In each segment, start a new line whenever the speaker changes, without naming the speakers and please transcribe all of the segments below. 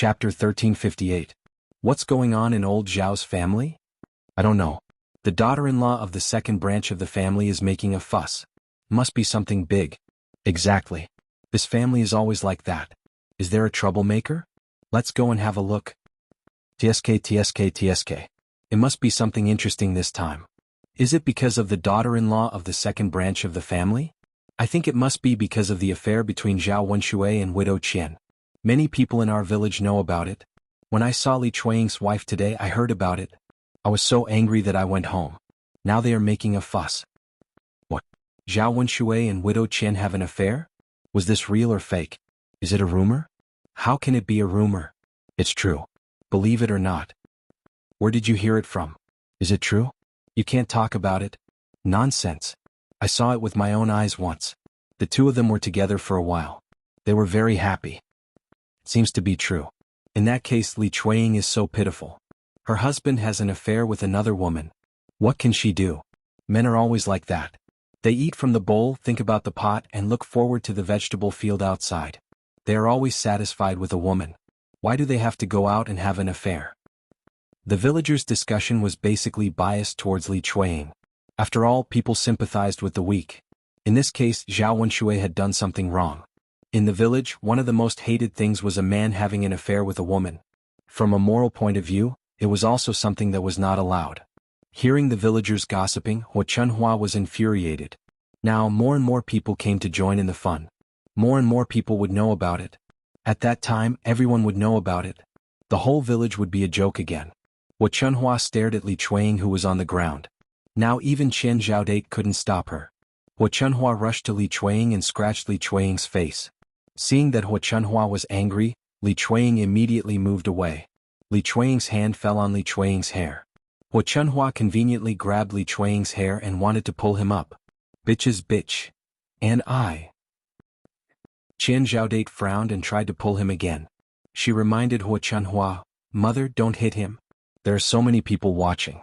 Chapter 1358. What's going on in old Zhao's family? I don't know. The daughter-in-law of the second branch of the family is making a fuss. Must be something big. Exactly. This family is always like that. Is there a troublemaker? Let's go and have a look. TSK. It must be something interesting this time. Is it because of the daughter-in-law of the second branch of the family? I think it must be because of the affair between Zhao Wenshui and widow Qian. Many people in our village know about it. When I saw Li Chuanying's wife today, I heard about it. I was so angry that I went home. Now they are making a fuss. What? Zhao Wenshui and widow Qian have an affair? Was this real or fake? Is it a rumor? How can it be a rumor? It's true. Believe it or not. Where did you hear it from? Is it true? You can't talk about it. Nonsense. I saw it with my own eyes once. The two of them were together for a while. They were very happy. Seems to be true. In that case, Li Chuanying is so pitiful. Her husband has an affair with another woman. What can she do? Men are always like that. They eat from the bowl, think about the pot, and look forward to the vegetable field outside. They are always satisfied with a woman. Why do they have to go out and have an affair? The villagers' discussion was basically biased towards Li Chuanying. After all, people sympathized with the weak. In this case, Zhao Wenshui had done something wrong. In the village, one of the most hated things was a man having an affair with a woman. From a moral point of view, it was also something that was not allowed. Hearing the villagers gossiping, Hua Chunhua was infuriated. Now, more and more people came to join in the fun. More and more people would know about it. At that time, everyone would know about it. The whole village would be a joke again. Hua Chunhua stared at Li Chuanying, who was on the ground. Now even Qian Zhaodate couldn't stop her. Hua Chunhua rushed to Li Chuanying and scratched Li Chuanying's face. Seeing that Hua Chunhua was angry, Li Chuanying immediately moved away. Li Chuanying's hand fell on Li Chuanying's hair. Hua Chunhua conveniently grabbed Li Chuanying's hair and wanted to pull him up. Bitch's bitch. And I. Qian Zhaodate frowned and tried to pull him again. She reminded Hua Chunhua, "Mother, don't hit him. There are so many people watching.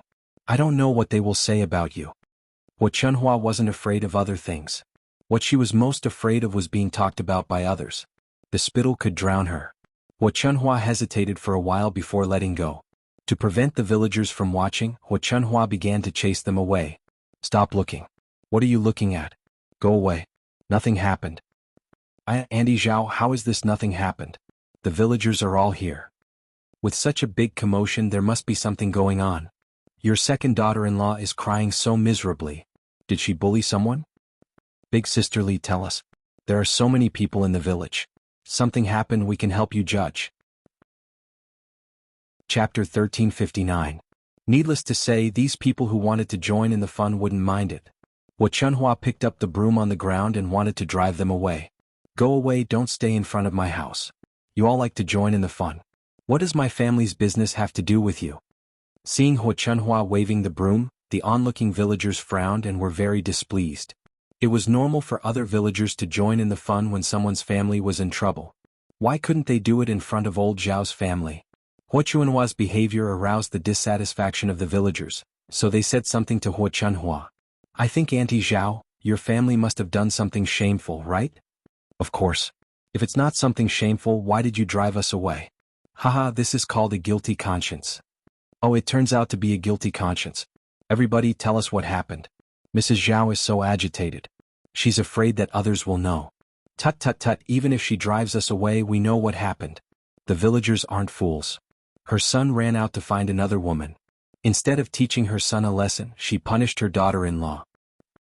I don't know what they will say about you." Hua Chunhua wasn't afraid of other things. What she was most afraid of was being talked about by others. The spittle could drown her. Hua Chunhua hesitated for a while before letting go. To prevent the villagers from watching, Hua Chunhua began to chase them away. "Stop looking. What are you looking at? Go away. Nothing happened." Auntie Zhao, how is this nothing happened? The villagers are all here. With such a big commotion, there must be something going on. Your second daughter-in-law is crying so miserably. Did she bully someone? Big sister Li, tell us. There are so many people in the village. Something happened, we can help you judge. Chapter 1359. Needless to say, these people who wanted to join in the fun wouldn't mind it. Hua Chunhua picked up the broom on the ground and wanted to drive them away. "Go away, don't stay in front of my house. You all like to join in the fun. What does my family's business have to do with you?" Seeing Hua Chunhua waving the broom, the onlooking villagers frowned and were very displeased. It was normal for other villagers to join in the fun when someone's family was in trouble. Why couldn't they do it in front of old Zhao's family? Hua Chunhua's behavior aroused the dissatisfaction of the villagers, so they said something to Hua Chunhua. "I think Auntie Zhao, your family must have done something shameful, right?" "Of course. If it's not something shameful, why did you drive us away?" "Haha, this is called a guilty conscience." "Oh, it turns out to be a guilty conscience. Everybody tell us what happened. Mrs. Zhao is so agitated. She's afraid that others will know." "Tut tut tut, even if she drives us away, we know what happened. The villagers aren't fools. Her son ran out to find another woman. Instead of teaching her son a lesson, she punished her daughter-in-law."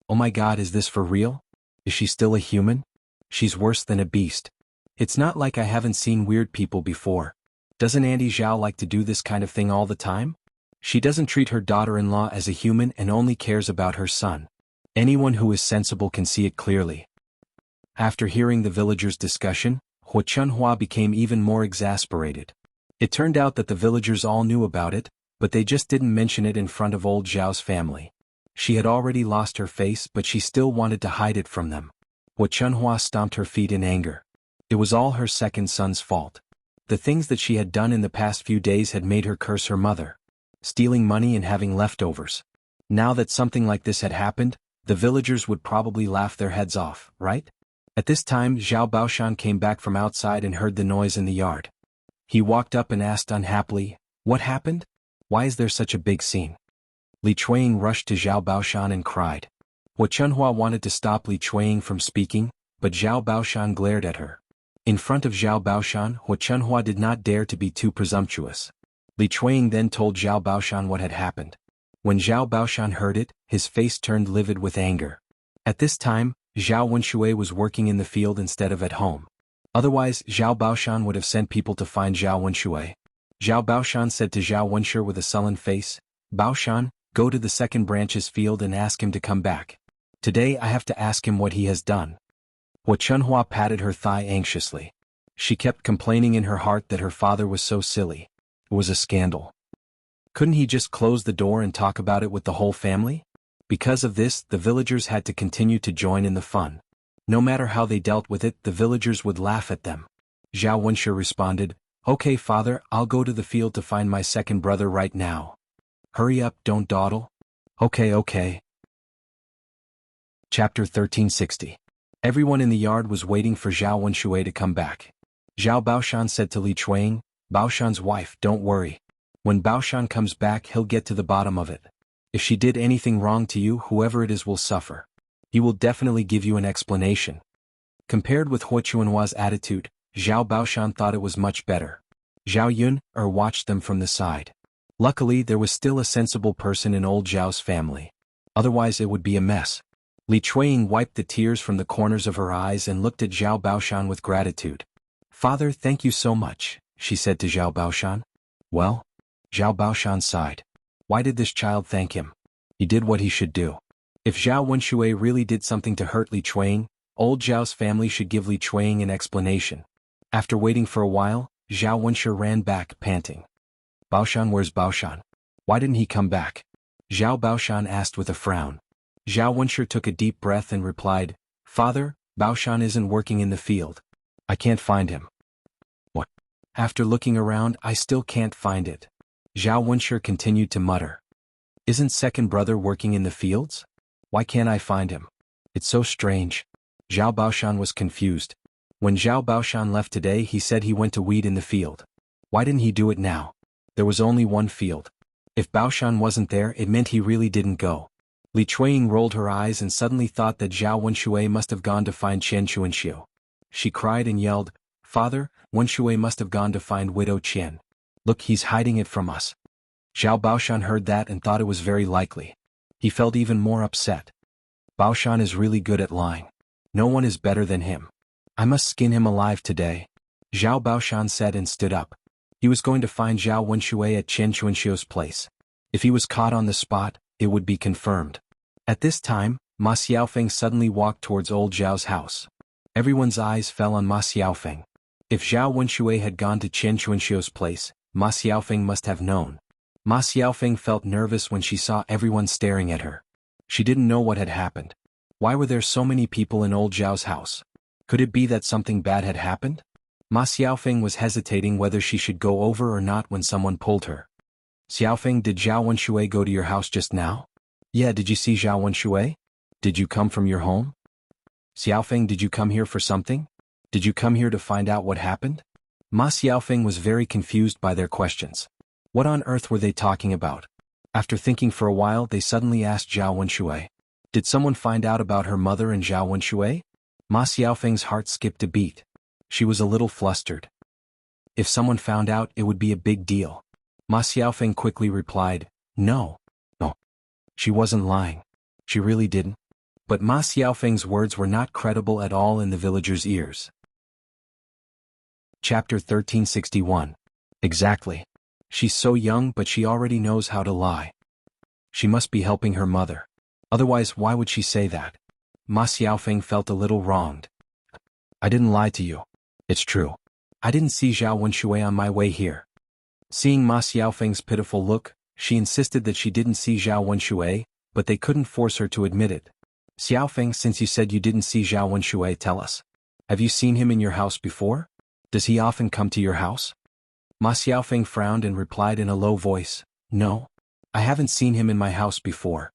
"Oh my God, is this for real? Is she still a human? She's worse than a beast. It's not like I haven't seen weird people before. Doesn't Auntie Zhao like to do this kind of thing all the time? She doesn't treat her daughter-in-law as a human and only cares about her son. Anyone who is sensible can see it clearly." After hearing the villagers' discussion, Hua Chunhua became even more exasperated. It turned out that the villagers all knew about it, but they just didn't mention it in front of old Zhao's family. She had already lost her face, but she still wanted to hide it from them. Hua Chunhua stomped her feet in anger. It was all her second son's fault. The things that she had done in the past few days had made her curse her mother. Stealing money and having leftovers. Now that something like this had happened, the villagers would probably laugh their heads off, right? At this time, Zhao Baoshan came back from outside and heard the noise in the yard. He walked up and asked unhappily, "What happened? Why is there such a big scene?" Li Chuanying rushed to Zhao Baoshan and cried. Hua Chunhua wanted to stop Li Chuanying from speaking, but Zhao Baoshan glared at her. In front of Zhao Baoshan, Hua Chunhua did not dare to be too presumptuous. Li Chuanying then told Zhao Baoshan what had happened. When Zhao Baoshan heard it, his face turned livid with anger. At this time, Zhao Wenshui was working in the field instead of at home. Otherwise, Zhao Baoshan would have sent people to find Zhao Wenshui. Zhao Baoshan said to Zhao Wenshi with a sullen face, "Baoshan, go to the second branch's field and ask him to come back. Today I have to ask him what he has done." Hua Chunhua patted her thigh anxiously. She kept complaining in her heart that her father was so silly. It was a scandal. Couldn't he just close the door and talk about it with the whole family? Because of this, the villagers had to continue to join in the fun. No matter how they dealt with it, the villagers would laugh at them. Zhao Wenshi responded, "Okay, father, I'll go to the field to find my second brother right now. Hurry up, don't dawdle." Okay. Chapter 1360. Everyone in the yard was waiting for Zhao Wenshui to come back. Zhao Baoshan said to Li Chuanying, "Baoshan's wife, don't worry. When Baoshan comes back, he'll get to the bottom of it. If she did anything wrong to you, whoever it is will suffer. He will definitely give you an explanation." Compared with Hua Chunhua's attitude, Zhao Baoshan thought it was much better. Zhao Yun watched them from the side. Luckily, there was still a sensible person in old Zhao's family. Otherwise it would be a mess. Li Chuanying wiped the tears from the corners of her eyes and looked at Zhao Baoshan with gratitude. "Father, thank you so much," she said to Zhao Baoshan. "Well?" Zhao Baoshan sighed. Why did this child thank him? He did what he should do. If Zhao Wenshui really did something to hurt Li Chuanying, old Zhao's family should give Li Chuanying an explanation. After waiting for a while, Zhao Wenshi ran back, panting. "Baoshan, where's Baoshan? Why didn't he come back?" Zhao Baoshan asked with a frown. Zhao Wenshi took a deep breath and replied, "Father, Baoshan isn't working in the field. I can't find him." "What?" "After looking around, I still can't find it." Zhao Wenshi continued to mutter. "Isn't second brother working in the fields? Why can't I find him? It's so strange." Zhao Baoshan was confused. When Zhao Baoshan left today, he said he went to weed in the field. Why didn't he do it now? There was only one field. If Baoshan wasn't there, it meant he really didn't go. Li Chuanying rolled her eyes and suddenly thought that Zhao Wenshui must have gone to find Qian Chuanxiu. She cried and yelled, "Father, Wenshui must have gone to find Widow Qian. Look, he's hiding it from us." Zhao Baoshan heard that and thought it was very likely. He felt even more upset. Baoshan is really good at lying. No one is better than him. I must skin him alive today. Zhao Baoshan said and stood up. He was going to find Zhao Wenshui at Qian Chuanxiu's place. If he was caught on the spot, it would be confirmed. At this time, Ma Xiaofeng suddenly walked towards old Zhao's house. Everyone's eyes fell on Ma Xiaofeng. If Zhao Wenshui had gone to Qian Chuanxiu's place, Ma Xiaofeng must have known. Ma Xiaofeng felt nervous when she saw everyone staring at her. She didn't know what had happened. Why were there so many people in old Zhao's house? Could it be that something bad had happened? Ma Xiaofeng was hesitating whether she should go over or not when someone pulled her. "Xiaofeng, did Zhao Wenshui go to your house just now?" "Yeah, did you see Zhao Wenshui? Did you come from your home?" "Xiaofeng, did you come here for something? Did you come here to find out what happened?" Ma Xiaofeng was very confused by their questions. What on earth were they talking about? After thinking for a while, they suddenly asked Zhao Wenshui, "Did someone find out about her mother and Zhao Wenshui?" Ma Xiaofeng's heart skipped a beat. She was a little flustered. If someone found out, it would be a big deal. Ma Xiaofeng quickly replied, No. She wasn't lying. She really didn't. But Ma Xiaofeng's words were not credible at all in the villagers' ears. Chapter 1361. Exactly. She's so young, but she already knows how to lie. She must be helping her mother. Otherwise, why would she say that? Ma Xiaofeng felt a little wronged. "I didn't lie to you. It's true. I didn't see Zhao Wenshui on my way here." Seeing Ma Xiaofeng's pitiful look, she insisted that she didn't see Zhao Wenshui, but they couldn't force her to admit it. "Xiaofeng, since you said you didn't see Zhao Wenshui, tell us. Have you seen him in your house before? Does he often come to your house?" Ma Xiaofeng frowned and replied in a low voice, "No. I haven't seen him in my house before."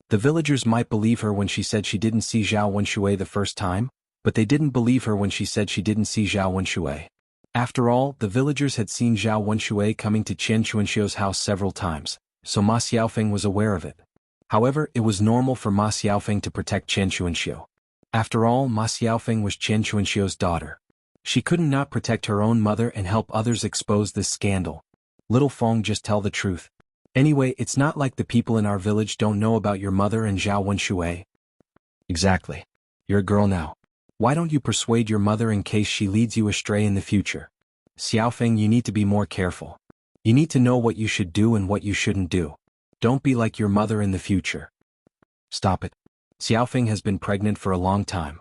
The villagers might believe her when she said she didn't see Zhao Wenshui the first time, but they didn't believe her when she said she didn't see Zhao Wenshui. After all, the villagers had seen Zhao Wenshui coming to Qian Chuanxiu's house several times, so Ma Xiaofeng was aware of it. However, it was normal for Ma Xiaofeng to protect Qian Chuanxiu. After all, Ma Xiaofeng was Qian Chuanxiu's daughter. She couldn't not protect her own mother and help others expose this scandal. Little Feng, just tell the truth. Anyway, it's not like the people in our village don't know about your mother and Zhao Wenshui. Exactly. You're a girl now. Why don't you persuade your mother in case she leads you astray in the future? Xiaofeng, you need to be more careful. You need to know what you should do and what you shouldn't do. Don't be like your mother in the future. Stop it. Xiaofeng has been pregnant for a long time.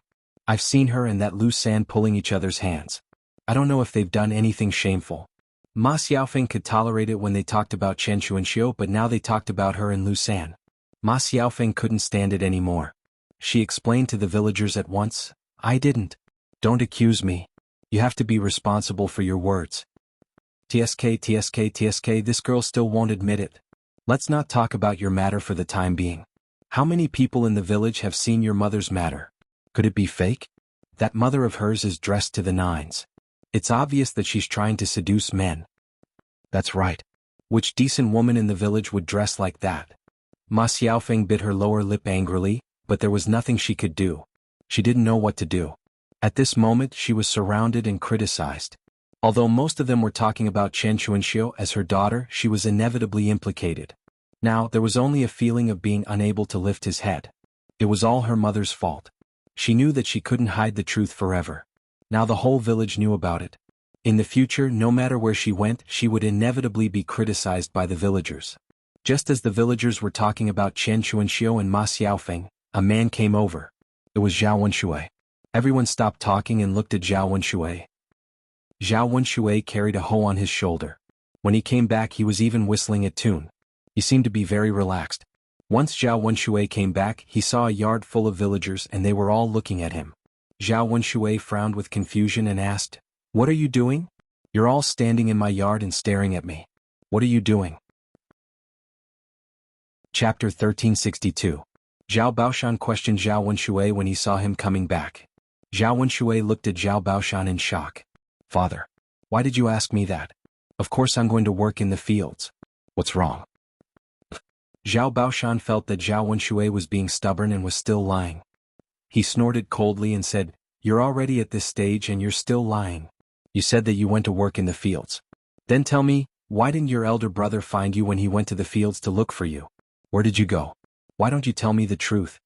I've seen her and that Lu San pulling each other's hands. I don't know if they've done anything shameful. Ma Xiaofeng could tolerate it when they talked about Chen Chuanxiu, but now they talked about her and Lu San. Ma Xiaofeng couldn't stand it anymore. She explained to the villagers at once, I didn't. Don't accuse me. You have to be responsible for your words. TSK, this girl still won't admit it. Let's not talk about your matter for the time being. How many people in the village have seen your mother's matter? Could it be fake? That mother of hers is dressed to the nines. It's obvious that she's trying to seduce men. That's right. Which decent woman in the village would dress like that? Ma Xiaofeng bit her lower lip angrily, but there was nothing she could do. She didn't know what to do. At this moment she was surrounded and criticized. Although most of them were talking about Chen Chuanxiu as her daughter, she was inevitably implicated. Now, there was only a feeling of being unable to lift his head. It was all her mother's fault. She knew that she couldn't hide the truth forever. Now the whole village knew about it. In the future, no matter where she went, she would inevitably be criticized by the villagers. Just as the villagers were talking about Chen Chuanxiu and Ma Xiaofeng, a man came over. It was Zhao Wenshui. Everyone stopped talking and looked at Zhao Wenshui. Zhao Wenshui carried a hoe on his shoulder. When he came back, he was even whistling a tune. He seemed to be very relaxed. Once Zhao Wenshui came back, he saw a yard full of villagers and they were all looking at him. Zhao Wenshui frowned with confusion and asked, What are you doing? You're all standing in my yard and staring at me. What are you doing? Chapter 1362. Zhao Baoshan questioned Zhao Wenshui when he saw him coming back. Zhao Wenshui looked at Zhao Baoshan in shock. Father, why did you ask me that? Of course I'm going to work in the fields. What's wrong? Zhao Baoshan felt that Zhao Wenshui was being stubborn and was still lying. He snorted coldly and said, You're already at this stage and you're still lying. You said that you went to work in the fields. Then tell me, why didn't your elder brother find you when he went to the fields to look for you? Where did you go? Why don't you tell me the truth?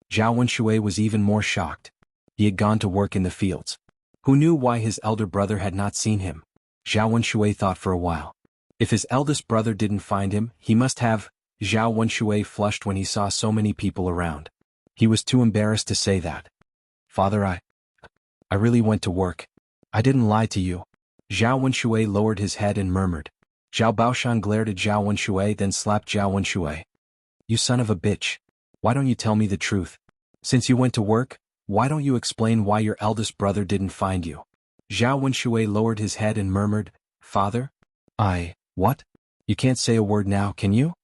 Zhao Wenshui was even more shocked. He had gone to work in the fields. Who knew why his elder brother had not seen him? Zhao Wenshui thought for a while. If his eldest brother didn't find him, he must have. Zhao Wenshui flushed when he saw so many people around. He was too embarrassed to say that. Father, I really went to work. I didn't lie to you. Zhao Wenshui lowered his head and murmured. Zhao Baoshan glared at Zhao Wenshui, then slapped Zhao Wenshui. You son of a bitch. Why don't you tell me the truth? Since you went to work, why don't you explain why your eldest brother didn't find you? Zhao Wenshui lowered his head and murmured, Father? What? You can't say a word now, can you?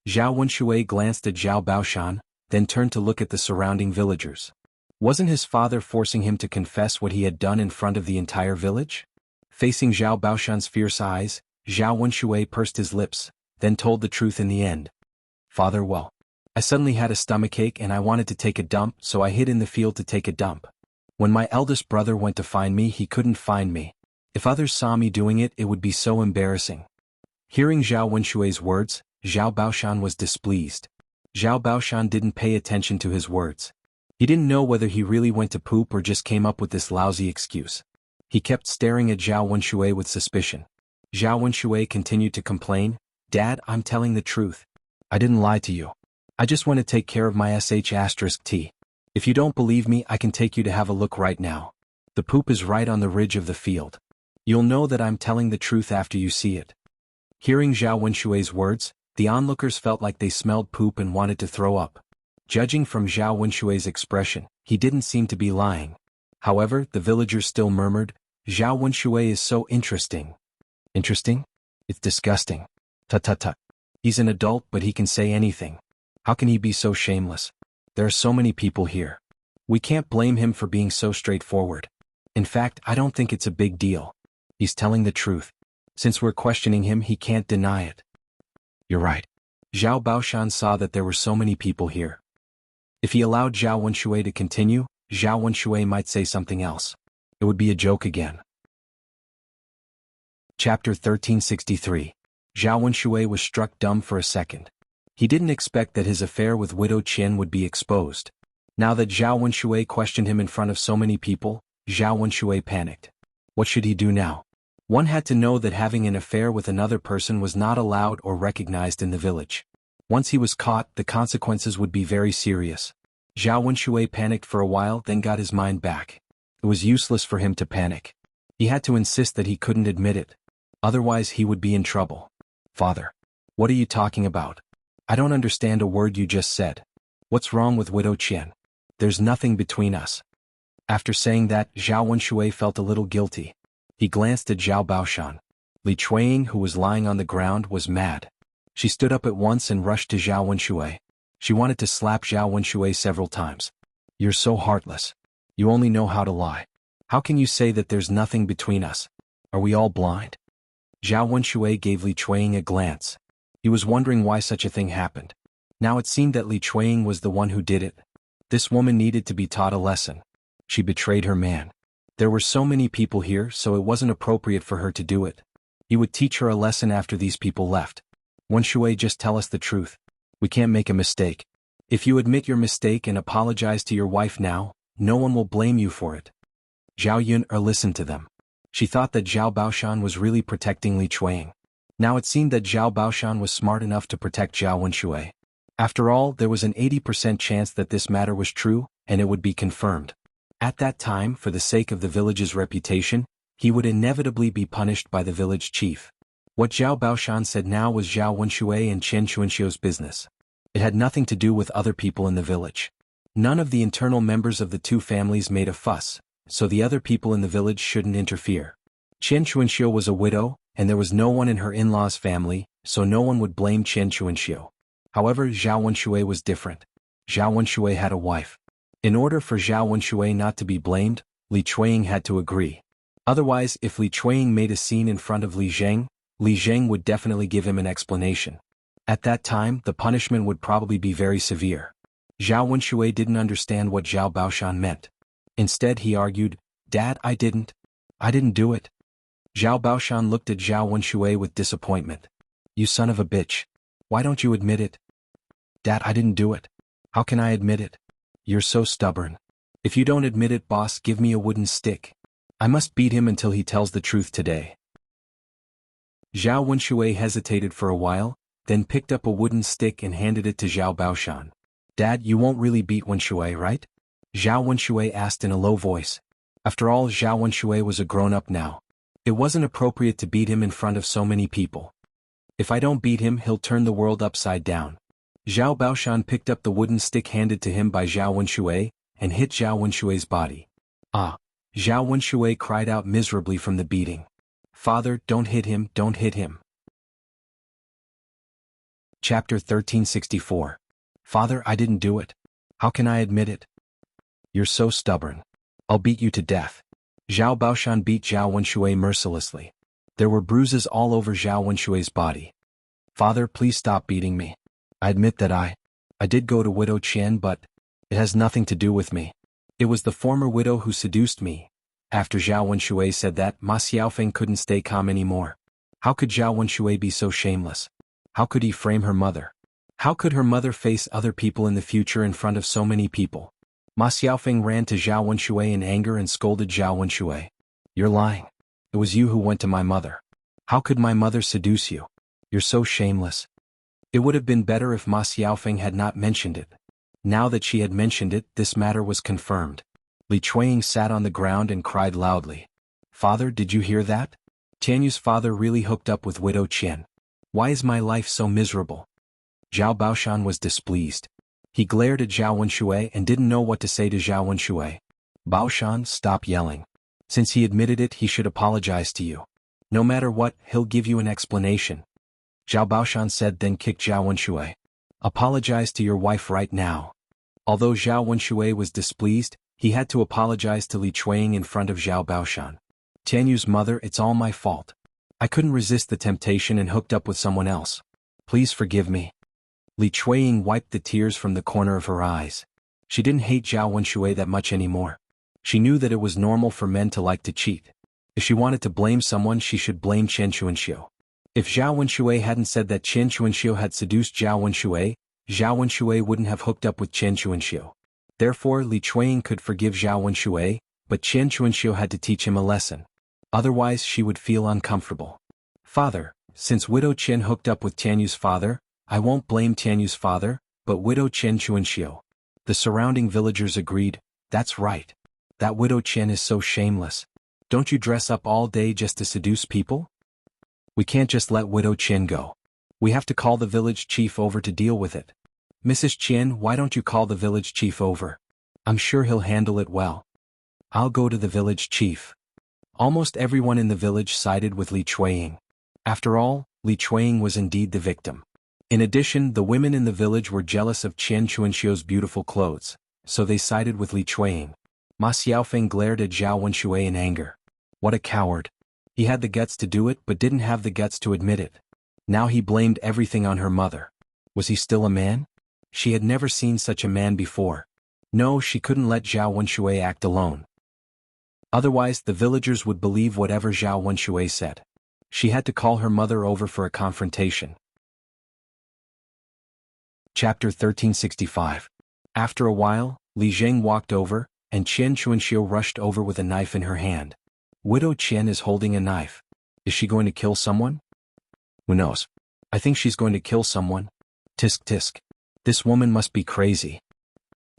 Zhao Wenshui glanced at Zhao Baoshan, then turned to look at the surrounding villagers. Wasn't his father forcing him to confess what he had done in front of the entire village? Facing Zhao Baoshan's fierce eyes, Zhao Wenshui pursed his lips, then told the truth in the end. Father, well, I suddenly had a stomachache and I wanted to take a dump, so I hid in the field to take a dump. When my eldest brother went to find me, he couldn't find me. If others saw me doing it, it would be so embarrassing. Hearing Zhao Wenshui's words, Zhao Baoshan was displeased. Zhao Baoshan didn't pay attention to his words. He didn't know whether he really went to poop or just came up with this lousy excuse. He kept staring at Zhao Wenshui with suspicion. Zhao Wenshui continued to complain, Dad, I'm telling the truth. I didn't lie to you. I just want to take care of my sh*t. If you don't believe me, I can take you to have a look right now. The poop is right on the ridge of the field. You'll know that I'm telling the truth after you see it. Hearing Zhao Wenshui's words, the onlookers felt like they smelled poop and wanted to throw up. Judging from Zhao Wenshui's expression, he didn't seem to be lying. However, the villagers still murmured, Zhao Wenshui is so interesting. Interesting? It's disgusting. Tut. He's an adult, but he can say anything. How can he be so shameless? There are so many people here. We can't blame him for being so straightforward. In fact, I don't think it's a big deal. He's telling the truth. Since we're questioning him, he can't deny it. You're right. Zhao Baoshan saw that there were so many people here. If he allowed Zhao Wenshui to continue, Zhao Wenshui might say something else. It would be a joke again. Chapter 1363. Zhao Wenshui was struck dumb for a second. He didn't expect that his affair with Widow Qian would be exposed. Now that Zhao Wenshui questioned him in front of so many people, Zhao Wenshui panicked. What should he do now? One had to know that having an affair with another person was not allowed or recognized in the village. Once he was caught, the consequences would be very serious. Zhao Wenshui panicked for a while, then got his mind back. It was useless for him to panic. He had to insist that he couldn't admit it. Otherwise he would be in trouble. Father. What are you talking about? I don't understand a word you just said. What's wrong with Widow Qian? There's nothing between us. After saying that, Zhao Wenshui felt a little guilty. He glanced at Zhao Baoshan. Li Chuanying, who was lying on the ground, was mad. She stood up at once and rushed to Zhao Wenshui. She wanted to slap Zhao Wenshui several times. You're so heartless. You only know how to lie. How can you say that there's nothing between us? Are we all blind? Zhao Wenshui gave Li Chuanying a glance. He was wondering why such a thing happened. Now it seemed that Li Chuanying was the one who did it. This woman needed to be taught a lesson. She betrayed her man. There were so many people here, so it wasn't appropriate for her to do it. He would teach her a lesson after these people left. Wenshui, just tell us the truth. We can't make a mistake. If you admit your mistake and apologize to your wife now, no one will blame you for it. Zhao Yun listened to them. She thought that Zhao Baoshan was really protecting Li Chuanying. Now it seemed that Zhao Baoshan was smart enough to protect Zhao Wenshui. After all, there was an 80% chance that this matter was true, and it would be confirmed. At that time, for the sake of the village's reputation, he would inevitably be punished by the village chief. What Zhao Baoshan said now was Zhao Wenshui and Chen Chuanxiu's business. It had nothing to do with other people in the village. None of the internal members of the two families made a fuss, so the other people in the village shouldn't interfere. Chen Chuanxiu was a widow, and there was no one in her in-laws' family, so no one would blame Chen Chuanxiu. However, Zhao Wenshui was different. Zhao Wenshui had a wife. In order for Zhao Wenshui not to be blamed, Li Chuanying had to agree. Otherwise, if Li Chuanying made a scene in front of Li Zheng would definitely give him an explanation. At that time, the punishment would probably be very severe. Zhao Wenshui didn't understand what Zhao Baoshan meant. Instead he argued, Dad, I didn't do it. Zhao Baoshan looked at Zhao Wenshui with disappointment. You son of a bitch. Why don't you admit it? Dad, I didn't do it. How can I admit it? You're so stubborn. If you don't admit it, boss, give me a wooden stick. I must beat him until he tells the truth today. Zhao Wenshui hesitated for a while, then picked up a wooden stick and handed it to Zhao Baoshan. Dad, you won't really beat Wenshui, right? Zhao Wenshui asked in a low voice. After all, Zhao Wenshui was a grown-up now. It wasn't appropriate to beat him in front of so many people. If I don't beat him, he'll turn the world upside down. Zhao Baoshan picked up the wooden stick handed to him by Zhao Wenshui, and hit Zhao Wenshui's body. Ah! Zhao Wenshui cried out miserably from the beating. Father, don't hit him, don't hit him. Chapter 1364. Father, I didn't do it. How can I admit it? You're so stubborn. I'll beat you to death. Zhao Baoshan beat Zhao Wenshui mercilessly. There were bruises all over Zhao Wenshui's body. Father, please stop beating me. I admit that I did go to Widow Qian, but it has nothing to do with me. It was the former widow who seduced me. After Zhao Wenshui said that, Ma Xiaofeng couldn't stay calm anymore. How could Zhao Wenshui be so shameless? How could he frame her mother? How could her mother face other people in the future in front of so many people? Ma Xiaofeng ran to Zhao Wenshui in anger and scolded Zhao Wenshui. You're lying. It was you who went to my mother. How could my mother seduce you? You're so shameless. It would have been better if Ma Xiaofeng had not mentioned it. Now that she had mentioned it, this matter was confirmed. Li Chuanying sat on the ground and cried loudly. Father, did you hear that? Tianyu's father really hooked up with Widow Qian. Why is my life so miserable? Zhao Baoshan was displeased. He glared at Zhao Wenshui and didn't know what to say to Zhao Wenshui. Baoshan, stop yelling. Since he admitted it, he should apologize to you. No matter what, he'll give you an explanation. Zhao Baoshan said, then kicked Zhao Wenshui. Apologize to your wife right now. Although Zhao Wenshui was displeased, he had to apologize to Li Chuanying in front of Zhao Baoshan. Tianyu's mother, it's all my fault. I couldn't resist the temptation and hooked up with someone else. Please forgive me. Li Chuiying wiped the tears from the corner of her eyes. She didn't hate Zhao Wenshui that much anymore. She knew that it was normal for men to like to cheat. If she wanted to blame someone, she should blame Chen Chuanxiu. If Zhao Wenshui hadn't said that Chen Chuanxiu had seduced Zhao Wenshui wouldn't have hooked up with Chen Chuanxiu. Therefore, Li Chuiying could forgive Zhao Wenshui, but Chen Chuanxiu had to teach him a lesson. Otherwise she would feel uncomfortable. Father, since Widow Chen hooked up with Tianyu's father, I won't blame Tianyu's father, but Widow Chen Chuanxiu. The surrounding villagers agreed, that's right. That Widow Chen is so shameless. Don't you dress up all day just to seduce people? We can't just let Widow Chen go. We have to call the village chief over to deal with it. Mrs. Chen, why don't you call the village chief over? I'm sure he'll handle it well. I'll go to the village chief. Almost everyone in the village sided with Li Chuiying. After all, Li Chuiying was indeed the victim. In addition, the women in the village were jealous of Chen Chuanxiu's beautiful clothes, so they sided with Li Chuiying. Ma Xiaofeng glared at Zhao Wenshui in anger. What a coward. He had the guts to do it but didn't have the guts to admit it. Now he blamed everything on her mother. Was he still a man? She had never seen such a man before. No, she couldn't let Zhao Wenshui act alone. Otherwise, the villagers would believe whatever Zhao Wenshui said. She had to call her mother over for a confrontation. Chapter 1365. After a while, Li Zheng walked over, and Chen Chuanxiu rushed over with a knife in her hand. Widow Chen is holding a knife. Is she going to kill someone? Who knows? I think she's going to kill someone. Tisk tisk. This woman must be crazy.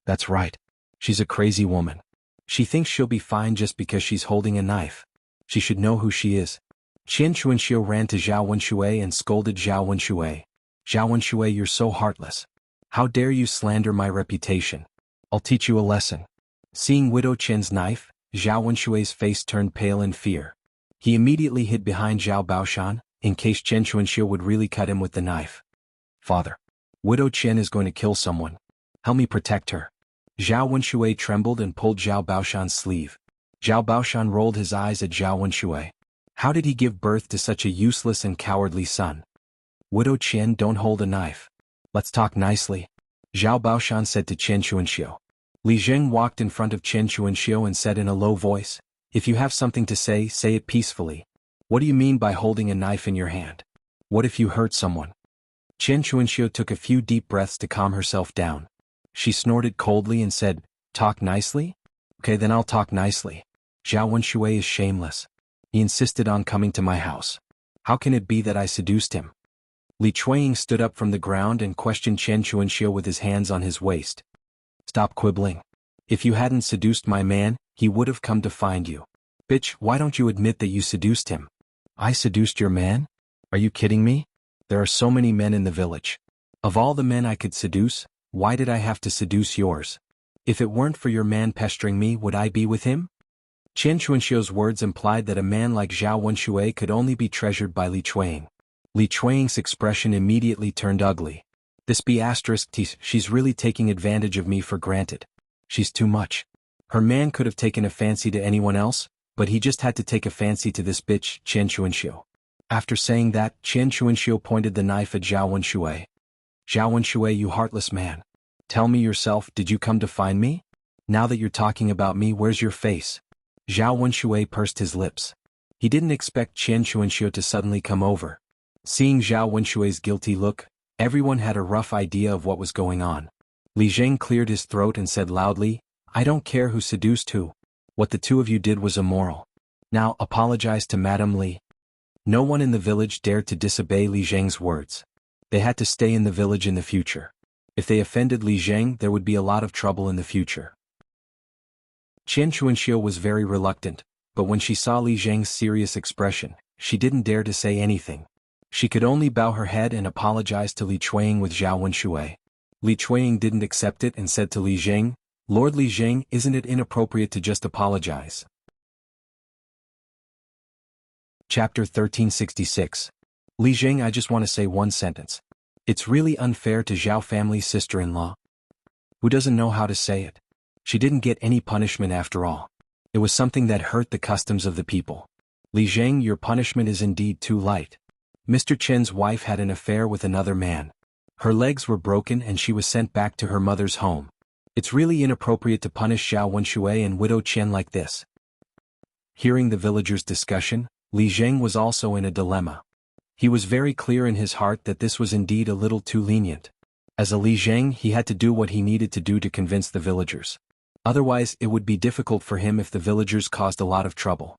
That's right. She's a crazy woman. She thinks she'll be fine just because she's holding a knife. She should know who she is. Chen Chuanxiu ran to Zhao Wenshui and scolded Zhao Wenshui. Zhao Wenshui, you're so heartless. How dare you slander my reputation? I'll teach you a lesson. Seeing Widow Chen's knife, Zhao Wenshui's face turned pale in fear. He immediately hid behind Zhao Baoshan, in case Chen Chuanxiu would really cut him with the knife. Father, Widow Chen is going to kill someone. Help me protect her. Zhao Wenshui trembled and pulled Zhao Baoshan's sleeve. Zhao Baoshan rolled his eyes at Zhao Wenshui. How did he give birth to such a useless and cowardly son? Widow Chen, don't hold a knife. Let's talk nicely. Zhao Baoshan said to Chen Chuanxiu. Li Zheng walked in front of Chen Chuanxiu and said in a low voice, if you have something to say it peacefully. What do you mean by holding a knife in your hand? What if you hurt someone? Chen Chuanxiu took a few deep breaths to calm herself down. She snorted coldly and said, talk nicely? Okay, then I'll talk nicely. Zhao Wenshui is shameless. He insisted on coming to my house. How can it be that I seduced him? Li Chuiying stood up from the ground and questioned Chen Chuanxiu with his hands on his waist. Stop quibbling. If you hadn't seduced my man, he would have come to find you. Bitch, why don't you admit that you seduced him? I seduced your man? Are you kidding me? There are so many men in the village. Of all the men I could seduce, why did I have to seduce yours? If it weren't for your man pestering me, would I be with him? Chen Chuanxiu's words implied that a man like Zhao Wenshui could only be treasured by Li Chuiying. Li Chuiying's expression immediately turned ugly. This B***, she's really taking advantage of me for granted. She's too much. Her man could have taken a fancy to anyone else, but he just had to take a fancy to this bitch, Chen Chuanxiu. After saying that, Chen Chuanxiu pointed the knife at Zhao Wenshui. Zhao Wenshui, you heartless man. Tell me yourself, did you come to find me? Now that you're talking about me, where's your face? Zhao Wenshui pursed his lips. He didn't expect Chen Chuanxiu to suddenly come over. Seeing Zhao Wenshui's guilty look, everyone had a rough idea of what was going on. Li Zheng cleared his throat and said loudly, I don't care who seduced who. What the two of you did was immoral. Now apologize to Madame Li. No one in the village dared to disobey Li Zheng's words. They had to stay in the village in the future. If they offended Li Zheng, there would be a lot of trouble in the future. Chen Chuanxiu was very reluctant, but when she saw Li Zheng's serious expression, she didn't dare to say anything. She could only bow her head and apologize to Li Chuiying with Zhao Wenshui. Li Chuiying didn't accept it and said to Li Zheng, Lord Li Zheng, isn't it inappropriate to just apologize? Chapter 1366. Li Zheng, I just want to say one sentence. It's really unfair to Zhao family's sister-in-law. Who doesn't know how to say it? She didn't get any punishment after all. It was something that hurt the customs of the people. Li Zheng, your punishment is indeed too light. Mr. Chen's wife had an affair with another man. Her legs were broken and she was sent back to her mother's home. It's really inappropriate to punish Zhao Wenshui and widow Chen like this. Hearing the villagers' discussion, Li Zheng was also in a dilemma. He was very clear in his heart that this was indeed a little too lenient. As a Li Zheng, he had to do what he needed to do to convince the villagers. Otherwise, it would be difficult for him if the villagers caused a lot of trouble.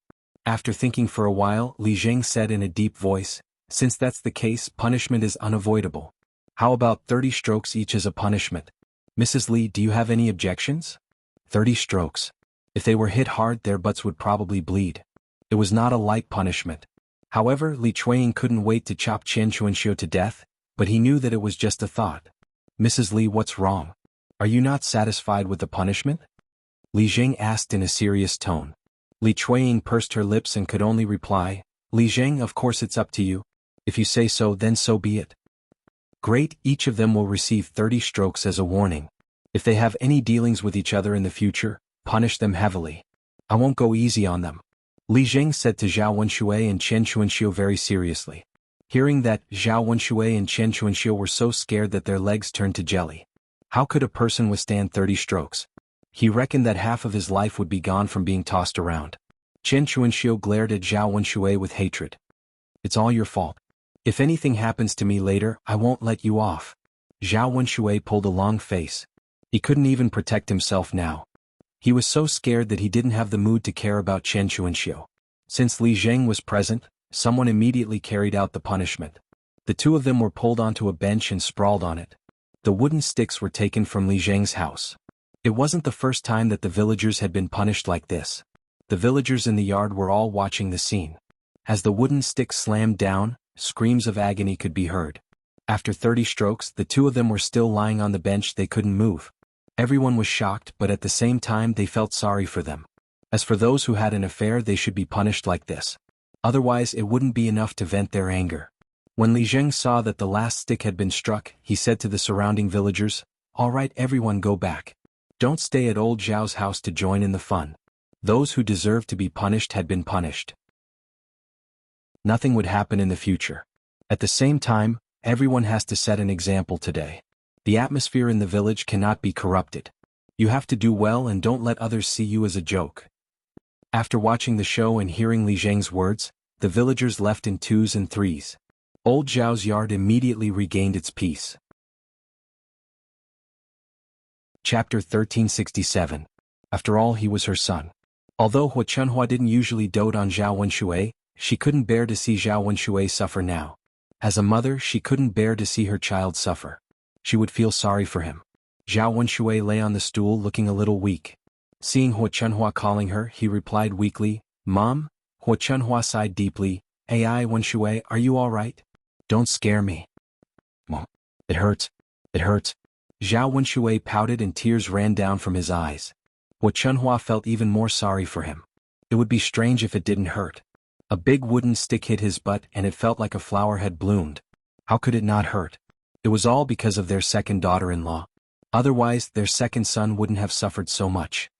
After thinking for a while, Li Zheng said in a deep voice, "Since that's the case, punishment is unavoidable. How about 30 strokes each as a punishment? Mrs. Li, do you have any objections?" 30 strokes. If they were hit hard, their butts would probably bleed. It was not a light punishment. However, Li Chuanying couldn't wait to chop Chen Chuanxiu to death, but he knew that it was just a thought. "Mrs. Li, what's wrong? Are you not satisfied with the punishment?" Li Zheng asked in a serious tone. Li Chuanying pursed her lips and could only reply, "Li Zheng, of course it's up to you. If you say so, then so be it." "Great, each of them will receive 30 strokes as a warning. If they have any dealings with each other in the future, punish them heavily. I won't go easy on them," Li Zheng said to Zhao Wenshui and Chen Chuanxiu very seriously. Hearing that, Zhao Wenshui and Chen Chuanxiu were so scared that their legs turned to jelly. How could a person withstand 30 strokes? He reckoned that half of his life would be gone from being tossed around. Chen Chuanxiu glared at Zhao Wenshui with hatred. "It's all your fault. If anything happens to me later, I won't let you off." Zhao Wenshui pulled a long face. He couldn't even protect himself now. He was so scared that he didn't have the mood to care about Chen Chuanxiu. Since Li Zheng was present, someone immediately carried out the punishment. The two of them were pulled onto a bench and sprawled on it. The wooden sticks were taken from Li Zheng's house. It wasn't the first time that the villagers had been punished like this. The villagers in the yard were all watching the scene. As the wooden sticks slammed down, screams of agony could be heard. After 30 strokes, the two of them were still lying on the bench. They couldn't move. Everyone was shocked, but at the same time they felt sorry for them. As for those who had an affair, they should be punished like this. Otherwise it wouldn't be enough to vent their anger. When Li Zheng saw that the last stick had been struck, he said to the surrounding villagers, "All right, everyone go back. Don't stay at old Zhao's house to join in the fun." Those who deserved to be punished had been punished. Nothing would happen in the future. At the same time, everyone has to set an example today. The atmosphere in the village cannot be corrupted. You have to do well and don't let others see you as a joke. After watching the show and hearing Li Zheng's words, the villagers left in 2s and 3s. Old Zhao's yard immediately regained its peace. Chapter 1367. After all, he was her son. Although Hua Chunhua didn't usually dote on Zhao Wenshui, she couldn't bear to see Zhao Wenshui suffer now. As a mother, she couldn't bear to see her child suffer. She would feel sorry for him. Zhao Wenshui lay on the stool looking a little weak. Seeing Hua Chunhua calling her, he replied weakly, "Mom?" Hua Chunhua sighed deeply, "Ai Wenshui, are you all right? Don't scare me." "Mom, it hurts. It hurts." Zhao Wenshui pouted and tears ran down from his eyes. Hua Chunhua felt even more sorry for him. It would be strange if it didn't hurt. A big wooden stick hit his butt and it felt like a flower had bloomed. How could it not hurt? It was all because of their second daughter-in-law. Otherwise, their second son wouldn't have suffered so much.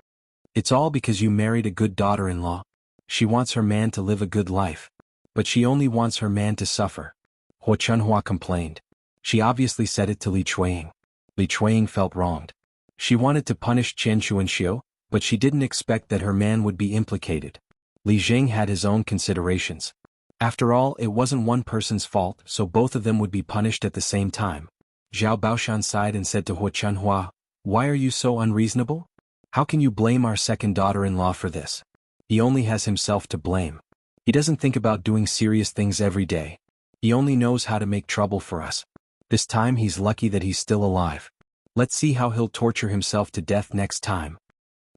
It's all because you married a good daughter-in-law. She wants her man to live a good life. But she only wants her man to suffer. Hua Chunhua complained. She obviously said it to Li Chuanying. Li Chuanying felt wronged. She wanted to punish Chen Chuanxiu, but she didn't expect that her man would be implicated. Li Zheng had his own considerations. After all, it wasn't one person's fault, so both of them would be punished at the same time. Zhao Baoshan sighed and said to Hua Chunhua, "Why are you so unreasonable? How can you blame our second daughter-in-law for this? He only has himself to blame. He doesn't think about doing serious things every day. He only knows how to make trouble for us. This time he's lucky that he's still alive. Let's see how he'll torture himself to death next time."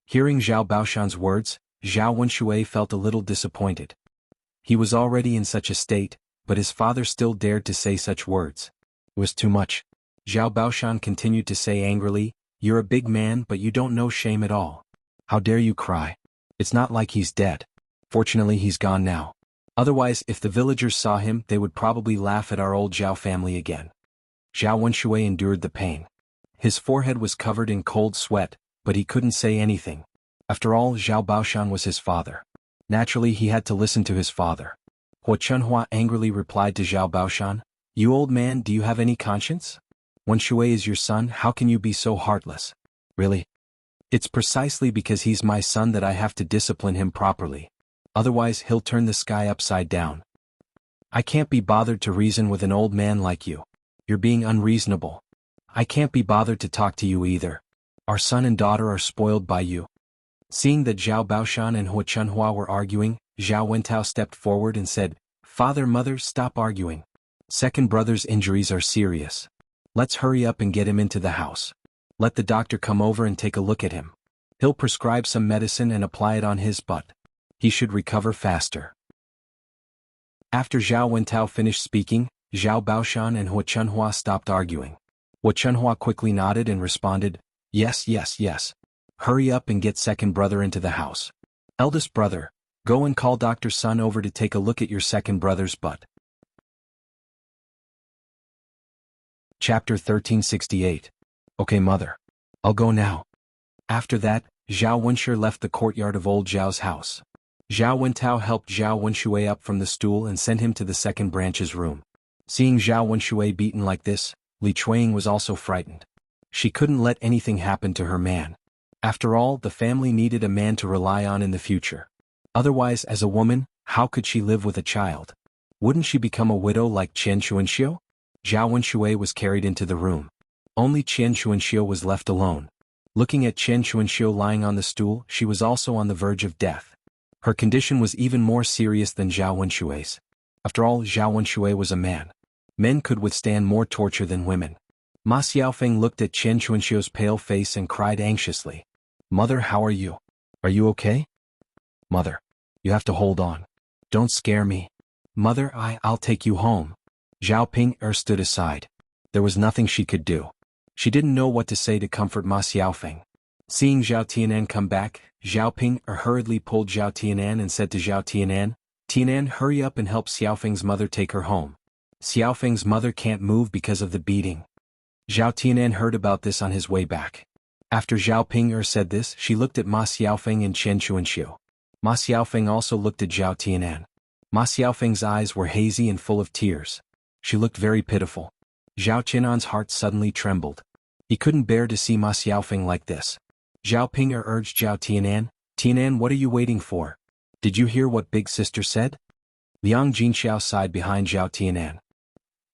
Hearing Zhao Baoshan's words, Zhao Wenshui felt a little disappointed. He was already in such a state, but his father still dared to say such words. It was too much. Zhao Baoshan continued to say angrily, "You're a big man, but you don't know shame at all. How dare you cry? It's not like he's dead. Fortunately he's gone now. Otherwise, if the villagers saw him, they would probably laugh at our old Zhao family again." Zhao Wenshui endured the pain. His forehead was covered in cold sweat, but he couldn't say anything. After all, Zhao Baoshan was his father. Naturally he had to listen to his father. Hua Chunhua angrily replied to Zhao Baoshan, "You old man, do you have any conscience? Wen Shui is your son, how can you be so heartless? Really? It's precisely because he's my son that I have to discipline him properly. Otherwise he'll turn the sky upside down. I can't be bothered to reason with an old man like you. You're being unreasonable. I can't be bothered to talk to you either. Our son and daughter are spoiled by you." Seeing that Zhao Baoshan and Hua Chunhua were arguing, Zhao Wentao stepped forward and said, "Father, mother, stop arguing. Second brother's injuries are serious. Let's hurry up and get him into the house. Let the doctor come over and take a look at him. He'll prescribe some medicine and apply it on his butt. He should recover faster." After Zhao Wentao finished speaking, Zhao Baoshan and Hua Chunhua stopped arguing. Hua Chunhua quickly nodded and responded, "Yes, yes, yes. Hurry up and get second brother into the house. Eldest brother, go and call Dr. Sun over to take a look at your second brother's butt." Chapter 1368. Okay, mother. I'll go now. After that, Zhao Wenshi left the courtyard of old Zhao's house. Zhao Wentao helped Zhao Wenshui up from the stool and sent him to the second branch's room. Seeing Zhao Wenshui beaten like this, Li Chuang was also frightened. She couldn't let anything happen to her man. After all, the family needed a man to rely on in the future. Otherwise, as a woman, how could she live with a child? Wouldn't she become a widow like Qian Xuanxiu? Zhao Wenshui was carried into the room. Only Qian Xuanxiu was left alone. Looking at Qian Xuanxiu lying on the stool, she was also on the verge of death. Her condition was even more serious than Zhao Wenshui's. After all, Zhao Wenshui was a man. Men could withstand more torture than women. Ma Xiaofeng looked at Qian Xuanxiu's pale face and cried anxiously, "Mother, how are you? Are you okay? Mother, you have to hold on. Don't scare me. Mother, I'll take you home." Zhao Ping stood aside. There was nothing she could do. She didn't know what to say to comfort Ma Xiaofeng. Seeing Zhao Tianan come back, Zhao Ping hurriedly pulled Zhao Tianan and said to Zhao Tianan, "Tianan, hurry up and help Xiaofeng's mother take her home. Xiaofeng's mother can't move because of the beating." Zhao Tianan heard about this on his way back. After Zhao Ping said this, she looked at Ma Xiaofeng and Qian Xuanxiu. Ma Xiaofeng also looked at Zhao Tianan. Ma Xiaofeng's eyes were hazy and full of tears. She looked very pitiful. Zhao Tianan's heart suddenly trembled. He couldn't bear to see Ma Xiaofeng like this. Zhao Ping urged Zhao Tianan, "Tianan, what are you waiting for? Did you hear what big sister said?" Liang Jinxiao sighed behind Zhao Tianan.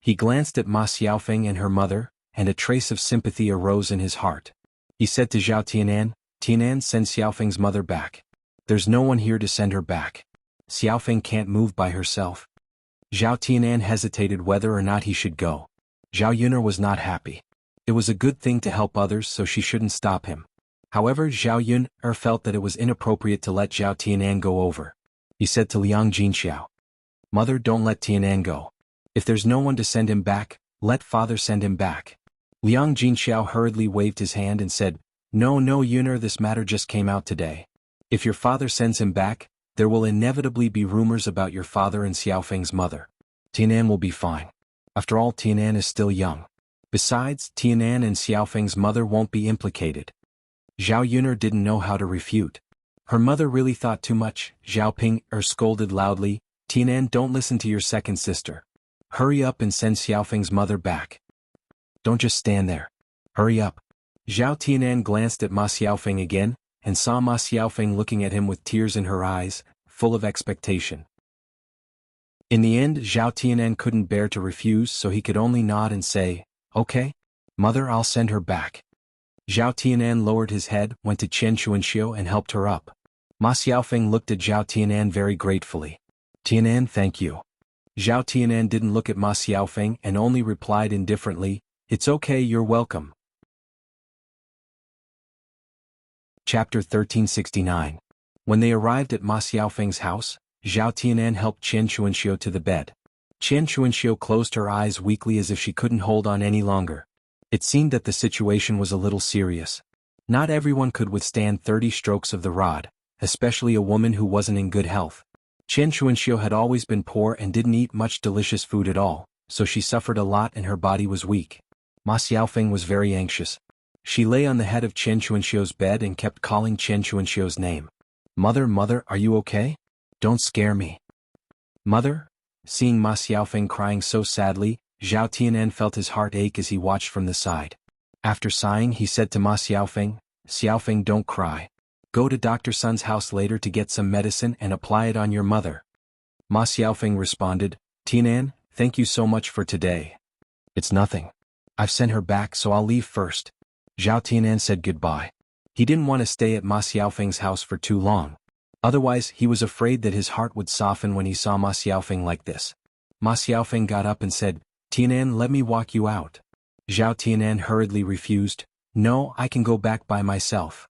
He glanced at Ma Xiaofeng and her mother, and a trace of sympathy arose in his heart. He said to Zhao Tianan, "Tianan, send Xiaofeng's mother back. There's no one here to send her back. Xiaofeng can't move by herself." Zhao Tianan hesitated whether or not he should go. Zhao Yun'er was not happy. It was a good thing to help others, so she shouldn't stop him. However, Zhao Yun'er felt that it was inappropriate to let Zhao Tianan go over. He said to Liang Jinxiao, "Mother, don't let Tianan go. If there's no one to send him back, let father send him back." Liang Jinxiao hurriedly waved his hand and said, No, Yun'er, this matter just came out today. If your father sends him back, there will inevitably be rumors about your father and Xiaofeng's mother. Tianan will be fine. After all, Tianan is still young. Besides, Tianan and Xiaofeng's mother won't be implicated. Zhao Yun'er didn't know how to refute. Her mother really thought too much. Zhao Ping scolded loudly, "Tianan, don't listen to your second sister. Hurry up and send Xiaofeng's mother back. Don't just stand there. Hurry up." Zhao Tianan glanced at Ma Xiaofeng again, and saw Ma Xiaofeng looking at him with tears in her eyes, full of expectation. In the end, Zhao Tianan couldn't bear to refuse, so he could only nod and say, "Okay, mother, I'll send her back." Zhao Tianan lowered his head, went to Qian Xuanxiu and helped her up. Ma Xiaofeng looked at Zhao Tianan very gratefully. "Tianan, thank you." Zhao Tianan didn't look at Ma Xiaofeng and only replied indifferently, "It's okay, you're welcome." Chapter 1369. When they arrived at Ma Xiaofeng's house, Zhao Tianan helped Qian Xuanxiu to the bed. Qian Xuanxiu closed her eyes weakly as if she couldn't hold on any longer. It seemed that the situation was a little serious. Not everyone could withstand 30 strokes of the rod, especially a woman who wasn't in good health. Qian Xuanxiu had always been poor and didn't eat much delicious food at all, so she suffered a lot and her body was weak. Ma Xiaofeng was very anxious. She lay on the head of Qian Xuanxiu's bed and kept calling Qian Xuanxiu's name. Mother, are you okay? Don't scare me. Mother? Seeing Ma Xiaofeng crying so sadly, Zhao Tianan felt his heart ache as he watched from the side. After sighing, he said to Ma Xiaofeng, Xiaofeng, don't cry. Go to Dr. Sun's house later to get some medicine and apply it on your mother. Ma Xiaofeng responded, Tianan, thank you so much for today. It's nothing. I've sent her back, so I'll leave first. Zhao Tianan said goodbye. He didn't want to stay at Ma Xiaofeng's house for too long. Otherwise, he was afraid that his heart would soften when he saw Ma Xiaofeng like this. Ma Xiaofeng got up and said, Tianan, let me walk you out. Zhao Tianan hurriedly refused. No, I can go back by myself.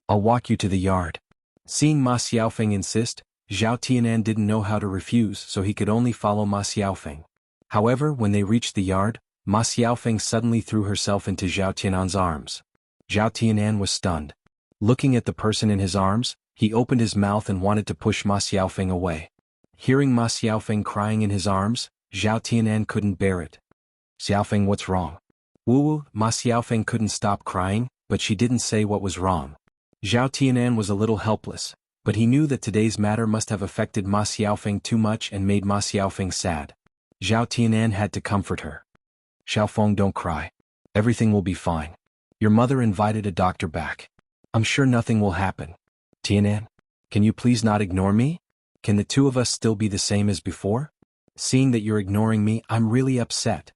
I'll walk you to the yard. Seeing Ma Xiaofeng insist, Zhao Tianan didn't know how to refuse, so he could only follow Ma Xiaofeng. However, when they reached the yard, Ma Xiaofeng suddenly threw herself into Zhao Tianan's arms. Zhao Tianan was stunned. Looking at the person in his arms, he opened his mouth and wanted to push Ma Xiaofeng away. Hearing Ma Xiaofeng crying in his arms, Zhao Tianan couldn't bear it. Xiaofeng, what's wrong? Woo, Ma Xiaofeng couldn't stop crying, but she didn't say what was wrong. Zhao Tianan was a little helpless, but he knew that today's matter must have affected Ma Xiaofeng too much and made Ma Xiaofeng sad. Zhao Tianan had to comfort her. Xiaofeng, don't cry. Everything will be fine. Your mother invited a doctor back. I'm sure nothing will happen. Tianan, can you please not ignore me? Can the two of us still be the same as before? Seeing that you're ignoring me, I'm really upset.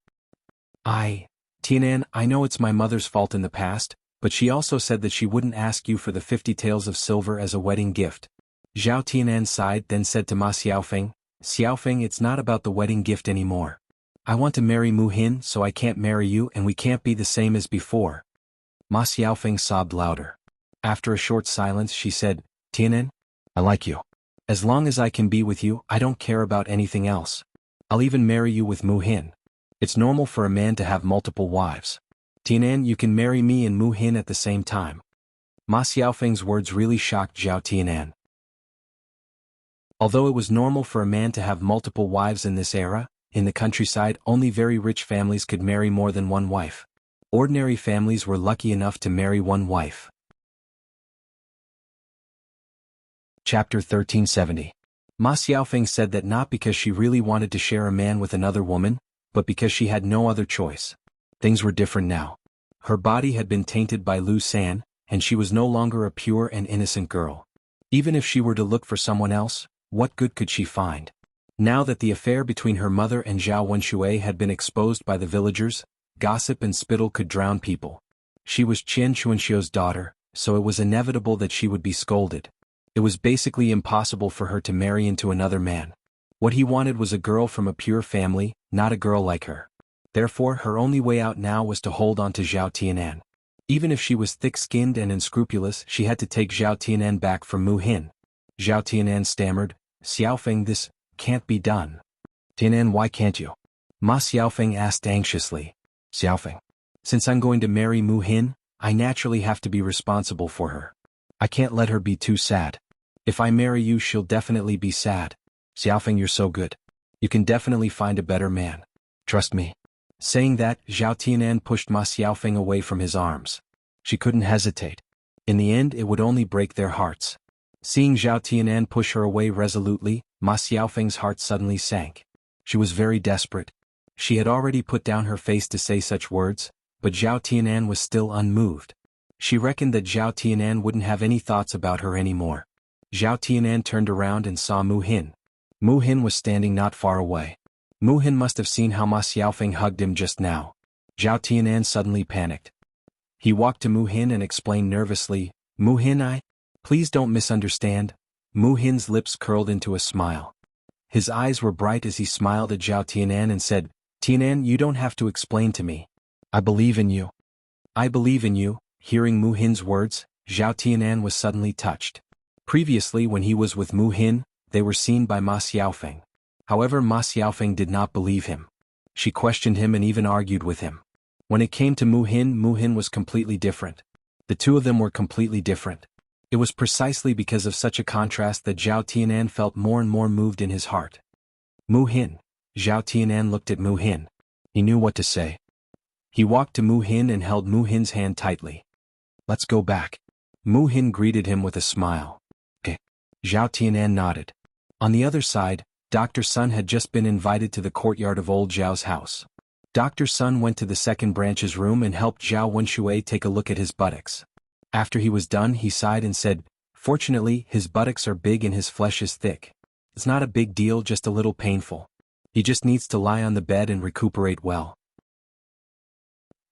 Tianan, I know it's my mother's fault in the past, but she also said that she wouldn't ask you for the 50 taels of silver as a wedding gift. Zhao Tianan sighed, then said to Ma Xiaofeng, Xiaofeng, it's not about the wedding gift anymore. I want to marry Mu Hin, so I can't marry you and we can't be the same as before. Ma Xiaofeng sobbed louder. After a short silence, she said, Tianan, I like you. As long as I can be with you, I don't care about anything else. I'll even marry you with Mu Hin. It's normal for a man to have multiple wives. Tianan, you can marry me and Mu Hin at the same time. Ma Xiaofeng's words really shocked Zhao Tianan. Although it was normal for a man to have multiple wives in this era, in the countryside only very rich families could marry more than one wife. Ordinary families were lucky enough to marry one wife. Chapter 1370. Ma Xiaofeng said that not because she really wanted to share a man with another woman, but because she had no other choice. Things were different now. Her body had been tainted by Lu San, and she was no longer a pure and innocent girl. Even if she were to look for someone else, what good could she find? Now that the affair between her mother and Zhao Wenshui had been exposed by the villagers, gossip and spittle could drown people. She was Qian Chuanxiu's daughter, so it was inevitable that she would be scolded. It was basically impossible for her to marry into another man. What he wanted was a girl from a pure family, not a girl like her. Therefore, her only way out now was to hold on to Zhao Tianan. Even if she was thick-skinned and unscrupulous, she had to take Zhao Tianan back from Mu Hin. Zhao Tianan stammered, Xiaofeng, this can't be done. Tianan, why can't you? Ma Xiaofeng asked anxiously. Xiaofeng, since I'm going to marry Mu Hin, I naturally have to be responsible for her. I can't let her be too sad. If I marry you, she'll definitely be sad. Xiaofeng, you're so good. You can definitely find a better man. Trust me. Saying that, Zhao Tianan pushed Ma Xiaofeng away from his arms. She couldn't hesitate. In the end, it would only break their hearts. Seeing Zhao Tianan push her away resolutely, Ma Xiaofeng's heart suddenly sank. She was very desperate. She had already put down her face to say such words, but Zhao Tianan was still unmoved. She reckoned that Zhao Tianan wouldn't have any thoughts about her anymore. Zhao Tianan turned around and saw Mu Hin. Mu Hin was standing not far away. Mu Hin must have seen how Ma Xiaofeng hugged him just now. Zhao Tianan suddenly panicked. He walked to Mu Hin and explained nervously, Mu Hin, please don't misunderstand. Mu Hin's lips curled into a smile. His eyes were bright as he smiled at Zhao Tianan and said, Tianan, you don't have to explain to me. I believe in you. I believe in you. Hearing Mu Hin's words, Zhao Tianan was suddenly touched. Previously, when he was with Mu Hin, they were seen by Ma Xiaofeng. However, Ma Xiaofeng did not believe him. She questioned him and even argued with him. When it came to Mu Hin was completely different. The two of them were completely different. It was precisely because of such a contrast that Zhao Tianan felt more and more moved in his heart. Mu Hin. Zhao Tianan looked at Mu Hin. He knew what to say. He walked to Mu Hin and held Mu Hin's hand tightly. Let's go back. Mu Hin greeted him with a smile. Okay. Zhao Tianan nodded. On the other side, Dr. Sun had just been invited to the courtyard of old Zhao's house. Dr. Sun went to the second branch's room and helped Zhao Wenshui take a look at his buttocks. After he was done, he sighed and said, "Fortunately, his buttocks are big and his flesh is thick. It's not a big deal, just a little painful. He just needs to lie on the bed and recuperate well."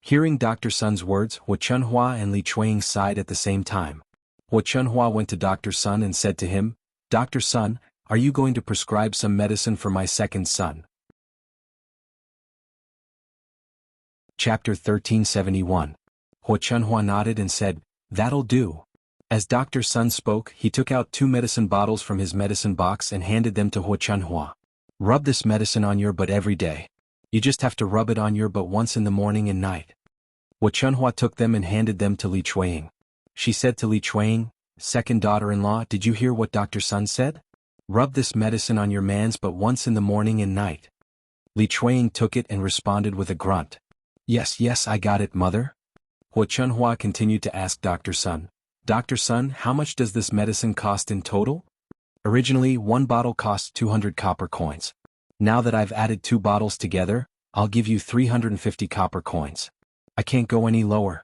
Hearing Dr. Sun's words, Hu Chunhua and Li Chuang sighed at the same time. Hu Chunhua went to Dr. Sun and said to him, "Dr. Sun, are you going to prescribe some medicine for my second son?" Chapter 1371. Hu Chunhua nodded and said, "That'll do." As Dr. Sun spoke, he took out 2 medicine bottles from his medicine box and handed them to Hu Chunhua. "Rub this medicine on your butt every day. You just have to rub it on your butt once in the morning and night." Hu Chunhua took them and handed them to Li Chuang. She said to Li Chuang, "Second daughter-in-law, did you hear what Dr. Sun said? Rub this medicine on your man's butt once in the morning and night." Li Chuang took it and responded with a grunt. Yes, I got it, mother." Hu Chunhua continued to ask Dr. Sun, "Dr. Sun, how much does this medicine cost in total?" "Originally, 1 bottle cost 200 copper coins. Now that I've added 2 bottles together, I'll give you 350 copper coins. I can't go any lower."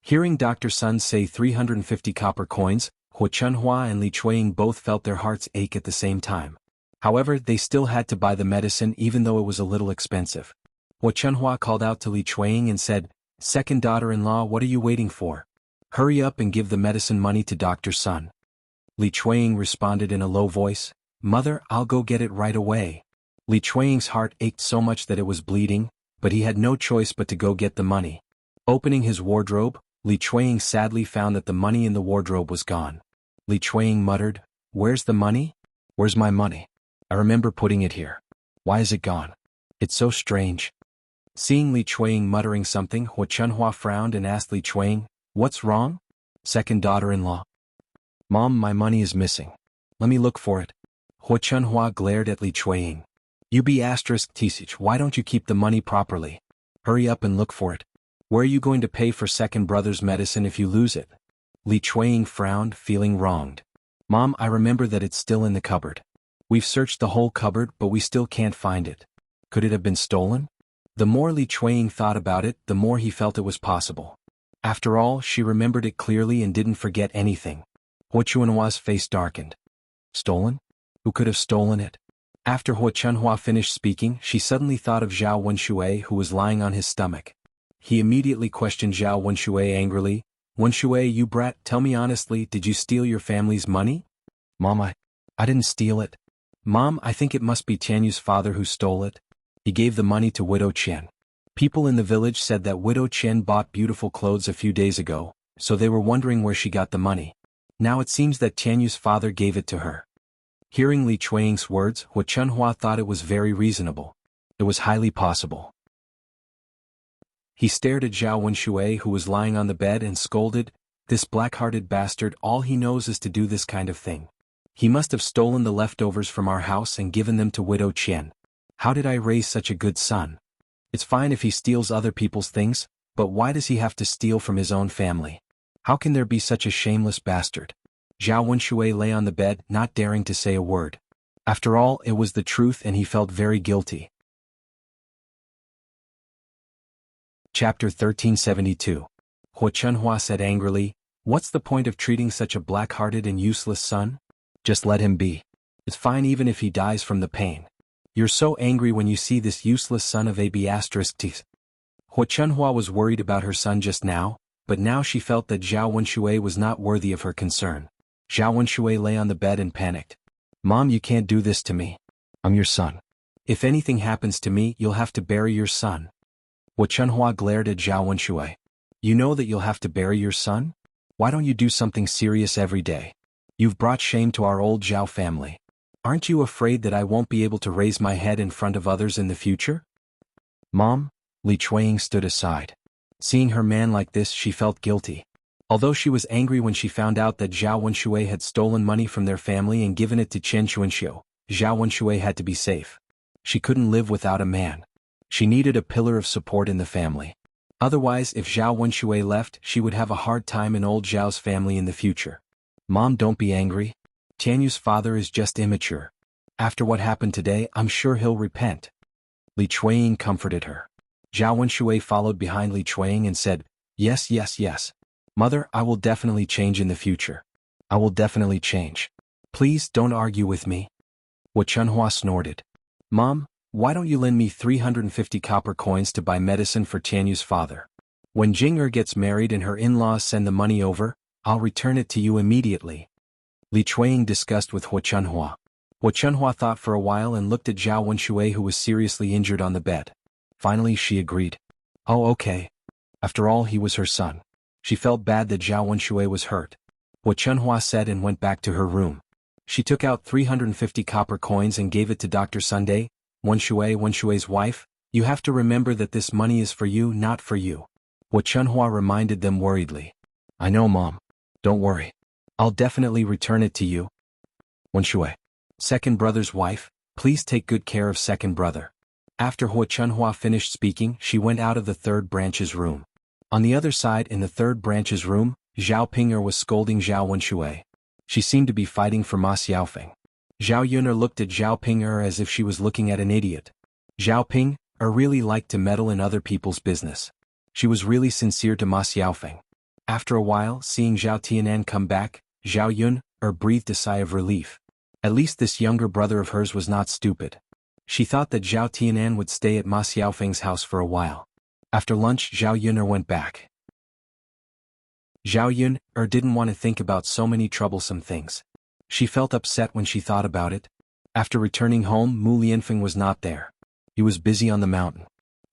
Hearing Dr. Sun say 350 copper coins, Hu Chunhua and Li Chuang both felt their hearts ache at the same time. However, they still had to buy the medicine even though it was a little expensive. Hu Chunhua called out to Li Chuang and said, "Second daughter-in-law, what are you waiting for? Hurry up and give the medicine money to Dr. Sun." Li Chuang responded in a low voice, "Mother, I'll go get it right away." Li Chuang's heart ached so much that it was bleeding, but he had no choice but to go get the money. Opening his wardrobe, Li Chuang sadly found that the money in the wardrobe was gone. Li Chuang muttered, "Where's the money? Where's my money? I remember putting it here. Why is it gone? It's so strange." Seeing Li Chuang muttering something, Hu Chunhua frowned and asked Li Chuang, "What's wrong?" "Second daughter-in-law. Mom, my money is missing. Let me look for it." Hu Chunhua glared at Li Chuang. "You be asterisk teach, why don't you keep the money properly? Hurry up and look for it. Where are you going to pay for second brother's medicine if you lose it?" Li Chuang frowned, feeling wronged. "Mom, I remember that it's still in the cupboard. We've searched the whole cupboard but we still can't find it. Could it have been stolen?" The more Li Chuang thought about it, the more he felt it was possible. After all, she remembered it clearly and didn't forget anything. Hu Chunhua's face darkened. Stolen? Who could have stolen it? After Hu Chunhua finished speaking, she suddenly thought of Zhao Wenshui who was lying on his stomach. He immediately questioned Zhao Wenshui angrily, "Wenshui, you brat, tell me honestly, did you steal your family's money?" "Mom, I didn't steal it." "Mom, I think it must be Tianyu's father who stole it. He gave the money to Widow Qian. People in the village said that Widow Qian bought beautiful clothes a few days ago, so they were wondering where she got the money. Now it seems that Tianyu's father gave it to her." Hearing Li Chuang's words, Hu Chunhua thought it was very reasonable. It was highly possible. He stared at Zhao Wenshui who was lying on the bed and scolded, "This black-hearted bastard, all he knows is to do this kind of thing. He must have stolen the leftovers from our house and given them to Widow Qian. How did I raise such a good son? It's fine if he steals other people's things, but why does he have to steal from his own family? How can there be such a shameless bastard?" Zhao Wenshui lay on the bed, not daring to say a word. After all, it was the truth and he felt very guilty. Chapter 1372. Hu Chunhua said angrily, "What's the point of treating such a black-hearted and useless son? Just let him be. It's fine even if he dies from the pain. You're so angry when you see this useless son of AB***. Hu Chunhua was worried about her son just now, but now she felt that Zhao Wenshui was not worthy of her concern. Zhao Wenshui lay on the bed and panicked. "Mom, you can't do this to me. I'm your son. If anything happens to me, you'll have to bury your son." Hu Chunhua glared at Zhao Wenshui. "You know that you'll have to bury your son? Why don't you do something serious every day? You've brought shame to our old Zhao family. Aren't you afraid that I won't be able to raise my head in front of others in the future?" "Mom?" Li Chuang stood aside. Seeing her man like this, she felt guilty. Although she was angry when she found out that Zhao Wenshui had stolen money from their family and given it to Chen Xuanxiu, Zhao Wenshui had to be safe. She couldn't live without a man. She needed a pillar of support in the family. Otherwise, if Zhao Wenshui left, she would have a hard time in old Zhao's family in the future. "Mom, don't be angry. Tianyu's father is just immature. After what happened today, I'm sure he'll repent. Li Chuanying comforted her. Zhao Wenshui followed behind Li Chuanying and said, Yes, yes, yes. Mother, I will definitely change in the future. I will definitely change. Please don't argue with me. Wu Chunhua snorted. Mom, why don't you lend me 350 copper coins to buy medicine for Tianyu's father? When Jing'er gets married and her in-laws send the money over, I'll return it to you immediately. Li Chuanying discussed with Wu Chunhua. Wu Chunhua thought for a while and looked at Zhao Wenshui, who was seriously injured on the bed. Finally she agreed. Oh, okay. After all, he was her son. She felt bad that Zhao Wenshui was hurt. Wu Chunhua said and went back to her room. She took out 350 copper coins and gave it to Dr. Sunday. Wenshui's wife, you have to remember that this money is for you, not for you. Wu Chunhua reminded them worriedly. I know, Mom. Don't worry. I'll definitely return it to you. Wenshui. Second brother's wife, please take good care of second brother. After Wu Chunhua finished speaking, she went out of the third branch's room. On the other side in the third branch's room, Zhao Ping'er was scolding Zhao Wenshui. She seemed to be fighting for Ma Xiaofeng. Zhao Yun'er looked at Zhao Ping'er as if she was looking at an idiot. Zhao Ping'er really liked to meddle in other people's business. She was really sincere to Ma Xiaofeng. After a while, seeing Zhao Tianan come back, Zhao Yun'er breathed a sigh of relief. At least this younger brother of hers was not stupid. She thought that Zhao Tianan would stay at Ma Xiaofeng's house for a while. After lunch, Zhao Yun'er went back. Zhao Yun'er didn't want to think about so many troublesome things. She felt upset when she thought about it. After returning home, Mu Lianfeng was not there. He was busy on the mountain.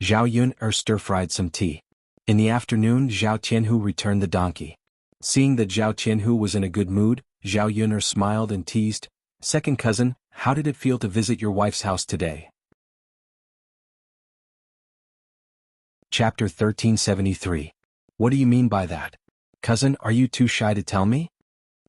Zhao Yun'er stir-fried some tea. In the afternoon, Zhao Tianhu returned the donkey. Seeing that Zhao Tianhu was in a good mood, Zhao Yun'er smiled and teased, Second cousin, how did it feel to visit your wife's house today? Chapter 1373. What do you mean by that? Cousin, are you too shy to tell me?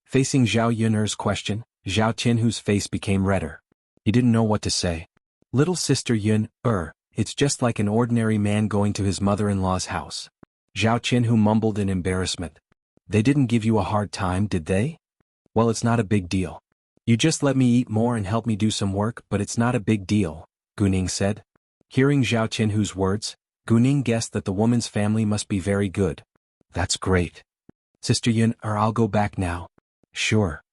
Facing Zhao Yun'er's question, Zhao Tianhu's face became redder. He didn't know what to say. Little sister Yun'er, it's just like an ordinary man going to his mother-in-law's house. Zhao Tianhu mumbled in embarrassment. They didn't give you a hard time, did they? Well, it's not a big deal. You just let me eat more and help me do some work, but it's not a big deal, Guning said. Hearing Zhao Tianhu's words, Guning guessed that the woman's family must be very good. That's great. Sister Yun'er, I'll go back now. Sure.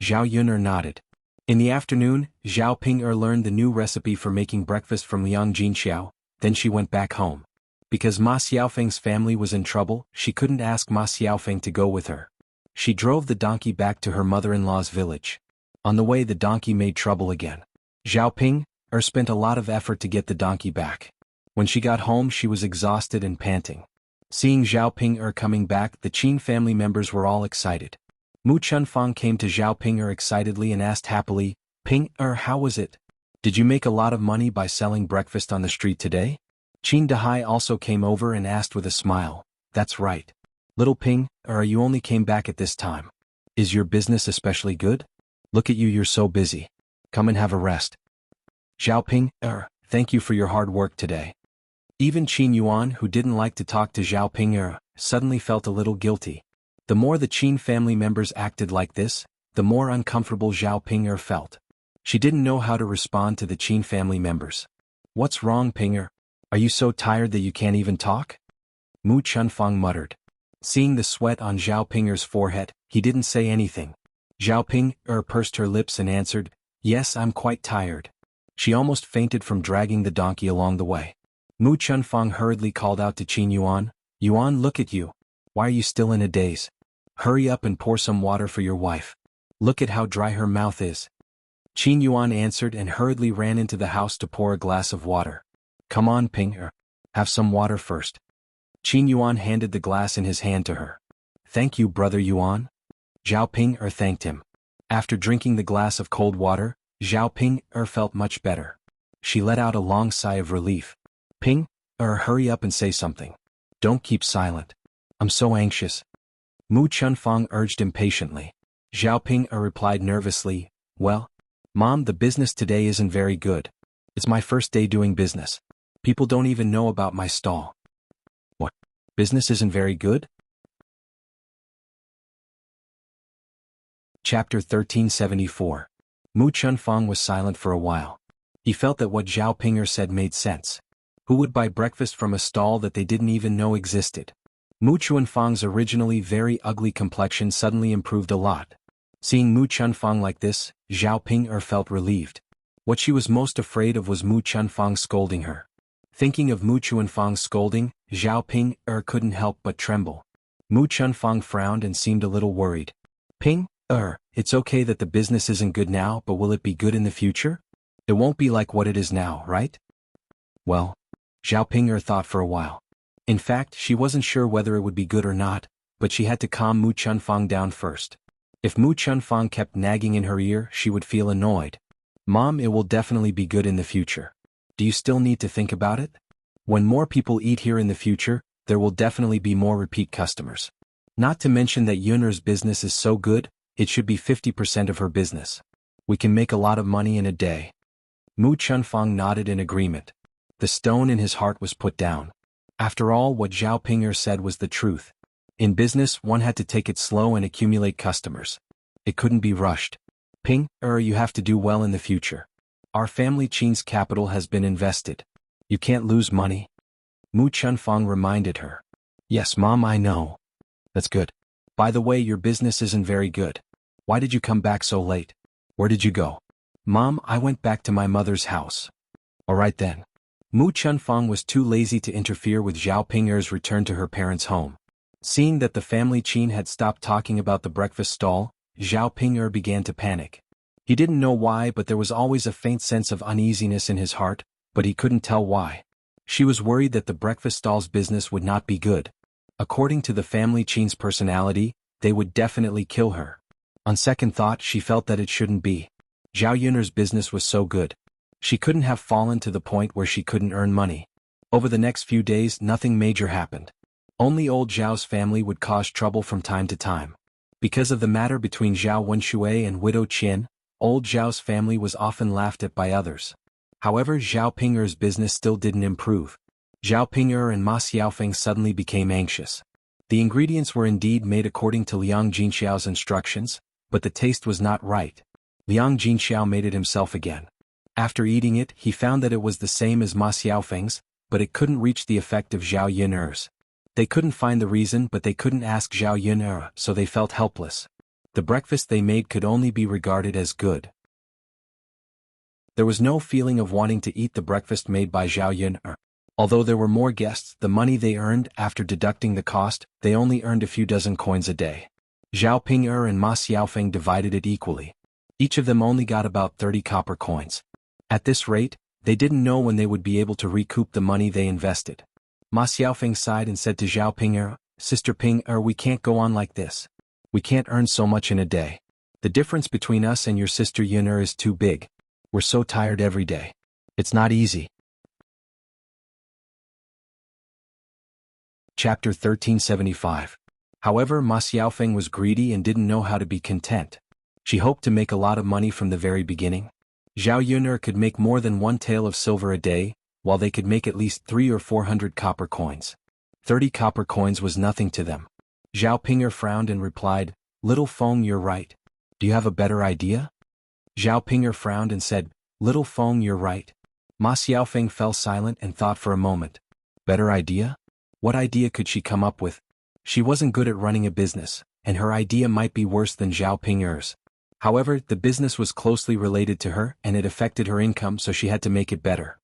Zhao Yun'er nodded. In the afternoon, Zhao Ping'er learned the new recipe for making breakfast from Liang Jinxiao, then she went back home. Because Ma Xiaofeng's family was in trouble, she couldn't ask Ma Xiaofeng to go with her. She drove the donkey back to her mother-in-law's village. On the way, the donkey made trouble again. Zhao Ping'er spent a lot of effort to get the donkey back. When she got home, she was exhausted and panting. Seeing Zhao Ping'er coming back, the Qin family members were all excited. Mu Chunfang came to Zhao Ping'er excitedly and asked happily, Ping'er, how was it? Did you make a lot of money by selling breakfast on the street today? Qin Dahai also came over and asked with a smile, That's right. Little Ping'er, you only came back at this time. Is your business especially good? Look at you, you're so busy. Come and have a rest. Zhao Ping'er, thank you for your hard work today. Even Qin Yuan, who didn't like to talk to Zhao Ping'er, suddenly felt a little guilty. The more the Qin family members acted like this, the more uncomfortable Zhao Ping'er felt. She didn't know how to respond to the Qin family members. What's wrong, Ping'er? Are you so tired that you can't even talk? Mu Chunfang muttered. Seeing the sweat on Zhao Ping'er's forehead, he didn't say anything. Zhao Ping'er pursed her lips and answered, Yes, I'm quite tired. She almost fainted from dragging the donkey along the way. Mu Chunfang hurriedly called out to Qin Yuan, Yuan, look at you. Why are you still in a daze? Hurry up and pour some water for your wife. Look at how dry her mouth is. Qin Yuan answered and hurriedly ran into the house to pour a glass of water. Come on, Ping'er. Have some water first. Qin Yuan handed the glass in his hand to her. Thank you, brother Yuan. Zhao Ping'er thanked him. After drinking the glass of cold water, Zhao Ping'er felt much better. She let out a long sigh of relief. Ping'er, hurry up and say something. Don't keep silent. I'm so anxious. Mu Chunfang urged impatiently. Zhao Ping'er replied nervously, Well, Mom, the business today isn't very good. It's my first day doing business. People don't even know about my stall. What? Business isn't very good? Chapter 1374. Mu Chunfang was silent for a while. He felt that what Zhao Ping'er said made sense. Who would buy breakfast from a stall that they didn't even know existed? Mu Chunfang's originally very ugly complexion suddenly improved a lot. Seeing Mu Chunfang like this, Zhao Ping'er felt relieved. What she was most afraid of was Mu Chunfang scolding her. Thinking of Mu Chunfang's scolding, Zhao Ping'er couldn't help but tremble. Mu Chunfang frowned and seemed a little worried. Ping'er, it's okay that the business isn't good now, but will it be good in the future? It won't be like what it is now, right? Well, Zhao Ping'er thought for a while. In fact, she wasn't sure whether it would be good or not, but she had to calm Mu Chunfang down first. If Mu Chunfang kept nagging in her ear, she would feel annoyed. Mom, it will definitely be good in the future. Do you still need to think about it? When more people eat here in the future, there will definitely be more repeat customers. Not to mention that Yuner's business is so good, it should be 50% of her business. We can make a lot of money in a day. Mu Chunfang nodded in agreement. The stone in his heart was put down. After all, what Zhao Ping'er said was the truth. In business, one had to take it slow and accumulate customers. It couldn't be rushed. Ping'er, you have to do well in the future. Our family Qin's capital has been invested. You can't lose money. Mu Chunfang reminded her. Yes, Mom, I know. That's good. By the way, your business isn't very good. Why did you come back so late? Where did you go? Mom, I went back to my mother's house. All right then. Mu Chunfang was too lazy to interfere with Zhao Ping'er's return to her parents' home. Seeing that the family Qin had stopped talking about the breakfast stall, Zhao Ping'er began to panic. He didn't know why, but there was always a faint sense of uneasiness in his heart, but he couldn't tell why. She was worried that the breakfast stall's business would not be good. According to the family Qin's personality, they would definitely kill her. On second thought, she felt that it shouldn't be. Zhao Yuner's business was so good. She couldn't have fallen to the point where she couldn't earn money. Over the next few days, nothing major happened. Only old Zhao's family would cause trouble from time to time. Because of the matter between Zhao Wenshui and Widow Qian, old Zhao's family was often laughed at by others. However, Zhao Ping'er's business still didn't improve. Zhao Ping'er and Ma Xiaofeng suddenly became anxious. The ingredients were indeed made according to Liang Jinxiao's instructions, but the taste was not right. Liang Jinxiao made it himself again. After eating it, he found that it was the same as Ma Xiaofeng's, but it couldn't reach the effect of Zhao Yuner's. They couldn't find the reason, but they couldn't ask Zhao Yuner, so they felt helpless. The breakfast they made could only be regarded as good. There was no feeling of wanting to eat the breakfast made by Zhao Yuner. Although there were more guests, the money they earned, after deducting the cost, they only earned a few dozen coins a day. Zhao Ping'er and Ma Xiaofeng divided it equally. Each of them only got about 30 copper coins. At this rate, they didn't know when they would be able to recoup the money they invested. Ma Xiaofeng sighed and said to Zhao Ping'er, Sister Ping'er, we can't go on like this. We can't earn so much in a day. The difference between us and your sister Yuner is too big. We're so tired every day. It's not easy. Chapter 1375. However, Ma Xiaofeng was greedy and didn't know how to be content. She hoped to make a lot of money from the very beginning. Zhao Yuner could make more than one tael of silver a day, while they could make at least 300 or 400 copper coins. 30 copper coins was nothing to them. Zhao Ping'er frowned and replied, Little Feng, you're right. Do you have a better idea? Zhao Ping'er frowned and said, Little Feng, you're right. Ma Xiaofeng fell silent and thought for a moment. Better idea? What idea could she come up with? She wasn't good at running a business, and her idea might be worse than Zhao Ping'er's. However, the business was closely related to her and it affected her income, so she had to make it better.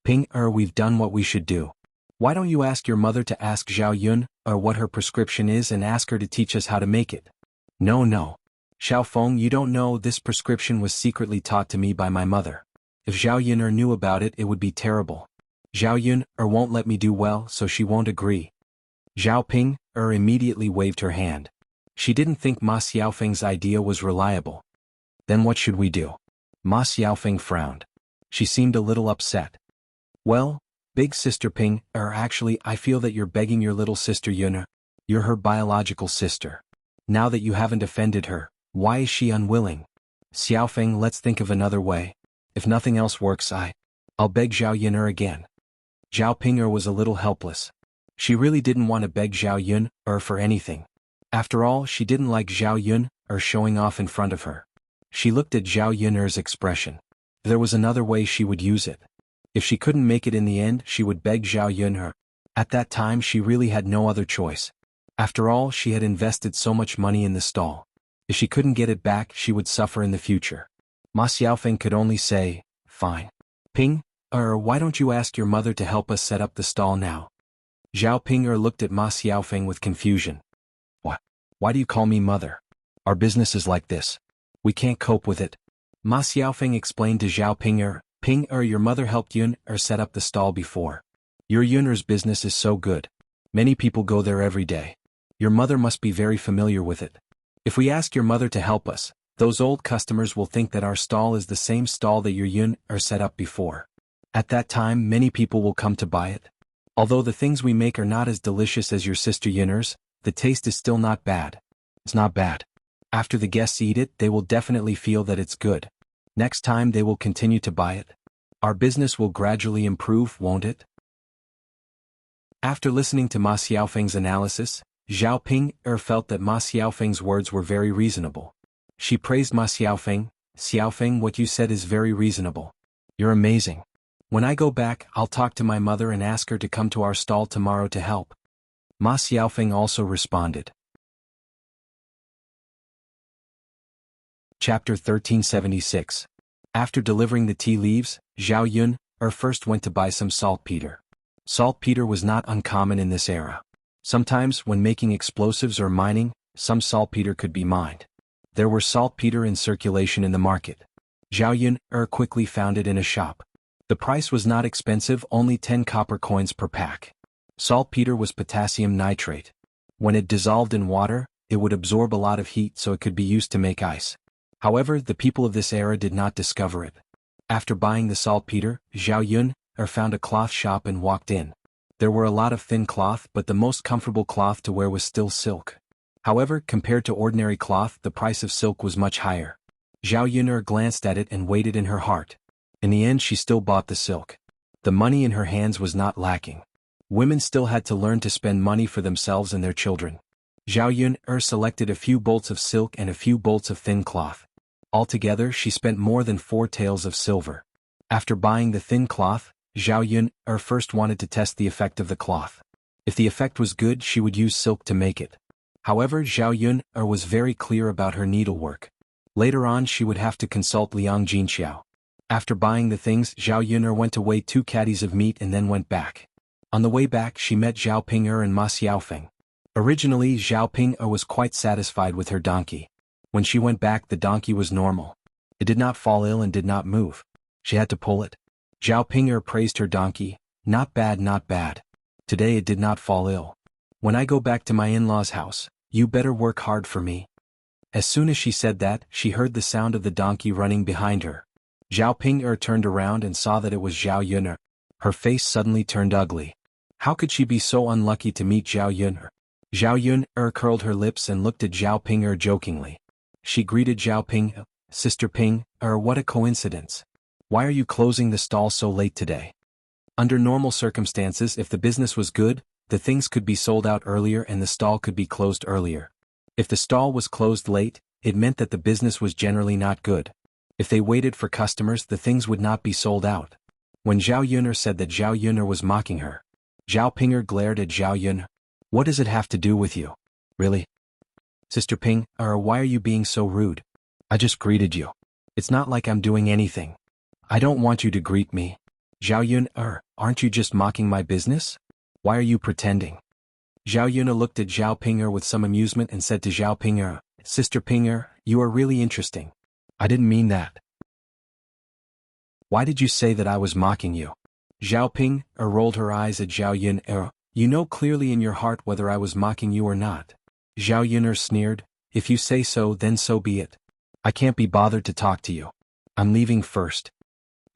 Ping'er, we've done what we should do. Why don't you ask your mother to ask Zhao Yun what her prescription is and ask her to teach us how to make it? No. Xiaofeng, you don't know, this prescription was secretly taught to me by my mother. If Zhao Yuner knew about it, it would be terrible. Zhao Yuner won't let me do well, so she won't agree. Zhao Ping'er immediately waved her hand. She didn't think Ma Xiaofeng's idea was reliable. Then what should we do? Ma Xiaofeng frowned. She seemed a little upset. Well, big sister Ping'er, actually I feel that you're begging your little sister Yuner. You're her biological sister. Now that you haven't offended her, why is she unwilling? Xiaofeng, let's think of another way. If nothing else works, I'll beg Zhao Yuner again. Zhao Ping'er was a little helpless. She really didn't want to beg Zhao Yuner for anything. After all, she didn't like Zhao Yuner showing off in front of her. She looked at Zhao Yun'er's expression. There was another way she would use it. If she couldn't make it in the end, she would beg Zhao Yun'er. At that time she really had no other choice. After all, she had invested so much money in the stall. If she couldn't get it back, she would suffer in the future. Ma Xiaofeng could only say, "Fine. Ping, why don't you ask your mother to help us set up the stall now?" Zhao Ping'er looked at Ma Xiaofeng with confusion. "What? Why do you call me mother? Our business is like this. We can't cope with it." Ma Xiaofeng explained to Zhao Ping'er, "Ping'er, your mother helped Yun'er set up the stall before. Your Yun'er's business is so good. Many people go there every day. Your mother must be very familiar with it. If we ask your mother to help us, those old customers will think that our stall is the same stall that your Yun'er set up before. At that time, many people will come to buy it. Although the things we make are not as delicious as your sister Yun'er's, the taste is still not bad. It's not bad. After the guests eat it, they will definitely feel that it's good. Next time they will continue to buy it. Our business will gradually improve, won't it?" After listening to Ma Xiaofeng's analysis, Zhao Ping'er felt that Ma Xiaofeng's words were very reasonable. She praised Ma Xiaofeng. "Xiaofeng, what you said is very reasonable. You're amazing. When I go back, I'll talk to my mother and ask her to come to our stall tomorrow to help." Ma Xiaofeng also responded. Chapter 1376. After delivering the tea leaves, Zhao Yun'er first went to buy some saltpeter. Saltpeter was not uncommon in this era. Sometimes, when making explosives or mining, some saltpeter could be mined. There were saltpeter in circulation in the market. Zhao Yun'er quickly found it in a shop. The price was not expensive, only 10 copper coins per pack. Saltpeter was potassium nitrate. When it dissolved in water, it would absorb a lot of heat, so it could be used to make ice. However, the people of this era did not discover it. After buying the saltpeter, Zhao Yun'er found a cloth shop and walked in. There were a lot of thin cloth, but the most comfortable cloth to wear was still silk. However, compared to ordinary cloth, the price of silk was much higher. Zhao Yun'er glanced at it and weighed it in her heart. In the end, she still bought the silk. The money in her hands was not lacking. Women still had to learn to spend money for themselves and their children. Zhao Yun'er selected a few bolts of silk and a few bolts of thin cloth. Altogether, she spent more than 4 taels of silver. After buying the thin cloth, Zhao Yun'er first wanted to test the effect of the cloth. If the effect was good, she would use silk to make it. However, Zhao Yun'er was very clear about her needlework. Later on, she would have to consult Liang Jinqiao. After buying the things, Zhao Yun'er went to weigh 2 caddies of meat and then went back. On the way back, she met Zhao Ping'er and Ma Xiaofeng. Originally, Zhao Ping'er was quite satisfied with her donkey. When she went back, the donkey was normal. It did not fall ill and did not move. She had to pull it. Zhao Ping'er praised her donkey. "Not bad, not bad. Today it did not fall ill. When I go back to my in-laws' house, you better work hard for me." As soon as she said that, she heard the sound of the donkey running behind her. Zhao Ping'er turned around and saw that it was Zhao Yun'er. Her face suddenly turned ugly. How could she be so unlucky to meet Zhao Yun'er? Zhao Yun'er curled her lips and looked at Zhao Ping'er jokingly. She greeted Zhao Ping'er, "Sister Ping'er, what a coincidence. Why are you closing the stall so late today?" Under normal circumstances, if the business was good, the things could be sold out earlier and the stall could be closed earlier. If the stall was closed late, it meant that the business was generally not good. If they waited for customers, the things would not be sold out. When Zhao Yun'er said that Zhao Yun'er was mocking her, Zhao Ping'er glared at Zhao Yun'er. "What does it have to do with you? Really? Sister Ping'er, why are you being so rude? I just greeted you. It's not like I'm doing anything. I don't want you to greet me. Zhao Yun'er, aren't you just mocking my business? Why are you pretending?" Zhao Yun'er looked at Zhao Ping'er with some amusement and said to Zhao Ping'er, "Sister Ping'er, you are really interesting. I didn't mean that. Why did you say that I was mocking you?" Zhao Ping'er rolled her eyes at Zhao Yun'er. "You know clearly in your heart whether I was mocking you or not." Zhao Yun'er sneered, "If you say so, then so be it. I can't be bothered to talk to you. I'm leaving first."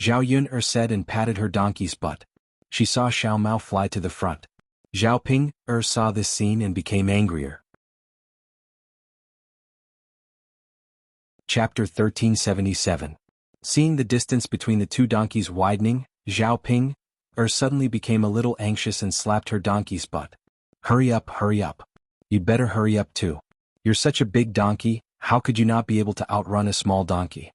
Zhao Yun'er said and patted her donkey's butt. She saw Xiao Mao fly to the front. Zhao Ping'er saw this scene and became angrier. Chapter 1377. Seeing the distance between the 2 donkeys widening, Zhao Ping'er suddenly became a little anxious and slapped her donkey's butt. Hurry up, hurry up. You'd better hurry up too. You're such a big donkey, How could you not be able to outrun a small donkey?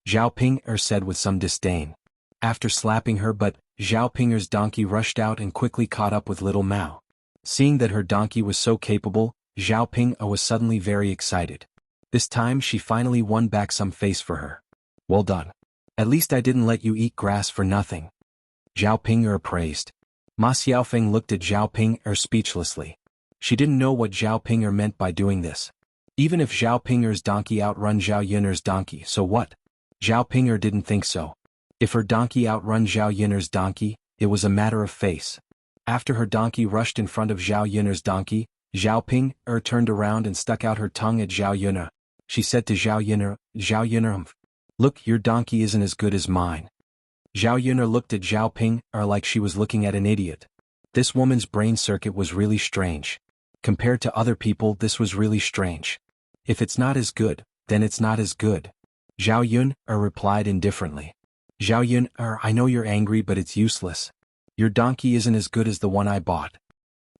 Zhao Ping said with some disdain. After slapping her, but Zhao Pinger's donkey rushed out and quickly caught up with little Mao. Seeing that her donkey was so capable, Zhao Ping was suddenly very excited. This time she finally won back some face for her. Well done. At least I didn't let you eat grass for nothing. Zhao Ping praised. Ma Xiaofeng looked at Zhao Ping speechlessly. She didn't know what Zhao Ping meant by doing this. Even if Zhao Pinger's donkey outrun Zhao Yun'er's donkey, so what? Zhao Ping didn't think so. If her donkey outrun Zhao Yun'er's donkey, it was a matter of face. After her donkey rushed in front of Zhao Yun'er's donkey, Zhao Ping turned around and stuck out her tongue at Zhao Yun'er. She said to Zhao Yun'er, "Look, your donkey isn't as good as mine." Zhao Yun'er looked at Zhao Ping like she was looking at an idiot. This woman's brain circuit was really strange. Compared to other people, this was really strange. If it's not as good, then it's not as good. Zhao Yun'er replied indifferently. Zhao Yun'er, I know you're angry, but it's useless. Your donkey isn't as good as the one I bought.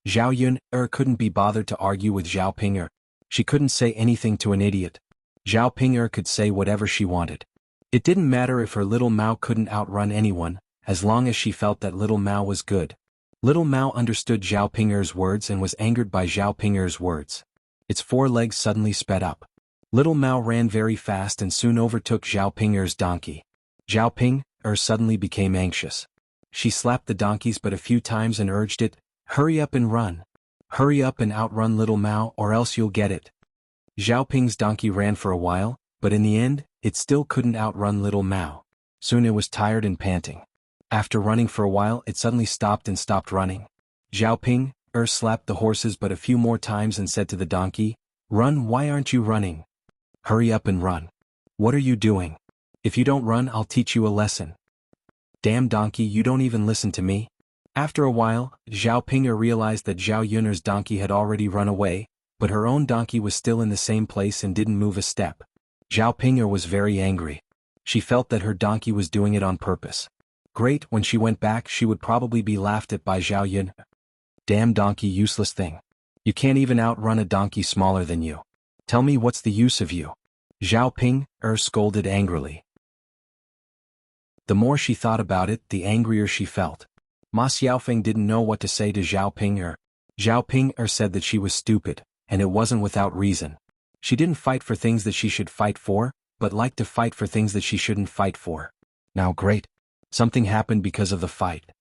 Zhao Yun'er couldn't be bothered to argue with Zhao Ping. She couldn't say anything to an idiot. Zhao Ping could say whatever she wanted. It didn't matter if her little Mao couldn't outrun anyone, as long as she felt that little Mao was good. Little Mao understood Zhao Ping's words and was angered by Zhao Ping's words. Its four legs suddenly sped up. Little Mao ran very fast and soon overtook Zhao Ping's donkey. Zhao Ping suddenly became anxious. She slapped the donkeys but a few times and urged it, "Hurry up and run. Hurry up and outrun little Mao or else you'll get it." Zhao Ping's donkey ran for a while, but in the end, it still couldn't outrun little Mao. Soon it was tired and panting. After running for a while, it suddenly stopped and stopped running. Zhao Ping slapped the horses but a few more times and said to the donkey, "Run, why aren't you running? Hurry up and run. What are you doing? If you don't run, I'll teach you a lesson." "Damn donkey, you don't even listen to me." After a while, Zhao Ping realized that Zhao Yun'er's donkey had already run away, but her own donkey was still in the same place and didn't move a step. Zhao Ping was very angry. She felt that her donkey was doing it on purpose. Great, when she went back she would probably be laughed at by Zhao Yun. "Damn donkey, useless thing. You can't even outrun a donkey smaller than you. Tell me what's the use of you?" Zhao Ping scolded angrily. The more she thought about it, the angrier she felt. Ma Xiaofeng didn't know what to say to Zhao Ping. Zhao Ping said that she was stupid, and it wasn't without reason. She didn't fight for things that she should fight for, but liked to fight for things that she shouldn't fight for. Now great. Something happened because of the fight.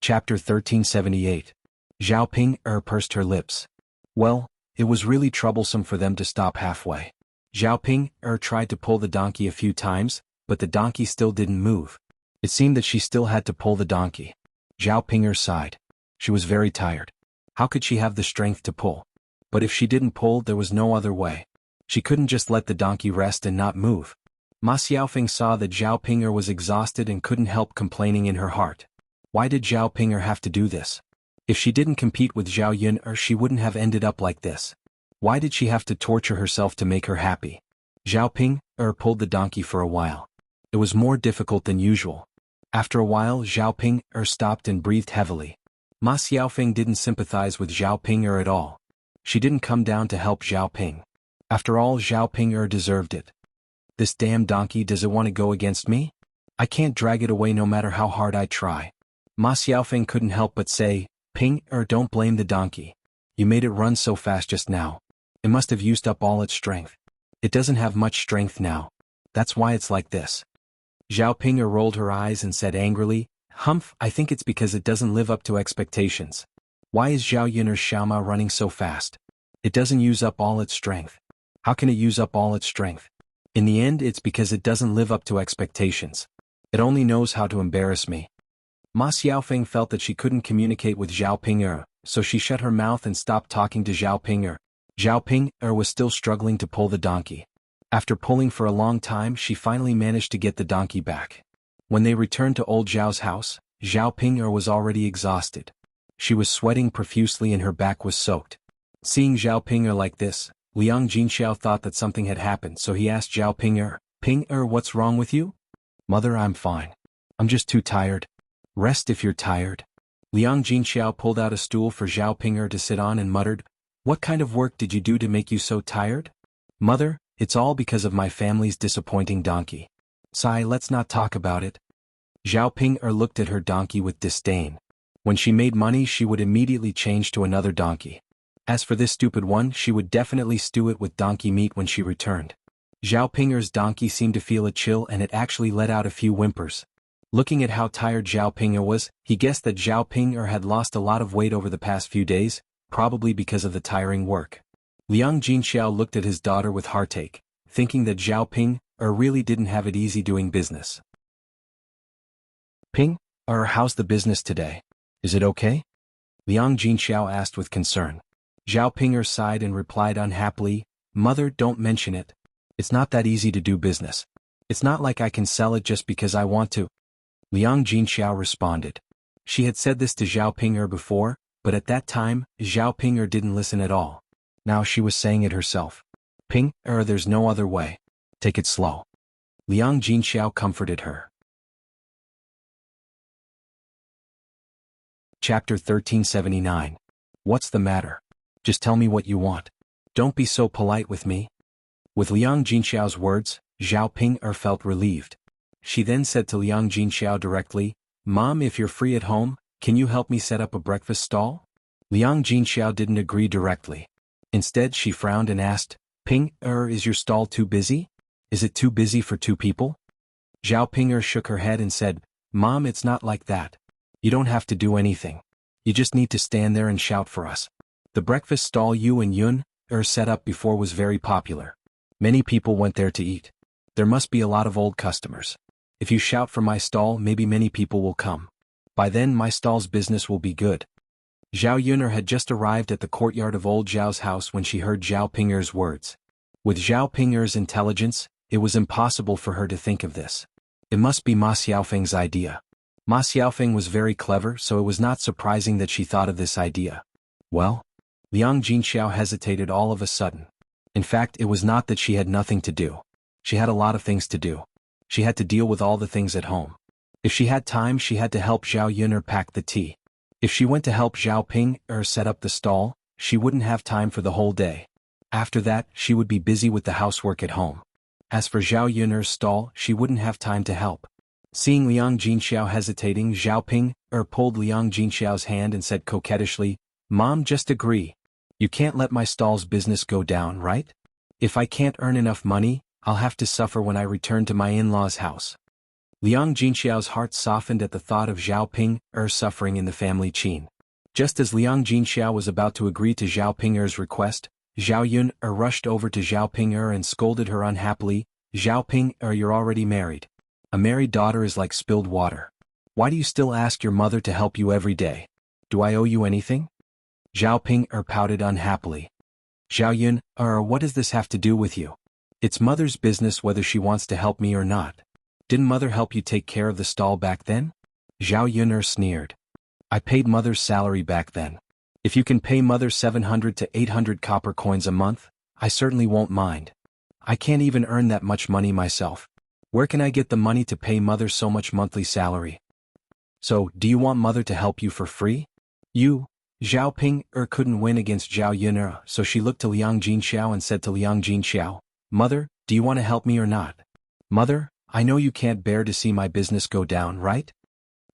Chapter 1378. Zhao Ping pursed her lips. Well, it was really troublesome for them to stop halfway. Zhao Ping tried to pull the donkey a few times, but the donkey still didn't move. It seemed that she still had to pull the donkey. Zhao Ping sighed. She was very tired. How could she have the strength to pull? But if she didn't pull, there was no other way. She couldn't just let the donkey rest and not move. Ma Xiaofeng saw that Zhao Ping was exhausted and couldn't help complaining in her heart. Why did Zhao Ping have to do this? If she didn't compete with Zhao Yun, she wouldn't have ended up like this. Why did she have to torture herself to make her happy? Zhao Ping pulled the donkey for a while. It was more difficult than usual. After a while, Zhao Ping stopped and breathed heavily. Ma Xiaofeng didn't sympathize with Zhao Ping at all. She didn't come down to help Zhao Ping. After all, Zhao Ping deserved it. This damn donkey, does it want to go against me? I can't drag it away no matter how hard I try. Ma Xiaofeng couldn't help but say, "Ping, don't blame the donkey. You made it run so fast just now. It must have used up all its strength. It doesn't have much strength now. That's why it's like this." Zhao Ping rolled her eyes and said angrily, "Humph, I think it's because it doesn't live up to expectations. Why is Zhao Yun'er's Xiaoma running so fast? It doesn't use up all its strength. How can it use up all its strength? In the end, it's because it doesn't live up to expectations. It only knows how to embarrass me." Ma Xiaofeng felt that she couldn't communicate with Zhao Ping, so she shut her mouth and stopped talking to Zhao Ping. Zhao Ping was still struggling to pull the donkey. After pulling for a long time, she finally managed to get the donkey back. When they returned to old Zhao's house, Zhao Ping was already exhausted. She was sweating profusely and her back was soaked. Seeing Zhao Ping like this, Liang Jinxiao thought that something had happened, so he asked Zhao Ping, "Ping, what's wrong with you?" "Mother, I'm fine. I'm just too tired." "Rest if you're tired." Liang Jinxiao pulled out a stool for Zhao Ping to sit on and muttered, What kind of work did you do to make you so tired? Mother, it's all because of my family's disappointing donkey. Sigh, let's not talk about it. Zhao Ping looked at her donkey with disdain. When she made money she would immediately change to another donkey. As for this stupid one, she would definitely stew it with donkey meat when she returned. Zhao Ping's donkey seemed to feel a chill and it actually let out a few whimpers. Looking at how tired Zhao Ping was, he guessed that Zhao Ping had lost a lot of weight over the past few days, probably because of the tiring work. Liang Jinxiao looked at his daughter with heartache, thinking that Zhao Ping really didn't have it easy doing business. Ping, how's the business today? Is it okay? Liang Jinxiao asked with concern. Zhao Ping sighed and replied unhappily, Mother, don't mention it. It's not that easy to do business. It's not like I can sell it just because I want to. Liang Jinxiao responded. She had said this to Zhao Ping before, but at that time, Zhao Ping didn't listen at all. Now she was saying it herself. Ping, there's no other way. Take it slow. Liang Jinxiao comforted her. Chapter 1379. What's the matter? Just tell me what you want. Don't be so polite with me. With Liang Jinxiao's words, Zhao Ping felt relieved. She then said to Liang Jinxiao directly, Mom, if you're free at home, can you help me set up a breakfast stall? Liang Jinxiao didn't agree directly. Instead she frowned and asked, Ping, is your stall too busy? Is it too busy for 2 people? Zhao Ping shook her head and said, Mom, it's not like that. You don't have to do anything. You just need to stand there and shout for us. The breakfast stall you and Yun set up before was very popular. Many people went there to eat. There must be a lot of old customers. If you shout for my stall, maybe many people will come. By then my stall's business will be good. Zhao Yun'er had just arrived at the courtyard of old Zhao's house when she heard Zhao Ping's words. With Zhao Ping's intelligence, it was impossible for her to think of this. It must be Ma Xiaofeng's idea. Ma Xiaofeng was very clever, so it was not surprising that she thought of this idea. Well? Liang Jinxiao hesitated all of a sudden. In fact, it was not that she had nothing to do. She had a lot of things to do. She had to deal with all the things at home. If she had time, she had to help Zhao Yun'er pack the tea. If she went to help Zhao Ping set up the stall, she wouldn't have time for the whole day. After that, she would be busy with the housework at home. As for Zhao Yun'er's stall, she wouldn't have time to help. Seeing Liang Jinxiao hesitating, Zhao Ping pulled Liang Jinxiao's hand and said coquettishly, Mom, just agree. You can't let my stall's business go down, right? If I can't earn enough money, I'll have to suffer when I return to my in-laws' house. Liang Jinxiao's heart softened at the thought of Zhao Ping suffering in the family qin. Just as Liang Jinxiao was about to agree to Zhao Ping's request, Zhao Yun rushed over to Zhao Ping and scolded her unhappily, Zhao Ping, you're already married. A married daughter is like spilled water. Why do you still ask your mother to help you every day? Do I owe you anything? Zhao Ping pouted unhappily. Zhao Yun, what does this have to do with you? It's mother's business whether she wants to help me or not. Didn't mother help you take care of the stall back then? Zhao Yun sneered. I paid mother's salary back then. If you can pay mother 700 to 800 copper coins a month, I certainly won't mind. I can't even earn that much money myself. Where can I get the money to pay mother so much monthly salary? So, do you want mother to help you for free? Zhao Ping couldn't win against Zhao Yun, so she looked to Liang Jinxiao and said to Liang Jinxiao, Mother, do you want to help me or not? Mother, I know you can't bear to see my business go down, right?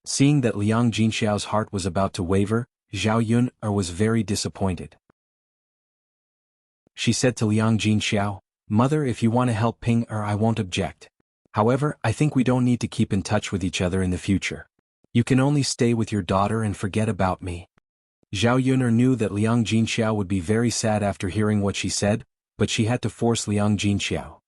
Seeing that Liang Jinxiao's heart was about to waver, Zhao Yun was very disappointed. She said to Liang Jinxiao, Mother, if you want to help Ping, I won't object. However, I think we don't need to keep in touch with each other in the future. You can only stay with your daughter and forget about me. Zhao Yun'er knew that Liang Jinxiao would be very sad after hearing what she said, but she had to force Liang Jinxiao.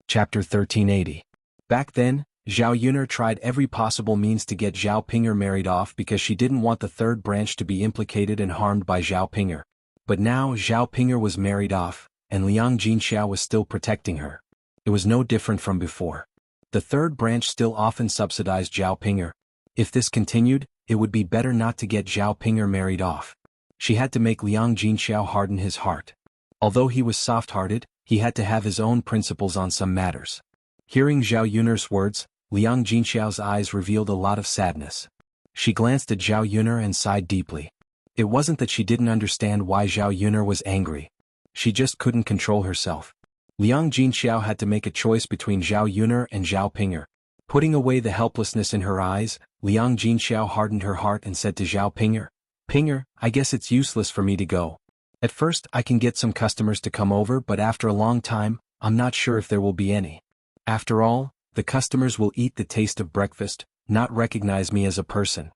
Chapter 1380. Back then, Zhao Yun'er tried every possible means to get Zhao Ping married off because she didn't want the third branch to be implicated and harmed by Zhao Ping. But now Zhao Ping was married off, and Liang Jinxiao was still protecting her. It was no different from before. The third branch still often subsidized Zhao Ping. If this continued, it would be better not to get Zhao Ping married off. She had to make Liang Jinxiao harden his heart. Although he was soft-hearted, he had to have his own principles on some matters. Hearing Zhao Yun'er's words, Liang Jinxiao's eyes revealed a lot of sadness. She glanced at Zhao Yuner and sighed deeply. It wasn't that she didn't understand why Zhao Yuner was angry. She just couldn't control herself. Liang Jinxiao had to make a choice between Zhao Yuner and Zhao Pinger. Putting away the helplessness in her eyes, Liang Jinxiao hardened her heart and said to Zhao Pinger, "Pinger, I guess it's useless for me to go. At first I can get some customers to come over, but after a long time, I'm not sure if there will be any. After all, the customers will eat the taste of breakfast, not recognize me as a person."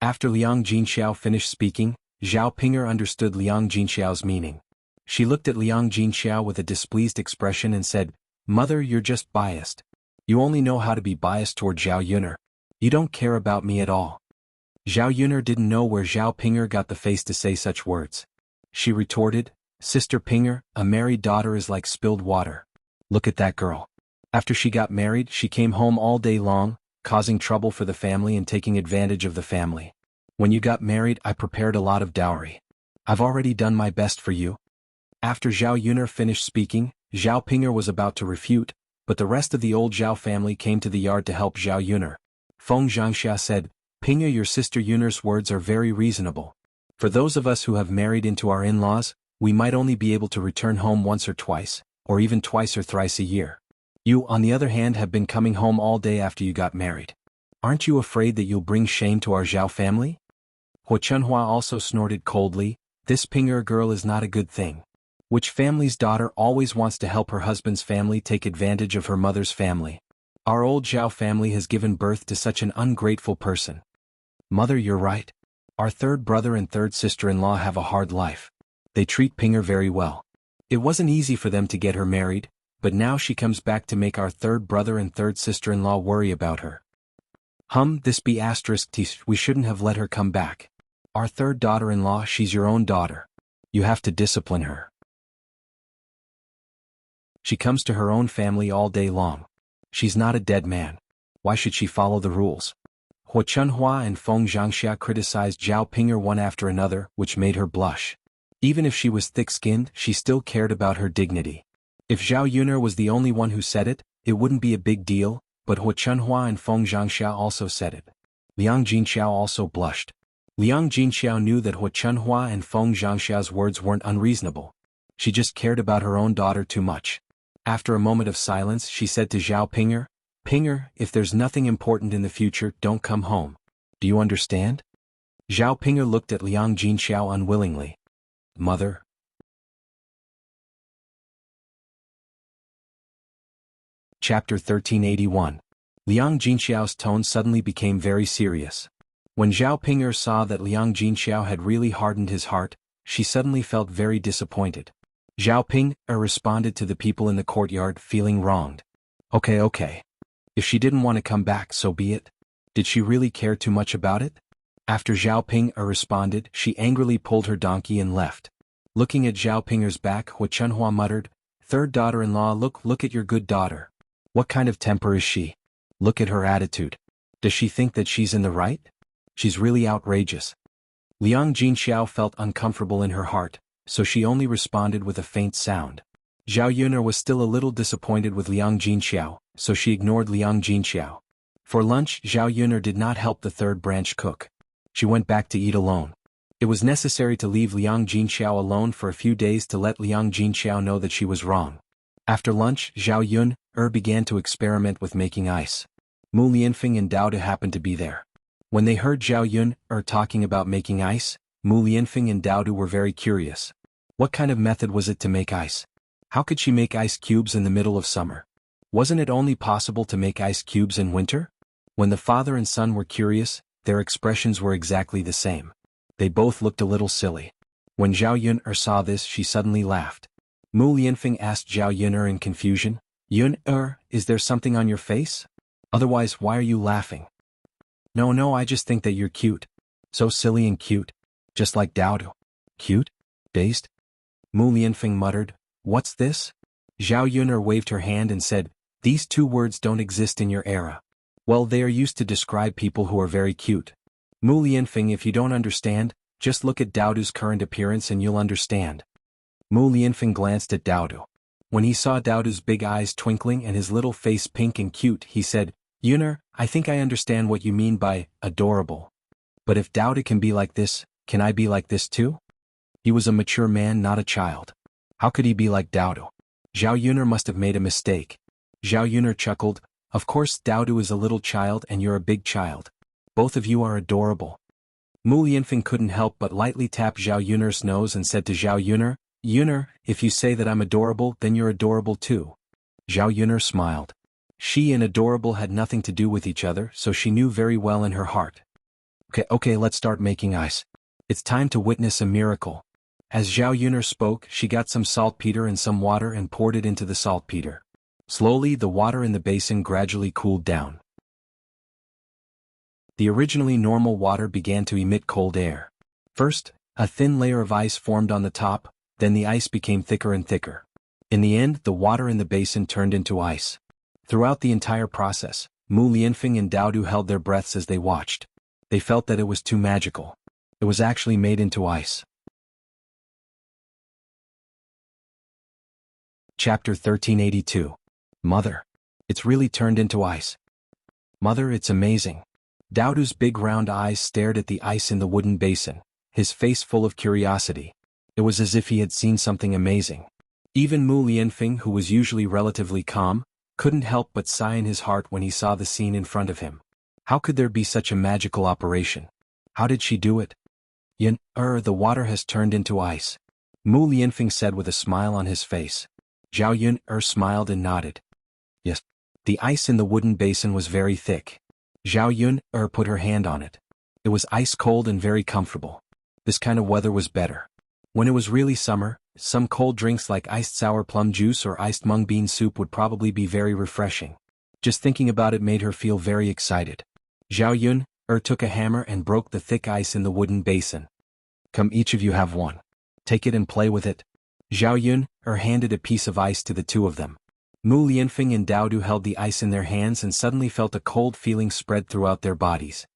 After Liang Jinxiao finished speaking, Zhao Pinger understood Liang Jinxiao's meaning. She looked at Liang Jinxiao with a displeased expression and said, "Mother, you're just biased. You only know how to be biased toward Zhao Yuner. You don't care about me at all." Zhao Yuner didn't know where Zhao Pinger got the face to say such words. She retorted, "Sister Pinger, a married daughter is like spilled water. Look at that girl. After she got married, she came home all day long, causing trouble for the family and taking advantage of the family. When you got married, I prepared a lot of dowry. I've already done my best for you." After Zhao Yuner finished speaking, Zhao Pinger was about to refute, but the rest of the old Zhao family came to the yard to help Zhao Yuner. Feng Zhangxia said, "Pinger, your sister Yuner's words are very reasonable. For those of us who have married into our in-laws, we might only be able to return home once or twice, or even twice or thrice a year. You, on the other hand, have been coming home all day after you got married. Aren't you afraid that you'll bring shame to our Zhao family?" Huo Chunhua also snorted coldly, "This Pinger girl is not a good thing. Which family's daughter always wants to help her husband's family take advantage of her mother's family? Our old Zhao family has given birth to such an ungrateful person." "Mother, you're right. Our third brother and third sister-in-law have a hard life. They treat Pinger very well. It wasn't easy for them to get her married, but now she comes back to make our third brother and third sister-in-law worry about her. This be asterisk t, we shouldn't have let her come back. Our third daughter-in-law, she's your own daughter. You have to discipline her. She comes to her own family all day long. She's not a dead man. Why should she follow the rules?" Huo Chunhua and Feng Zhangxia criticized Zhao Pinger one after another, which made her blush. Even if she was thick-skinned, she still cared about her dignity. If Zhao Yuner was the only one who said it, it wouldn't be a big deal, but Huo Chunhua and Feng Zhangxia also said it. Liang Jinxiao also blushed. Liang Jinxiao knew that Huo Chunhua and Feng Zhangxia's words weren't unreasonable. She just cared about her own daughter too much. After a moment of silence, she said to Zhao Pinger, "Pinger, if there's nothing important in the future, don't come home. Do you understand?" Zhao Pinger looked at Liang Jinxiao unwillingly. "Mother." Chapter 1381. Liang Jinxiao's tone suddenly became very serious. When Zhao Pinger saw that Liang Jinxiao had really hardened his heart, she suddenly felt very disappointed. Zhao Pinger responded to the people in the courtyard, feeling wronged. Okay. If she didn't want to come back, so be it. Did she really care too much about it? After Zhao Pinger responded, she angrily pulled her donkey and left. Looking at Zhao Pinger's back, Huo Chunhua muttered, "Third daughter-in-law, look at your good daughter. What kind of temper is she? Look at her attitude. Does she think that she's in the right? She's really outrageous." Liang Jinxiao felt uncomfortable in her heart, so she only responded with a faint sound. Zhao Yuner was still a little disappointed with Liang Jinxiao, so she ignored Liang Jinxiao. For lunch, Zhao Yuner did not help the third branch cook. She went back to eat alone. It was necessary to leave Liang Jinxiao alone for a few days to let Liang Jinxiao know that she was wrong. After lunch, Zhao Yuner began to experiment with making ice. Mu Lianfeng and Dao De happened to be there. When they heard Zhao Yuner talking about making ice, Mu Lianfeng and Dao De were very curious. What kind of method was it to make ice? How could she make ice cubes in the middle of summer? Wasn't it only possible to make ice cubes in winter? When the father and son were curious, their expressions were exactly the same. They both looked a little silly. When Zhao Yuner saw this, she suddenly laughed. Mu Lianfeng asked Zhao Yuner in confusion, "Yuner, is there something on your face? Otherwise, why are you laughing?" No, I just think that you're cute. So silly and cute. Just like Dao De. Cute? Based? Mu Lianfeng muttered, "What's this?" Zhao Yuner waved her hand and said, "These two words don't exist in your era. Well, they are used to describe people who are very cute. Mu Lianfeng, if you don't understand, just look at Dao De's current appearance and you'll understand." Mu Lianfeng glanced at Dao De. When he saw Dao De's big eyes twinkling and his little face pink and cute, he said, "Yuner, I think I understand what you mean by adorable. But if Dowda can be like this, can I be like this too? He was a mature man, not a child. How could he be like Dowda? Zhao Yuner must have made a mistake. Zhao Yuner chuckled, of course Dowda is a little child and you're a big child. Both of you are adorable. Mu Lianfeng couldn't help but lightly tap Zhao Yuner's nose and said to Zhao Yuner, Yuner, if you say that I'm adorable, then you're adorable too. Zhao Yuner smiled. She and adorable had nothing to do with each other, so she knew very well in her heart. Okay, let's start making ice. It's time to witness a miracle. As Zhao Yuner spoke, she got some saltpeter and some water and poured it into the saltpeter. Slowly, the water in the basin gradually cooled down. The originally normal water began to emit cold air. First, a thin layer of ice formed on the top, then the ice became thicker and thicker. In the end, the water in the basin turned into ice. Throughout the entire process, Mu Lianfeng and Dowdu held their breaths as they watched. They felt that it was too magical. It was actually made into ice. Chapter 1382. Mother. It's really turned into ice. Mother, it's amazing. Dowdu's big round eyes stared at the ice in the wooden basin, his face full of curiosity. It was as if he had seen something amazing. Even Mu Lianfeng, who was usually relatively calm, couldn't help but sigh in his heart when he saw the scene in front of him. How could there be such a magical operation? How did she do it? The water has turned into ice. Mu Lianfeng said with a smile on his face. Zhao Yun smiled and nodded. Yes. The ice in the wooden basin was very thick. Zhao Yun put her hand on it. It was ice cold and very comfortable. This kind of weather was better. When it was really summer, some cold drinks like iced sour plum juice or iced mung bean soup would probably be very refreshing. Just thinking about it made her feel very excited. Zhao Yun took a hammer and broke the thick ice in the wooden basin. Come, each of you have one. Take it and play with it. Zhao Yun handed a piece of ice to the two of them. Mu Lianfeng and Dowdu held the ice in their hands and suddenly felt a cold feeling spread throughout their bodies.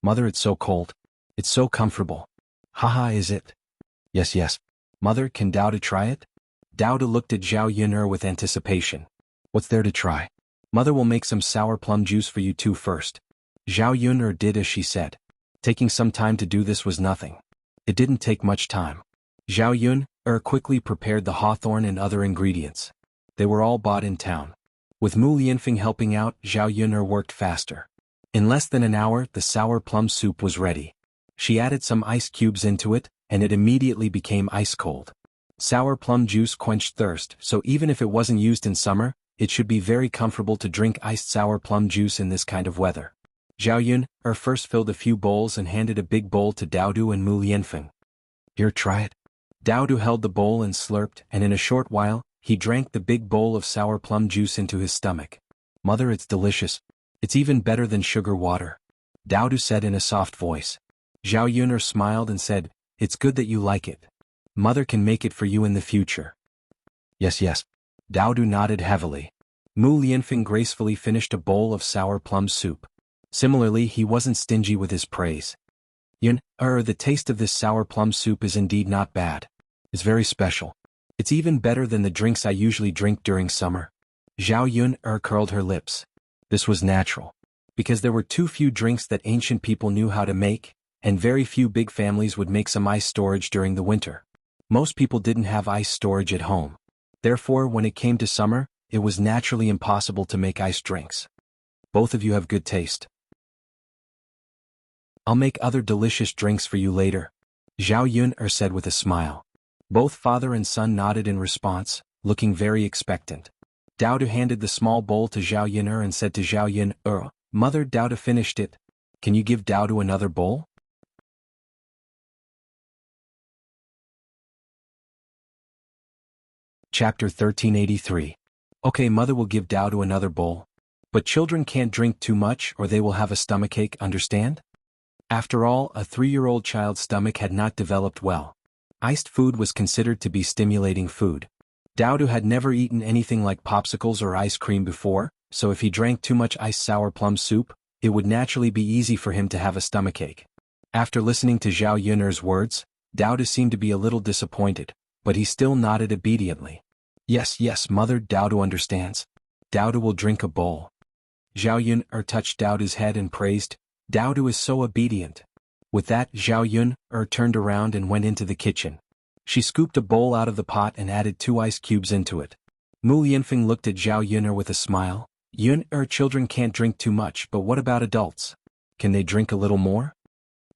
Mother, it's so cold. It's so comfortable. Haha, is it? Yes. Mother, can Dowdu try it? Dowdu looked at Zhao Yun with anticipation. What's there to try? Mother will make some sour plum juice for you two first. Zhao Yun did as she said. Taking some time to do this was nothing. It didn't take much time. Zhao Yun quickly prepared the hawthorn and other ingredients. They were all bought in town. With Mu Lianfeng helping out, Zhao Yun worked faster. In less than an hour, the sour plum soup was ready. She added some ice cubes into it, and it immediately became ice cold. Sour plum juice quenched thirst, so even if it wasn't used in summer, it should be very comfortable to drink iced sour plum juice in this kind of weather. Zhao Yun first filled a few bowls and handed a big bowl to Dowdu and Mu Lianfeng. Here, try it. Dowdu held the bowl and slurped, and in a short while, he drank the big bowl of sour plum juice into his stomach. Mother, it's delicious. It's even better than sugar water. Dowdu said in a soft voice. Zhao Yun smiled and said, it's good that you like it. Mother can make it for you in the future. Yes. Dowdu nodded heavily. Mu Lianfeng gracefully finished a bowl of sour plum soup. Similarly, he wasn't stingy with his praise. The taste of this sour plum soup is indeed not bad. It's very special. It's even better than the drinks I usually drink during summer. Zhao Yun curled her lips. This was natural. Because there were too few drinks that ancient people knew how to make, and very few big families would make some ice storage during the winter. Most people didn't have ice storage at home. Therefore, when it came to summer, it was naturally impossible to make ice drinks. Both of you have good taste. I'll make other delicious drinks for you later, Zhao Yun said with a smile. Both father and son nodded in response, looking very expectant. Dowdu handed the small bowl to Zhao Yun and said to Zhao Yun, Mother, Dowdu finished it. Can you give Dowdu another bowl? Chapter 1383. Okay, Mother will give Dowdu another bowl. But children can't drink too much or they will have a stomachache, understand? After all, a 3-year-old child's stomach had not developed well. Iced food was considered to be stimulating food. Dowdu had never eaten anything like popsicles or ice cream before, so if he drank too much iced sour plum soup, it would naturally be easy for him to have a stomachache. After listening to Zhao Yun's words, Dowdu seemed to be a little disappointed, but he still nodded obediently. Yes, Mother, Dowdu understands. Dowdu will drink a bowl. Zhao Yun touched Dowdu's head and praised, Dowdu is so obedient. With that, Zhao Yun turned around and went into the kitchen. She scooped a bowl out of the pot and added 2 ice cubes into it. Mu Lianfeng looked at Zhao Yun with a smile. Children can't drink too much, but what about adults? Can they drink a little more?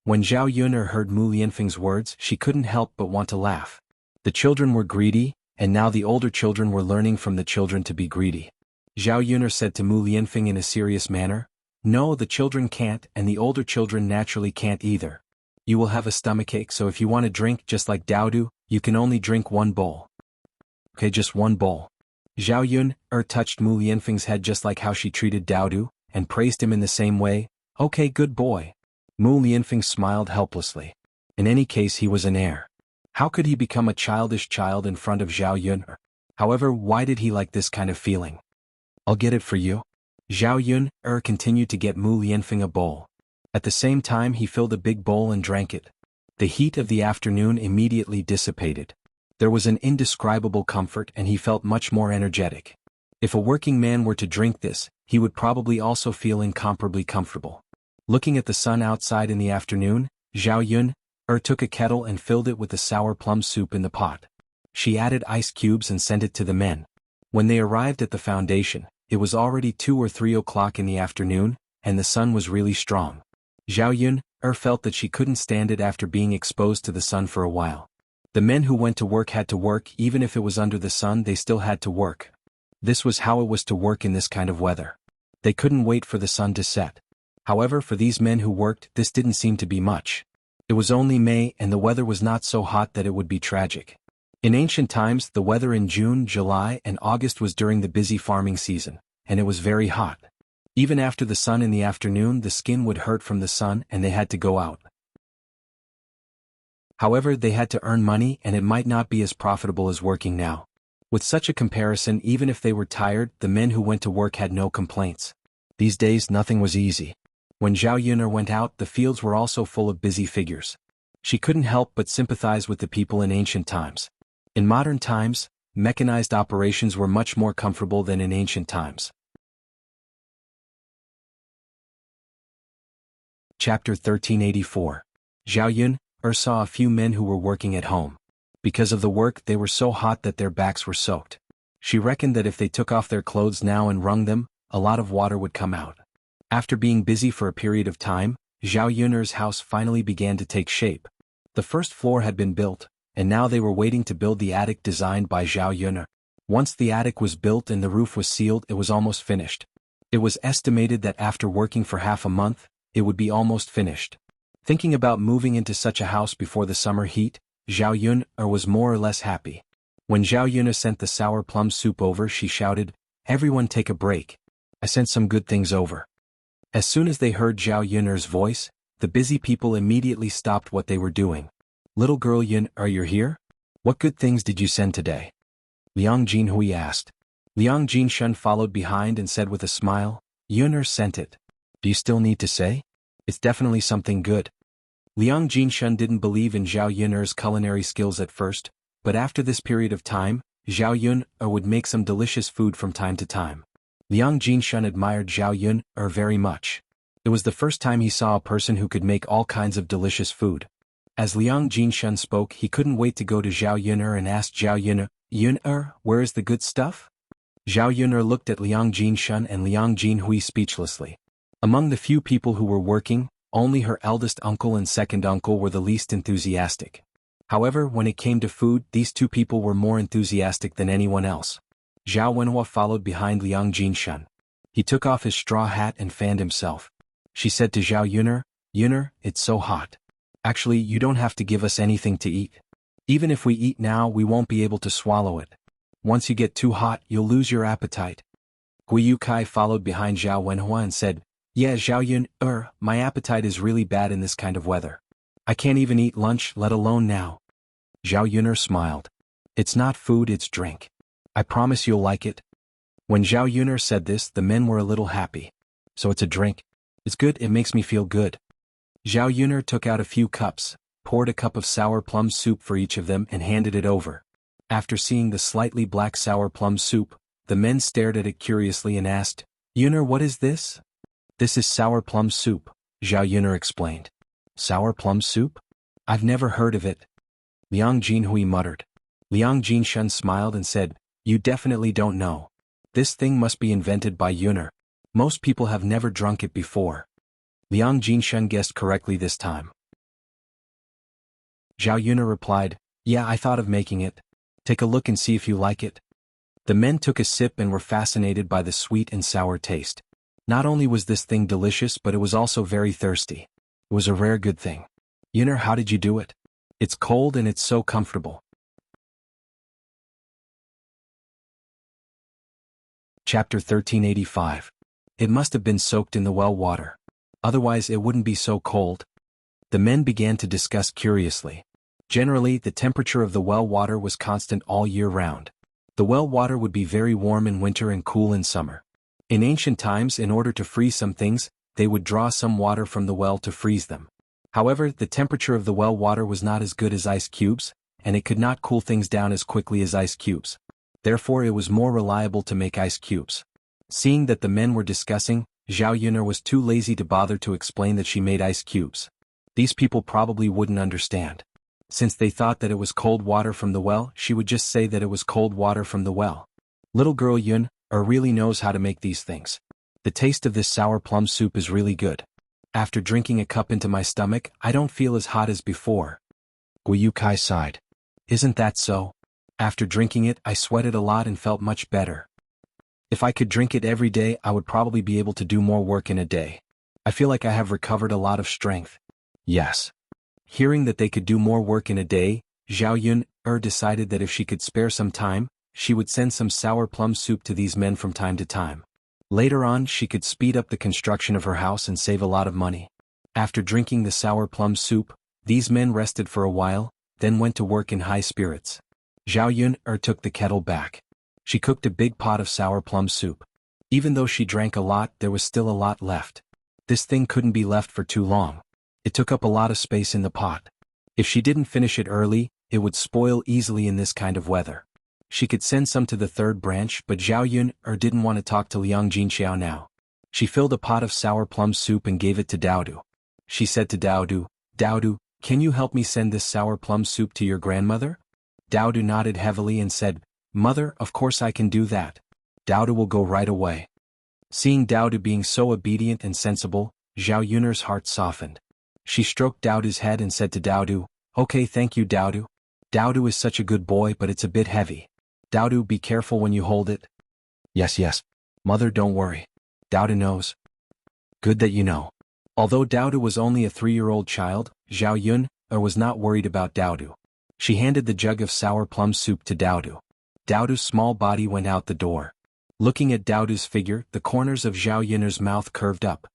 When Zhao Yun heard Mu Lianfeng's words, she couldn't help but want to laugh. The children were greedy, and now the older children were learning from the children to be greedy. Zhao Yun said to Mu Lianfeng in a serious manner, "No, the children can't, and the older children naturally can't either. You will have a stomachache, so if you want to drink just like Daodu, you can only drink 1 bowl. Okay, just 1 bowl." Zhao Yun touched Mu Lianfeng's head just like how she treated Daodu, and praised him in the same way. "Okay, good boy." Mu Lianfeng smiled helplessly. In any case, he was an heir. How could he become a childish child in front of Zhao Yun? However, why did he like this kind of feeling? "I'll get it for you." Zhao Yun continued to get Mu Lianfeng a bowl. At the same time, he filled a big bowl and drank it. The heat of the afternoon immediately dissipated. There was an indescribable comfort and he felt much more energetic. If a working man were to drink this, he would probably also feel incomparably comfortable. Looking at the sun outside in the afternoon, Zhao Yun took a kettle and filled it with the sour plum soup in the pot. She added ice cubes and sent it to the men. When they arrived at the foundation, it was already 2 or 3 o'clock in the afternoon, and the sun was really strong. Zhao Yun felt that she couldn't stand it after being exposed to the sun for a while. The men who went to work had to work, even if it was under the sun they still had to work. This was how it was to work in this kind of weather. They couldn't wait for the sun to set. However, for these men who worked, this didn't seem to be much. It was only May and the weather was not so hot that it would be tragic. In ancient times, the weather in June, July, and August was during the busy farming season, and it was very hot. Even after the sun in the afternoon, the skin would hurt from the sun and they had to go out. However, they had to earn money and it might not be as profitable as working now. With such a comparison, even if they were tired, the men who went to work had no complaints. These days, nothing was easy. When Zhao Yun went out, the fields were also full of busy figures. She couldn't help but sympathize with the people in ancient times. In modern times, mechanized operations were much more comfortable than in ancient times. Chapter 1384. Zhao Yun saw a few men who were working at home. Because of the work, they were so hot that their backs were soaked. She reckoned that if they took off their clothes now and wrung them, a lot of water would come out. After being busy for a period of time, Zhao Yun's house finally began to take shape. The first floor had been built, and now they were waiting to build the attic designed by Zhao Yun. Once the attic was built and the roof was sealed, it was almost finished. It was estimated that after working for half a month, it would be almost finished. Thinking about moving into such a house before the summer heat, Zhao Yun was more or less happy. When Zhao Yun sent the sour plum soup over, she shouted, "Everyone take a break. I sent some good things over." As soon as they heard Zhao Yun's voice, the busy people immediately stopped what they were doing. "Little girl Yun, are you here? What good things did you send today?" Liang Jinhui asked. Liang Jinshun followed behind and said with a smile, "Yun sent it. Do you still need to say? It's definitely something good." Liang Jinshun didn't believe in Zhao Yun's culinary skills at first, but after this period of time, Zhao Yun would make some delicious food from time to time. Liang Jinshun admired Zhao Yun very much. It was the first time he saw a person who could make all kinds of delicious food. As Liang Jinshun spoke, he couldn't wait to go to Zhao Yun and ask Zhao Yun, "Yun, where is the good stuff?" Zhao Yun looked at Liang Jinshun and Liang Jinhui speechlessly. Among the few people who were working, only her eldest uncle and second uncle were the least enthusiastic. However, when it came to food, these 2 people were more enthusiastic than anyone else. Zhao Wenhua followed behind Liang Jinshun. He took off his straw hat and fanned himself. She said to Zhao Yun, "Yun, it's so hot. Actually, you don't have to give us anything to eat. Even if we eat now, we won't be able to swallow it. Once you get too hot, you'll lose your appetite." Gui Yukai followed behind Zhao Wenhua and said, "Yeah, Zhao Yun, my appetite is really bad in this kind of weather. I can't even eat lunch, let alone now." Zhao Yun smiled. "It's not food, it's drink. I promise you'll like it." When Zhao Yun said this, the men were a little happy. "So it's a drink. It's good, it makes me feel good." Zhao Yun took out a few cups, poured a cup of sour plum soup for each of them and handed it over. After seeing the slightly black sour plum soup, the men stared at it curiously and asked, "Yun, what is this?" "This is sour plum soup," Zhao Yun explained. Sour plum soup? I've never heard of it. Liang Jinhui muttered. Liang Jinshun smiled and said, you definitely don't know. This thing must be invented by Yuner. Most people have never drunk it before. Liang Jinshun guessed correctly this time. Zhao Yuner replied, yeah, I thought of making it. Take a look and see if you like it. The men took a sip and were fascinated by the sweet and sour taste. Not only was this thing delicious, but it was also very thirsty. It was a rare good thing. Yuner, how did you do it? It's cold and it's so comfortable. Chapter 1385. It must have been soaked in the well water. Otherwise it wouldn't be so cold. The men began to discuss curiously. Generally, the temperature of the well water was constant all year round. The well water would be very warm in winter and cool in summer. In ancient times, in order to freeze some things, they would draw some water from the well to freeze them. However, the temperature of the well water was not as good as ice cubes, and it could not cool things down as quickly as ice cubes. Therefore it was more reliable to make ice cubes. Seeing that the men were discussing, Zhao Yuner was too lazy to bother to explain that she made ice cubes. These people probably wouldn't understand. Since they thought that it was cold water from the well, she would just say that it was cold water from the well. Little girl Yun really knows how to make these things. The taste of this sour plum soup is really good. After drinking a cup into my stomach, I don't feel as hot as before. Guiyu Kai sighed. Isn't that so? After drinking it, I sweated a lot and felt much better. If I could drink it every day, I would probably be able to do more work in a day. I feel like I have recovered a lot of strength. Yes. Hearing that they could do more work in a day, Zhao Yun decided that if she could spare some time, she would send some sour plum soup to these men from time to time. Later on, she could speed up the construction of her house and save a lot of money. After drinking the sour plum soup, these men rested for a while, then went to work in high spirits. Zhao Yun took the kettle back. She cooked a big pot of sour plum soup. Even though she drank a lot, there was still a lot left. This thing couldn't be left for too long. It took up a lot of space in the pot. If she didn't finish it early, it would spoil easily in this kind of weather. She could send some to the third branch, but Zhao Yun didn't want to talk to Liang Jinxiao now. She filled a pot of sour plum soup and gave it to Daodu. She said to Daodu, Daodu, can you help me send this sour plum soup to your grandmother? Daodu nodded heavily and said, Mother, of course I can do that. Daodu will go right away. Seeing Daodu being so obedient and sensible, Zhao Yuner's heart softened. She stroked Daodu's head and said to Daodu, Okay, thank you, Daodu. Daodu is such a good boy, but it's a bit heavy. Daodu, be careful when you hold it. Yes. Mother, don't worry. Daodu knows. Good that you know. Although Daodu was only a 3-year-old child, Zhao Yun was not worried about Daodu. She handed the jug of sour plum soup to Daodu. Daodu's small body went out the door. Looking at Daodu's figure, the corners of Zhao Yuner's mouth curved up.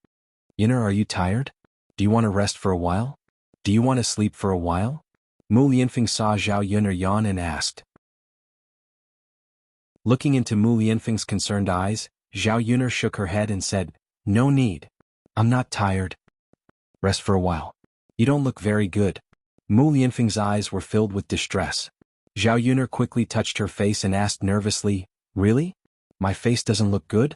Yuner, are you tired? Do you want to rest for a while? Do you want to sleep for a while? Mu Lianfeng saw Zhao Yuner yawn and asked. Looking into Mu Lianfeng's concerned eyes, Zhao Yuner shook her head and said, No need. I'm not tired. Rest for a while. You don't look very good. Mu Lianfeng's eyes were filled with distress. Zhao Yuner quickly touched her face and asked nervously, Really? My face doesn't look good?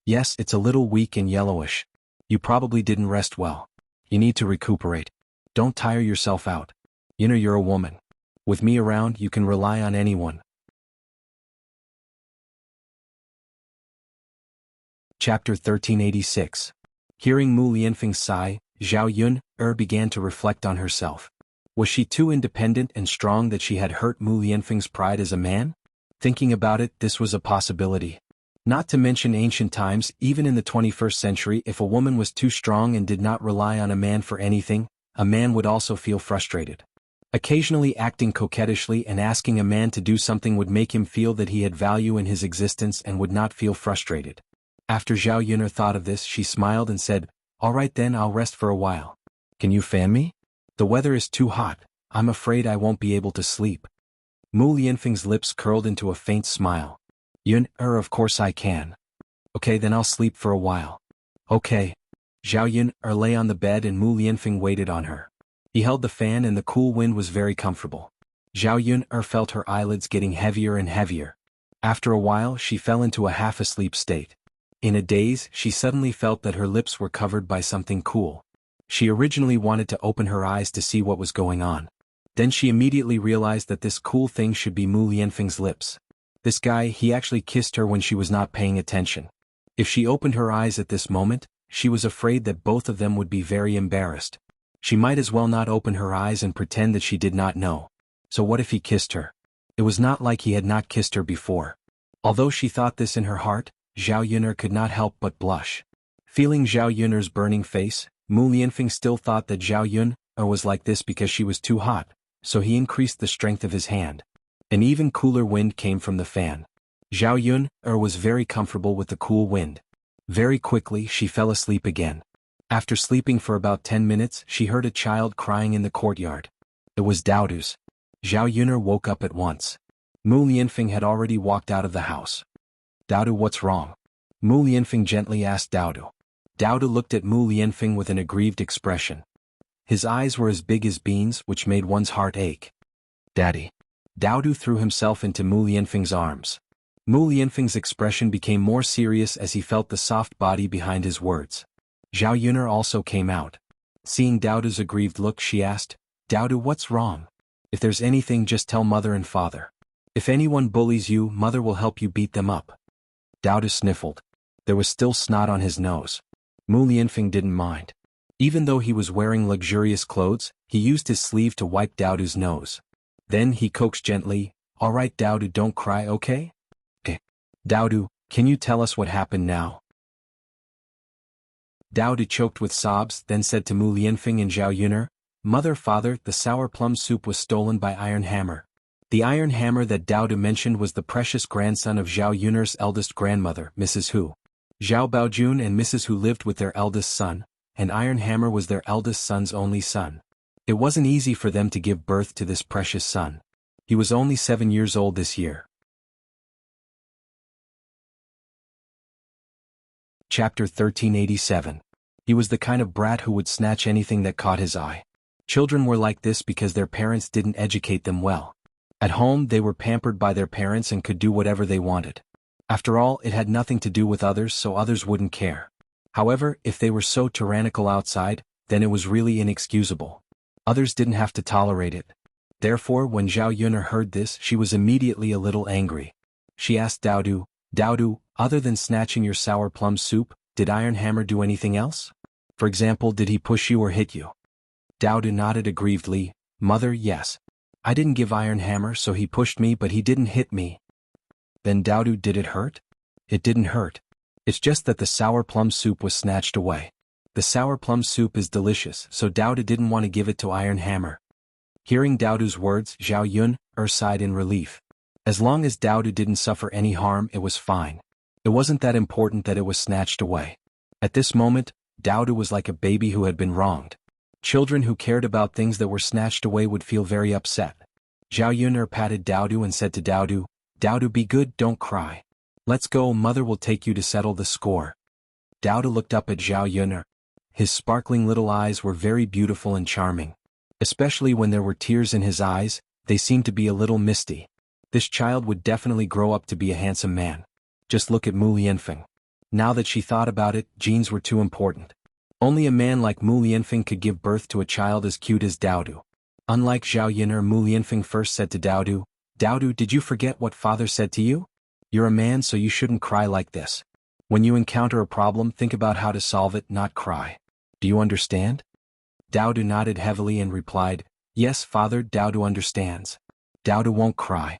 Yes, it's a little weak and yellowish. You probably didn't rest well. You need to recuperate. Don't tire yourself out. Yuner, you're a woman. With me around, you can rely on anyone. Chapter 1386. Hearing Mu Lianfeng's sigh, Zhao Yun began to reflect on herself. Was she too independent and strong that she had hurt Mu Lianfeng's pride as a man? Thinking about it, this was a possibility. Not to mention ancient times, even in the 21st century, if a woman was too strong and did not rely on a man for anything, a man would also feel frustrated. Occasionally acting coquettishly and asking a man to do something would make him feel that he had value in his existence and would not feel frustrated. After Zhao Yuner thought of this, she smiled and said, All right then, I'll rest for a while. Can you fan me? The weather is too hot. I'm afraid I won't be able to sleep. Mu Lianfeng's lips curled into a faint smile. Yun, of course I can. Okay, then I'll sleep for a while. Okay. Zhao Yun lay on the bed and Mu Lianfeng waited on her. He held the fan and the cool wind was very comfortable. Zhao Yun felt her eyelids getting heavier and heavier. After a while, she fell into a half-asleep state. In a daze, she suddenly felt that her lips were covered by something cool. She originally wanted to open her eyes to see what was going on. Then she immediately realized that this cool thing should be Mu Lianfeng's lips. This guy, he actually kissed her when she was not paying attention. If she opened her eyes at this moment, she was afraid that both of them would be very embarrassed. She might as well not open her eyes and pretend that she did not know. So what if he kissed her? It was not like he had not kissed her before. Although she thought this in her heart, Zhao Yun'er could not help but blush. Feeling Zhao Yun'er's burning face, Mu Lianfeng still thought that Zhao Yun'er was like this because she was too hot, so he increased the strength of his hand. An even cooler wind came from the fan. Zhao Yun'er was very comfortable with the cool wind. Very quickly she fell asleep again. After sleeping for about 10 minutes, she heard a child crying in the courtyard. It was Daodu's. Zhao Yun'er woke up at once. Mu Lianfeng had already walked out of the house. Daodu, what's wrong? Mu Lianfeng gently asked Daodu. Daodu looked at Mu Lianfeng with an aggrieved expression. His eyes were as big as beans, which made one's heart ache. Daddy. Daodu threw himself into Mu Lianfeng's arms. Mu Lianfeng's expression became more serious as he felt the soft body behind his words. Zhao Yun'er also came out. Seeing Daodu's aggrieved look, she asked, Daodu, what's wrong? If there's anything, just tell mother and father. If anyone bullies you, mother will help you beat them up. Daodu sniffled. There was still snot on his nose. Mu Lianfeng didn't mind. Even though he was wearing luxurious clothes, he used his sleeve to wipe Daodu's nose. Then he coaxed gently, all right Daodu, don't cry, okay? Daodu, can you tell us what happened now? Daodu choked with sobs, then said to Mu Lianfeng and Zhao Yun'er, Mother, father, the sour plum soup was stolen by Iron Hammer. The Iron Hammer that Daodu mentioned was the precious grandson of Zhao Yun'er's eldest grandmother, Mrs. Hu. Zhao Baojun and Mrs. Hu lived with their eldest son, and Iron Hammer was their eldest son's only son. It wasn't easy for them to give birth to this precious son. He was only 7 years old this year. Chapter 1387. He was the kind of brat who would snatch anything that caught his eye. Children were like this because their parents didn't educate them well. At home they were pampered by their parents and could do whatever they wanted. After all, it had nothing to do with others, so others wouldn't care. However, if they were so tyrannical outside, then it was really inexcusable. Others didn't have to tolerate it. Therefore, when Zhao Yun'er heard this, she was immediately a little angry. She asked Daodu, Daodu, other than snatching your sour plum soup, did Iron Hammer do anything else? For example, did he push you or hit you? Daodu nodded aggrievedly, Mother, yes. I didn't give Iron Hammer, so he pushed me, but he didn't hit me. Then Daodu, did it hurt? It didn't hurt. It's just that the sour plum soup was snatched away. The sour plum soup is delicious, so Daodu didn't want to give it to Iron Hammer. Hearing Daodu's words, Zhao Yun'er sighed in relief. As long as Daodu didn't suffer any harm, it was fine. It wasn't that important that it was snatched away. At this moment, Daodu was like a baby who had been wronged. Children who cared about things that were snatched away would feel very upset. Zhao Yun'er patted Daodu and said to Daodu, Daodu, be good, don't cry. Let's go, mother will take you to settle the score. Daodu looked up at Zhao Yun'er. His sparkling little eyes were very beautiful and charming. Especially when there were tears in his eyes, they seemed to be a little misty. This child would definitely grow up to be a handsome man. Just look at Mu Lianfeng. Now that she thought about it, genes were too important. Only a man like Mu Lianfeng could give birth to a child as cute as Daodu. Unlike Zhao Yun'er, Mu Lianfeng first said to Daodu, Daodu, did you forget what father said to you? You're a man, so you shouldn't cry like this. When you encounter a problem, think about how to solve it, not cry. Do you understand? Daodu nodded heavily and replied, Yes, father, Daodu understands. Daodu won't cry.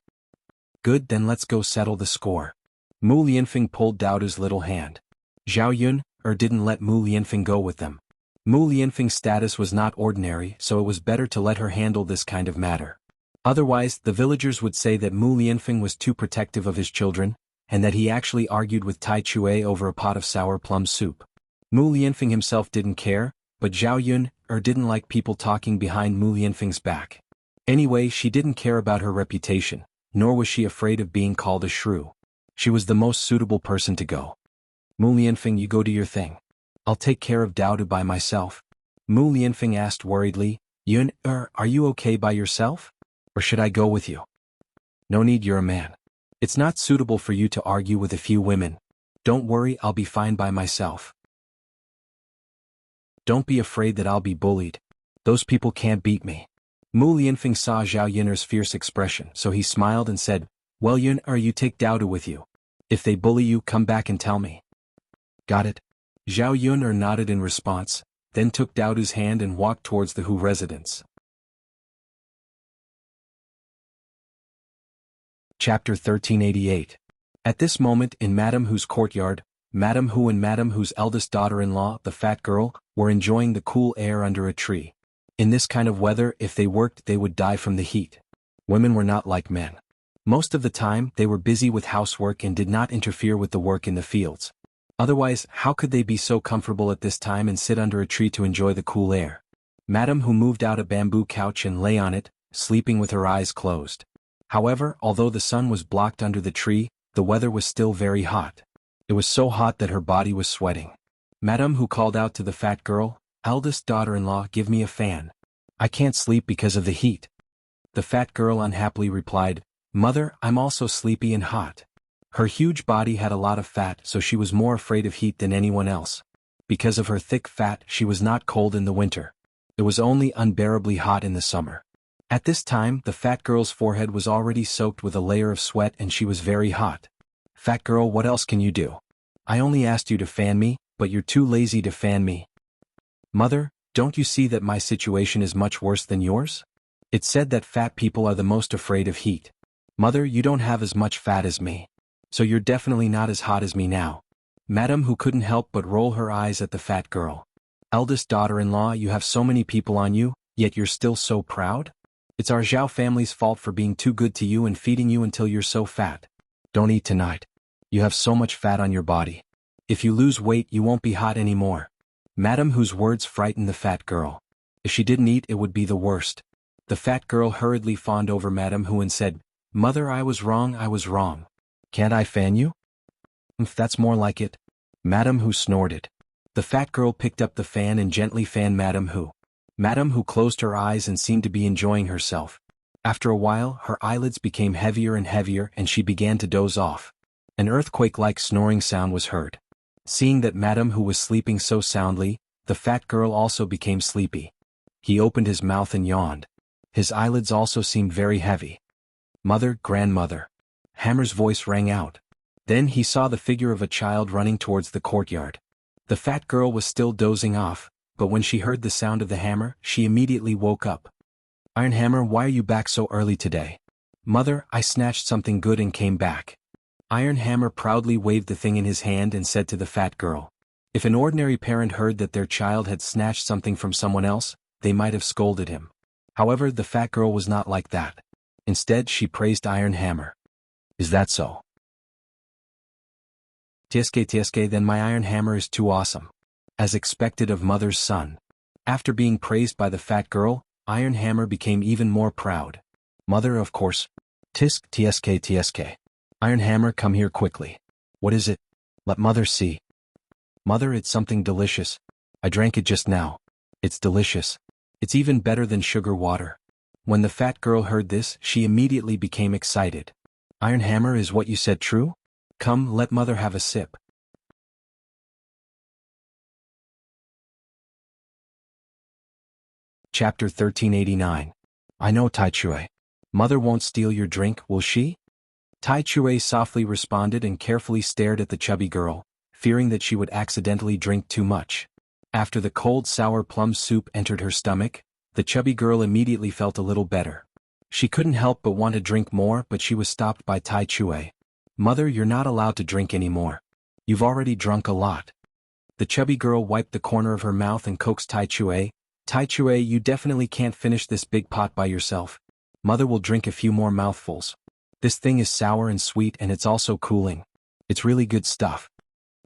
Good, then let's go settle the score. Mu Lianfeng pulled Daodu's little hand. Zhao Yun'er didn't let Mu Lianfeng go with them. Mu Lianfeng's status was not ordinary, so it was better to let her handle this kind of matter. Otherwise, the villagers would say that Mu Lianfeng was too protective of his children, and that he actually argued with Tai Chue over a pot of sour plum soup. Mu Lianfeng himself didn't care, but Zhao Yun'er didn't like people talking behind Mu Lianfeng's back. Anyway, she didn't care about her reputation, nor was she afraid of being called a shrew. She was the most suitable person to go. Mu Lianfeng, you go do your thing. I'll take care of Daodu by myself. Mu Lianfeng asked worriedly, Yun'er, are you okay by yourself? Or should I go with you? No need, you're a man. It's not suitable for you to argue with a few women. Don't worry, I'll be fine by myself. Don't be afraid that I'll be bullied. Those people can't beat me. Mu Lianfeng saw Zhao Yun'er's fierce expression, so he smiled and said, well Yun'er, you take Daodu with you. If they bully you, come back and tell me. Got it? Zhao Yun'er nodded in response, then took Daodu's hand and walked towards the Hu residence. Chapter 1388. At this moment in Madame Hu's courtyard, Madame Hu and Madame Hu's eldest daughter-in-law, the fat girl, were enjoying the cool air under a tree. In this kind of weather, if they worked, they would die from the heat. Women were not like men. Most of the time, they were busy with housework and did not interfere with the work in the fields. Otherwise, how could they be so comfortable at this time and sit under a tree to enjoy the cool air? Madame Hu moved out a bamboo couch and lay on it, sleeping with her eyes closed. However, although the sun was blocked under the tree, the weather was still very hot. It was so hot that her body was sweating. Madame Hu called out to the fat girl, eldest daughter-in-law, give me a fan. I can't sleep because of the heat. The fat girl unhappily replied, Mother, I'm also sleepy and hot. Her huge body had a lot of fat, so she was more afraid of heat than anyone else. Because of her thick fat, she was not cold in the winter. It was only unbearably hot in the summer. At this time, the fat girl's forehead was already soaked with a layer of sweat and she was very hot. Fat girl, what else can you do? I only asked you to fan me, but you're too lazy to fan me. Mother, don't you see that my situation is much worse than yours? It's said that fat people are the most afraid of heat. Mother, you don't have as much fat as me. So you're definitely not as hot as me now. Madame Hu couldn't help but roll her eyes at the fat girl. Eldest daughter-in-law, you have so many people on you, yet you're still so proud? It's our Zhao family's fault for being too good to you and feeding you until you're so fat. Don't eat tonight. You have so much fat on your body. If you lose weight, you won't be hot anymore. Madame Hu's words frightened the fat girl. If she didn't eat, it would be the worst. The fat girl hurriedly fawned over Madame Hu and said, Mother, I was wrong. Can't I fan you? That's more like it. Madame Hu snorted. The fat girl picked up the fan and gently fanned Madame Hu. Madame Hu closed her eyes and seemed to be enjoying herself. After a while, her eyelids became heavier and heavier and she began to doze off. An earthquake-like snoring sound was heard. Seeing that Madame Hu was sleeping so soundly, the fat girl also became sleepy. He opened his mouth and yawned. His eyelids also seemed very heavy. Mother, grandmother. Hammer's voice rang out. Then he saw the figure of a child running towards the courtyard. The fat girl was still dozing off, but when she heard the sound of the hammer, she immediately woke up. Iron Hammer, why are you back so early today? Mother, I snatched something good and came back. Iron Hammer proudly waved the thing in his hand and said to the fat girl. If an ordinary parent heard that their child had snatched something from someone else, they might have scolded him. However, the fat girl was not like that. Instead, she praised Iron Hammer. Is that so? Tsk, then my Iron Hammer is too awesome. As expected of mother's son. After being praised by the fat girl, Iron Hammer became even more proud. Mother, of course. Tsk. Iron Hammer, come here quickly. What is it? Let mother see. Mother, it's something delicious. I drank it just now. It's delicious. It's even better than sugar water. When the fat girl heard this, she immediately became excited. Iron Hammer, is what you said true? Come, let mother have a sip. Chapter 1389. I know, Tai Chui. Mother won't steal your drink, will she? Tai Chui softly responded and carefully stared at the chubby girl, fearing that she would accidentally drink too much. After the cold sour plum soup entered her stomach, the chubby girl immediately felt a little better. She couldn't help but want to drink more, but she was stopped by Tai Chui. Mother, you're not allowed to drink anymore. You've already drunk a lot. The chubby girl wiped the corner of her mouth and coaxed Tai Chui. Tai Chui, you definitely can't finish this big pot by yourself. Mother will drink a few more mouthfuls. This thing is sour and sweet and it's also cooling. It's really good stuff.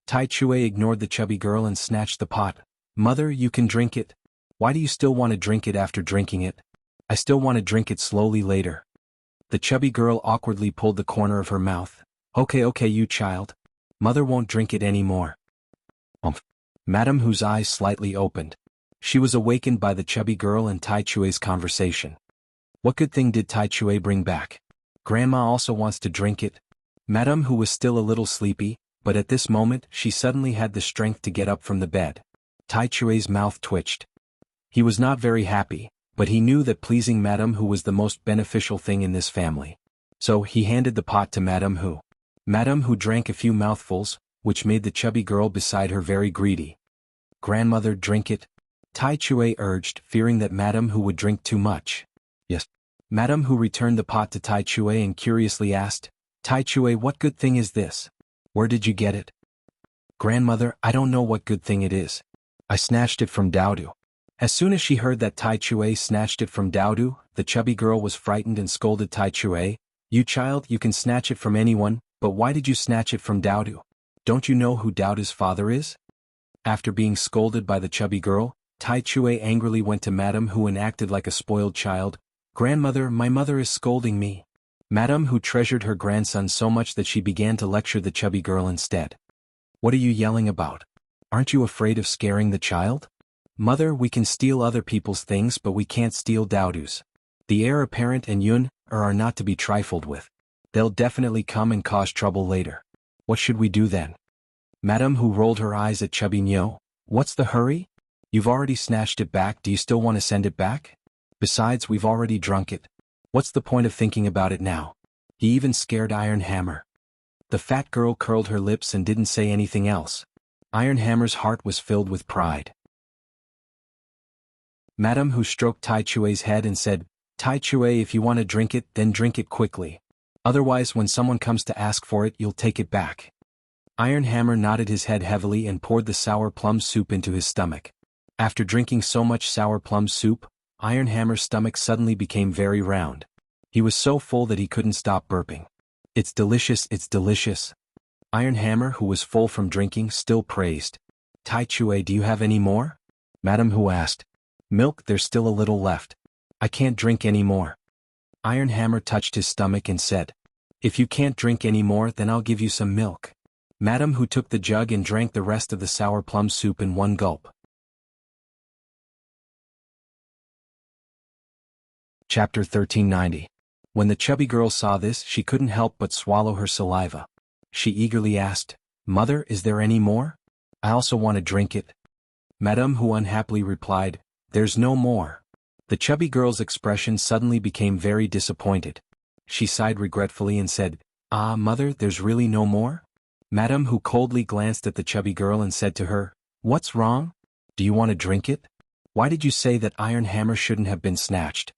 Tai Chui ignored the chubby girl and snatched the pot. Mother, you can drink it. Why do you still want to drink it after drinking it? I still want to drink it slowly later. The chubby girl awkwardly pulled the corner of her mouth. Okay, you child. Mother won't drink it anymore. Madame Hu's eyes slightly opened. She was awakened by the chubby girl and Tai Chui's conversation. What good thing did Tai Chui bring back? Grandma also wants to drink it. Madame Hu was still a little sleepy, but at this moment she suddenly had the strength to get up from the bed. Tai Chue's mouth twitched. He was not very happy, but he knew that pleasing Madame Hu was the most beneficial thing in this family. So he handed the pot to Madame Hu. Madame Hu drank a few mouthfuls, which made the chubby girl beside her very greedy. "Grandmother, drink it," Tai Chue urged, fearing that Madame Hu would drink too much. "Yes." Madame Hu returned the pot to Tai Chue and curiously asked, "Tai Chue, what good thing is this? Where did you get it?" "Grandmother, I don't know what good thing it is. I snatched it from Daodu." As soon as she heard that Tai Chue snatched it from Daodu, the chubby girl was frightened and scolded Tai Chue, "You child, you can snatch it from anyone, but why did you snatch it from Daodu? Don't you know who Daodu's father is?" After being scolded by the chubby girl, Tai Chue angrily went to Madame Hu and acted like a spoiled child. "Grandmother, my mother is scolding me." Madame Hu treasured her grandson so much that she began to lecture the chubby girl instead. "What are you yelling about? Aren't you afraid of scaring the child? Mother, we can steal other people's things but we can't steal Daodu's. The heir apparent and Yun are not to be trifled with. They'll definitely come and cause trouble later. What should we do then?" Madame Hu rolled her eyes at Chubby Nyo. "What's the hurry? You've already snatched it back, do you still want to send it back? Besides, we've already drunk it. What's the point of thinking about it now?" He even scared Iron Hammer. The fat girl curled her lips and didn't say anything else. Iron Hammer's heart was filled with pride. Madame Hu stroked Tai Chue's head and said, "Tai Chue, if you want to drink it, then drink it quickly. Otherwise, when someone comes to ask for it, you'll take it back." Iron Hammer nodded his head heavily and poured the sour plum soup into his stomach. After drinking so much sour plum soup, Iron Hammer's stomach suddenly became very round. He was so full that he couldn't stop burping. "It's delicious, it's delicious." Iron Hammer, who was full from drinking, still praised. "Tai Chue, do you have any more?" Madame Hu asked. "Milk, there's still a little left. I can't drink any more." Iron Hammer touched his stomach and said, "If you can't drink any more, then I'll give you some milk." Madame Hu took the jug and drank the rest of the sour plum soup in one gulp. Chapter 1390. When the chubby girl saw this, she couldn't help but swallow her saliva. She eagerly asked, "Mother, is there any more? I also want to drink it." Madame Hu unhappily replied, "There's no more." The chubby girl's expression suddenly became very disappointed. She sighed regretfully and said, "Ah, mother, there's really no more?" Madame Hu coldly glanced at the chubby girl and said to her, "What's wrong? Do you want to drink it? Why did you say that Iron Hammer shouldn't have been snatched?"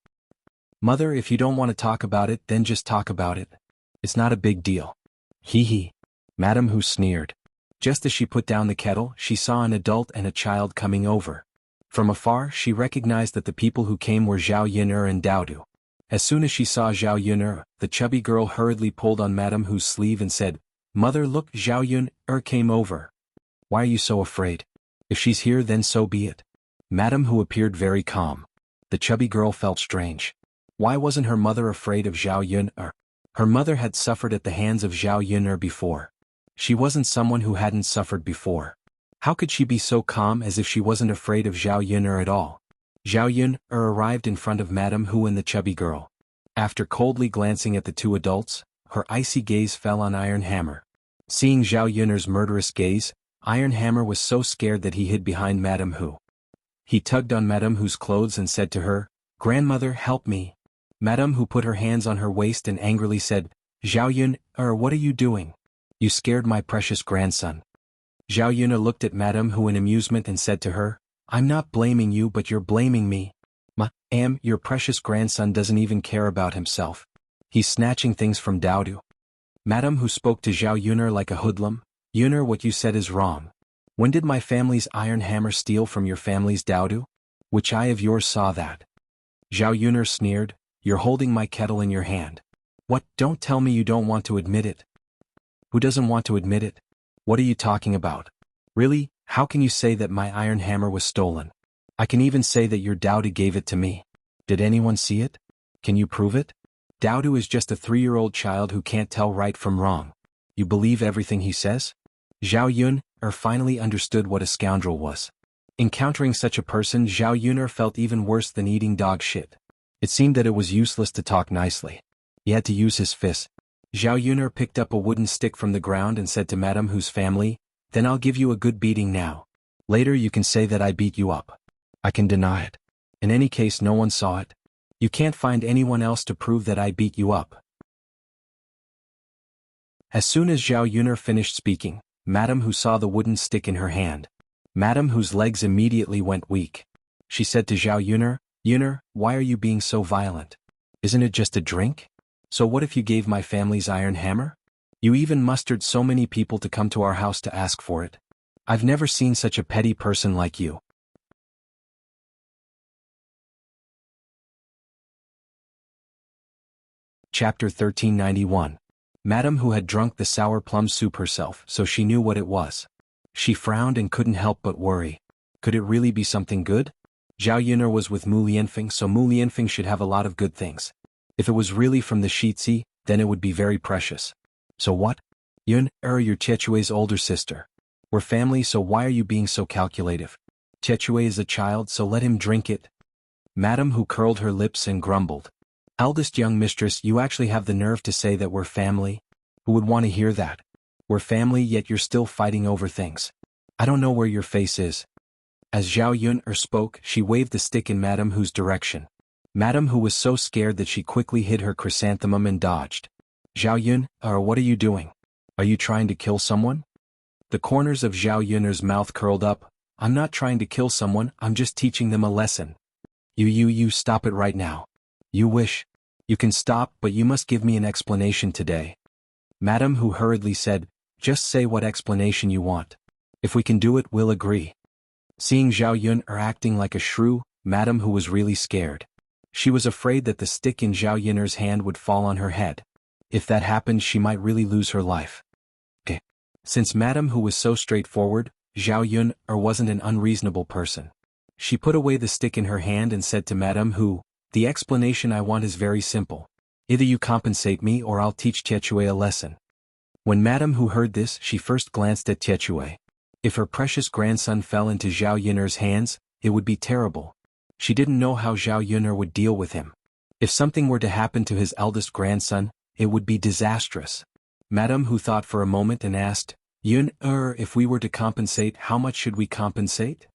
"Mother, if you don't want to talk about it, then just talk about it. It's not a big deal." "Hee hee." Madame Hu sneered. Just as she put down the kettle, she saw an adult and a child coming over. From afar, she recognized that the people who came were Zhao Yun'er and Daodu. As soon as she saw Zhao Yun'er, the chubby girl hurriedly pulled on Madame Hu's sleeve and said, "Mother, look, Zhao Yun'er came over." "Why are you so afraid? If she's here, then so be it." Madame Hu appeared very calm. The chubby girl felt strange. Why wasn't her mother afraid of Zhao Yun'er? Her mother had suffered at the hands of Zhao Yun'er before. She wasn't someone who hadn't suffered before. How could she be so calm as if she wasn't afraid of Zhao Yun'er at all? Zhao Yun'er arrived in front of Madame Hu and the chubby girl. After coldly glancing at the two adults, her icy gaze fell on Iron Hammer. Seeing Zhao Yun'er's murderous gaze, Iron Hammer was so scared that he hid behind Madame Hu. He tugged on Madame Hu's clothes and said to her, "Grandmother, help me." Madame Hu put her hands on her waist and angrily said, "Zhao Yun'er, what are you doing? You scared my precious grandson." Zhao Yun'er looked at Madame Hu in amusement and said to her, "I'm not blaming you, but you're blaming me. Ma'am, your precious grandson doesn't even care about himself. He's snatching things from Daodu." Madame Hu spoke to Zhao Yun'er like a hoodlum. "Yun'er, what you said is wrong. When did my family's Iron Hammer steal from your family's Daodu? Which eye of yours saw that?" Zhao Yun'er sneered, "You're holding my kettle in your hand. What, don't tell me you don't want to admit it." "Who doesn't want to admit it? What are you talking about? Really, how can you say that my Iron Hammer was stolen? I can even say that your Daodu gave it to me. Did anyone see it? Can you prove it? Daodu is just a 3-year-old child who can't tell right from wrong. You believe everything he says?" Zhao Yun'er finally understood what a scoundrel was. Encountering such a person, Zhao Yun'er felt even worse than eating dog shit. It seemed that it was useless to talk nicely. He had to use his fist. Zhao Yun'er picked up a wooden stick from the ground and said to Madame Hu's family, "Then I'll give you a good beating now. Later you can say that I beat you up. I can deny it. In any case, no one saw it. You can't find anyone else to prove that I beat you up. As soon as Zhao Yuner finished speaking, Madame Hu saw the wooden stick in her hand. Madame Hu's legs immediately went weak. She said to Zhao Yuner, "Yuner, why are you being so violent? Isn't it just a drink? So what if you gave my family's iron hammer? You even mustered so many people to come to our house to ask for it. I've never seen such a petty person like you." Chapter 1391. Madame Hu had drunk the sour plum soup herself, so she knew what it was. She frowned and couldn't help but worry. Could it really be something good? Zhao Yuner was with Mu Lianfeng, so Mu Lianfeng should have a lot of good things. If it was really from the Shitzi, then it would be very precious. So what? Yun, your Chechue's older sister. We're family, so why are you being so calculative? Chechue is a child, so let him drink it. Madame Hu curled her lips and grumbled. Eldest young mistress, you actually have the nerve to say that we're family? Who would want to hear that? We're family, yet you're still fighting over things. I don't know where your face is. As Zhao Yuner spoke, she waved the stick in Madame Hu's direction. Madame Hu was so scared that she quickly hid her chrysanthemum and dodged. Zhao Yuner, what are you doing? Are you trying to kill someone? The corners of Zhao Yuner's mouth curled up. I'm not trying to kill someone, I'm just teaching them a lesson. You stop it right now. You wish. You can stop, but you must give me an explanation today. Madame Hu hurriedly said, just say what explanation you want. If we can do it, we'll agree. Seeing Zhao Yuner acting like a shrew, Madame Hu was really scared. She was afraid that the stick in Zhao Yuner's hand would fall on her head. If that happened, she might really lose her life. Since Madame Hu was so straightforward, Zhao Yuner wasn't an unreasonable person. She put away the stick in her hand and said to Madame Hu, the explanation I want is very simple. Either you compensate me or I'll teach Chechue a lesson. When Madame Hu heard this, she first glanced at Chechue. If her precious grandson fell into Zhao Yuner's hands, it would be terrible. She didn't know how Zhao Yuner would deal with him. If something were to happen to his eldest grandson, it would be disastrous. Madame Hu thought for a moment and asked, Yuner, if we were to compensate, how much should we compensate?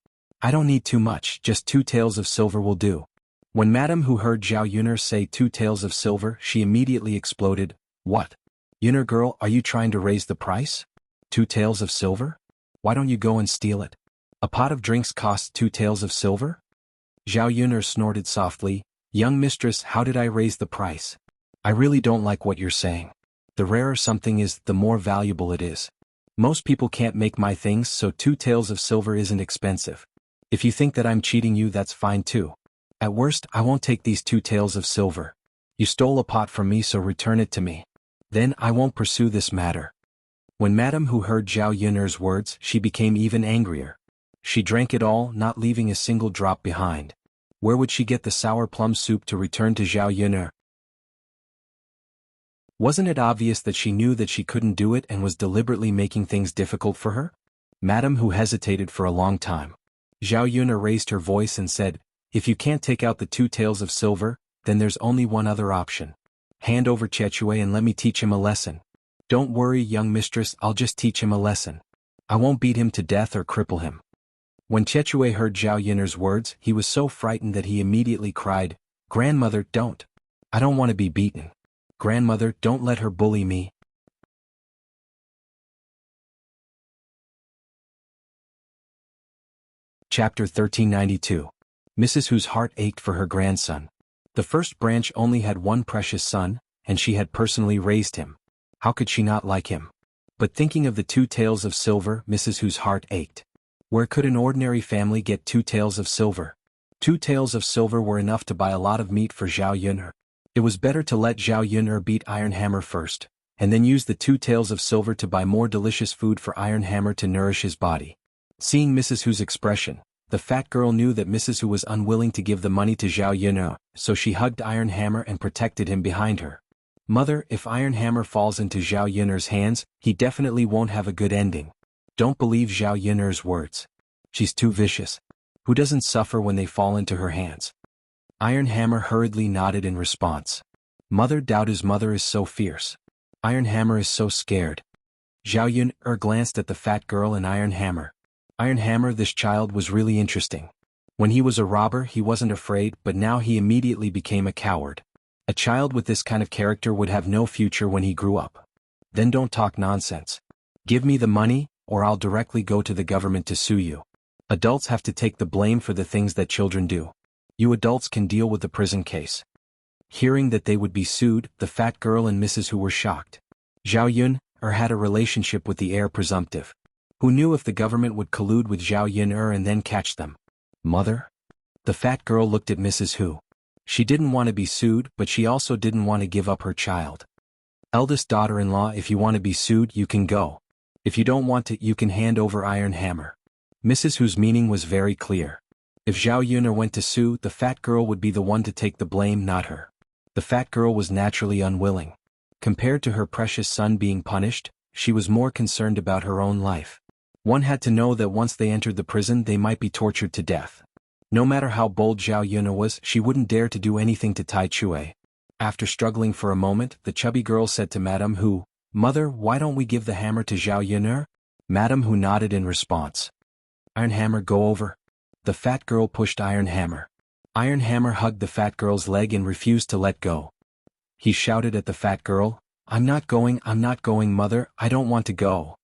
I don't need too much, just 2 taels of silver will do. When Madame Hu heard Zhao Yuner say 2 taels of silver, she immediately exploded. What? Yuner girl, are you trying to raise the price? 2 taels of silver? Why don't you go and steal it? A pot of drinks costs 2 taels of silver? Zhao Yuner snorted softly. Young mistress, how did I raise the price? I really don't like what you're saying. The rarer something is, the more valuable it is. Most people can't make my things, so 2 taels of silver isn't expensive. If you think that I'm cheating you, that's fine too. At worst, I won't take these 2 taels of silver. You stole a pot from me, so return it to me. Then I won't pursue this matter. When Madame Hu heard Zhao Yuner's words, she became even angrier. She drank it all, not leaving a single drop behind. Where would she get the sour plum soup to return to Zhao Yuner? Wasn't it obvious that she knew that she couldn't do it and was deliberately making things difficult for her? Madame Hu hesitated for a long time. Zhao Yuner raised her voice and said, if you can't take out the 2 taels of silver, then there's only one other option. Hand over Chechue and let me teach him a lesson. Don't worry, young mistress, I'll just teach him a lesson. I won't beat him to death or cripple him. When Chechue heard Zhao Yuner's words, he was so frightened that he immediately cried, Grandmother, don't. I don't want to be beaten. Grandmother, don't let her bully me. Chapter 1392. Mrs. Hu's heart ached for her grandson. The first branch only had one precious son, and she had personally raised him. How could she not like him? But thinking of the 2 taels of silver, Mrs. Hu's heart ached. Where could an ordinary family get 2 taels of silver? 2 taels of silver were enough to buy a lot of meat for Zhao Yuner. It was better to let Zhao Yuner beat Iron Hammer first, and then use the 2 taels of silver to buy more delicious food for Iron Hammer to nourish his body. Seeing Mrs. Hu's expression, the fat girl knew that Mrs. Hu was unwilling to give the money to Zhao Yuner, so she hugged Iron Hammer and protected him behind her. Mother, if Iron Hammer falls into Zhao Yuner's hands, he definitely won't have a good ending. Don't believe Zhao Yuner's words. She's too vicious. Who doesn't suffer when they fall into her hands? Iron Hammer hurriedly nodded in response. Mother, Daodu's mother is so fierce. Iron Hammer is so scared. Zhao Yuner glanced at the fat girl and Iron Hammer. Iron Hammer, this child was really interesting. When he was a robber, he wasn't afraid, but now he immediately became a coward. A child with this kind of character would have no future when he grew up. Then don't talk nonsense. Give me the money, or I'll directly go to the government to sue you. Adults have to take the blame for the things that children do. You adults can deal with the prison case. Hearing that they would be sued, the fat girl and Mrs. Hu were shocked. Zhao Yun had a relationship with the heir presumptive. Who knew if the government would collude with Zhao Yun and then catch them? Mother? The fat girl looked at Mrs. Hu. She didn't want to be sued, but she also didn't want to give up her child. Eldest daughter-in-law, if you want to be sued, you can go. If you don't want to, you can hand over Iron Hammer. Mrs. Hu's meaning was very clear. If Zhao Yun went to sue, the fat girl would be the one to take the blame, not her. The fat girl was naturally unwilling. Compared to her precious son being punished, she was more concerned about her own life. One had to know that once they entered the prison they might be tortured to death. No matter how bold Zhao Yun was, she wouldn't dare to do anything to Tai Chue. After struggling for a moment, the chubby girl said to Madame Hu, "Mother, why don't we give the hammer to Zhao Yun?" Madame Hu nodded in response. Iron Hammer, go over. The fat girl pushed Iron Hammer. Iron Hammer hugged the fat girl's leg and refused to let go. He shouted at the fat girl, I'm not going, mother, I don't want to go.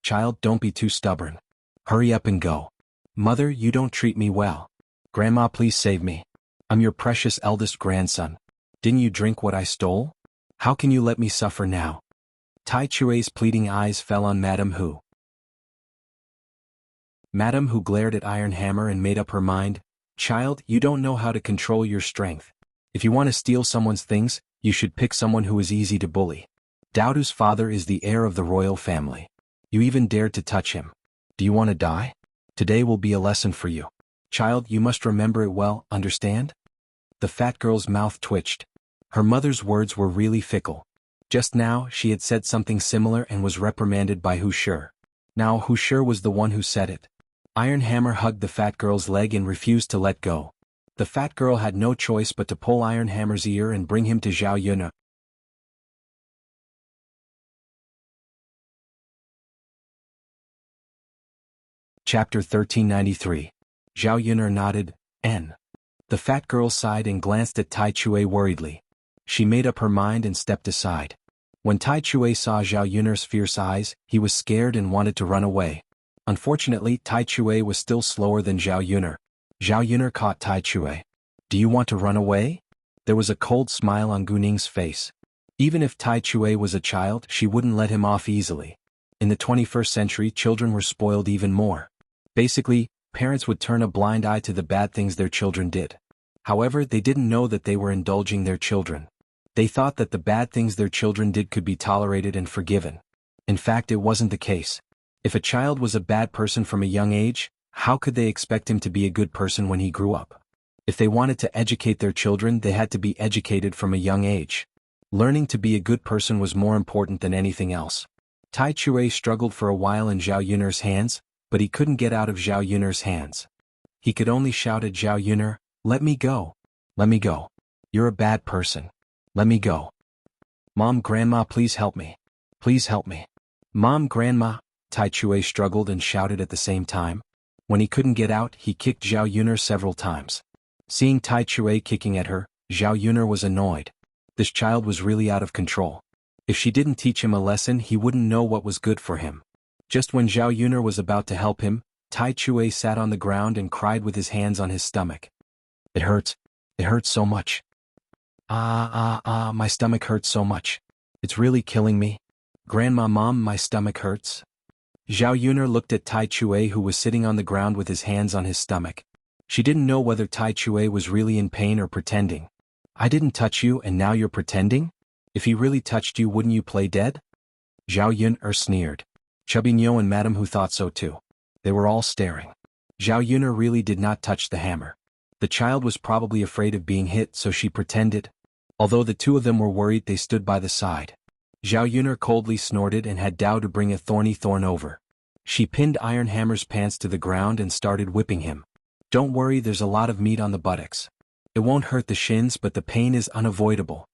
Child, don't be too stubborn. Hurry up and go. Mother, you don't treat me well. Grandma, please save me. I'm your precious eldest grandson. Didn't you drink what I stole? How can you let me suffer now? Tai Chue's pleading eyes fell on Madame Hu. Madame Hu glared at Iron Hammer and made up her mind, Child, you don't know how to control your strength. If you want to steal someone's things, you should pick someone who is easy to bully. Daodu's father is the heir of the royal family. You even dared to touch him. Do you want to die? Today will be a lesson for you. Child, you must remember it well, understand? The fat girl's mouth twitched. Her mother's words were really fickle. Just now, she had said something similar and was reprimanded by Hu Shi. Now Hu Shi was the one who said it. Iron Hammer hugged the fat girl's leg and refused to let go. The fat girl had no choice but to pull Iron Hammer's ear and bring him to Zhao Yun. Chapter 1393. Zhao Yun nodded, N. The fat girl sighed and glanced at Tai Chue worriedly. She made up her mind and stepped aside. When Tai Chue saw Zhao Yun's fierce eyes, he was scared and wanted to run away. Unfortunately, Tai Chue was still slower than Zhao Yun. Zhao Yun caught Tai Chue. Do you want to run away? There was a cold smile on Guning's face. Even if Tai Chue was a child, she wouldn't let him off easily. In the 21st century, children were spoiled even more. Basically, parents would turn a blind eye to the bad things their children did. However, they didn't know that they were indulging their children. They thought that the bad things their children did could be tolerated and forgiven. In fact, it wasn't the case. If a child was a bad person from a young age, how could they expect him to be a good person when he grew up? If they wanted to educate their children, they had to be educated from a young age. Learning to be a good person was more important than anything else. Tai Chue struggled for a while in Zhao Yun's hands, but he couldn't get out of Zhao Yun's hands. He could only shout at Zhao Yun, let me go. Let me go. You're a bad person. Let me go. Mom, Grandma, please help me. Please help me. Mom, Grandma. Tai Chue struggled and shouted at the same time. When he couldn't get out, he kicked Zhao Yun several times. Seeing Tai Chue kicking at her, Zhao Yun was annoyed. This child was really out of control. If she didn't teach him a lesson, he wouldn't know what was good for him. Just when Zhao Yun was about to help him, Tai Chue sat on the ground and cried with his hands on his stomach. It hurts. It hurts so much. My stomach hurts so much. It's really killing me. Grandma, Mom, my stomach hurts. Zhao Yun looked at Tai Chue, who was sitting on the ground with his hands on his stomach. She didn't know whether Tai Chue was really in pain or pretending. I didn't touch you and now you're pretending? If he really touched you, wouldn't you play dead? Zhao Yun sneered. Chubby Nyo and Madame Hu thought so too. They were all staring. Zhao Yun really did not touch the hammer. The child was probably afraid of being hit, so she pretended. Although the two of them were worried, they stood by the side. Zhao Yun coldly snorted and had Dao to bring a thorny thorn over. She pinned Iron Hammer's pants to the ground and started whipping him. Don't worry, there's a lot of meat on the buttocks. It won't hurt the shins, but the pain is unavoidable.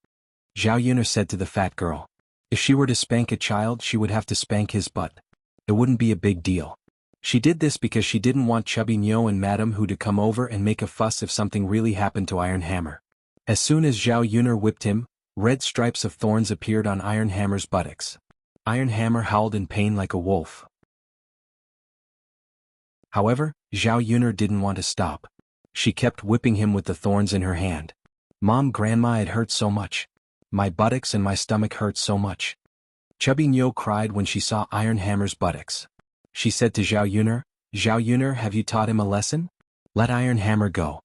Zhao Yun said to the fat girl. If she were to spank a child, she would have to spank his butt. It wouldn't be a big deal. She did this because she didn't want Chubby Nyo and Madame Hu to come over and make a fuss if something really happened to Iron Hammer. As soon as Zhao Yuner whipped him, red stripes of thorns appeared on Iron Hammer's buttocks. Iron Hammer howled in pain like a wolf. However, Zhao Yuner didn't want to stop. She kept whipping him with the thorns in her hand. "Mom, Grandma, it hurts so much. My buttocks and my stomach hurt so much." Chubby Nyo cried when she saw Iron Hammer's buttocks. She said to Zhao Yuner, have you taught him a lesson? Let Iron Hammer go.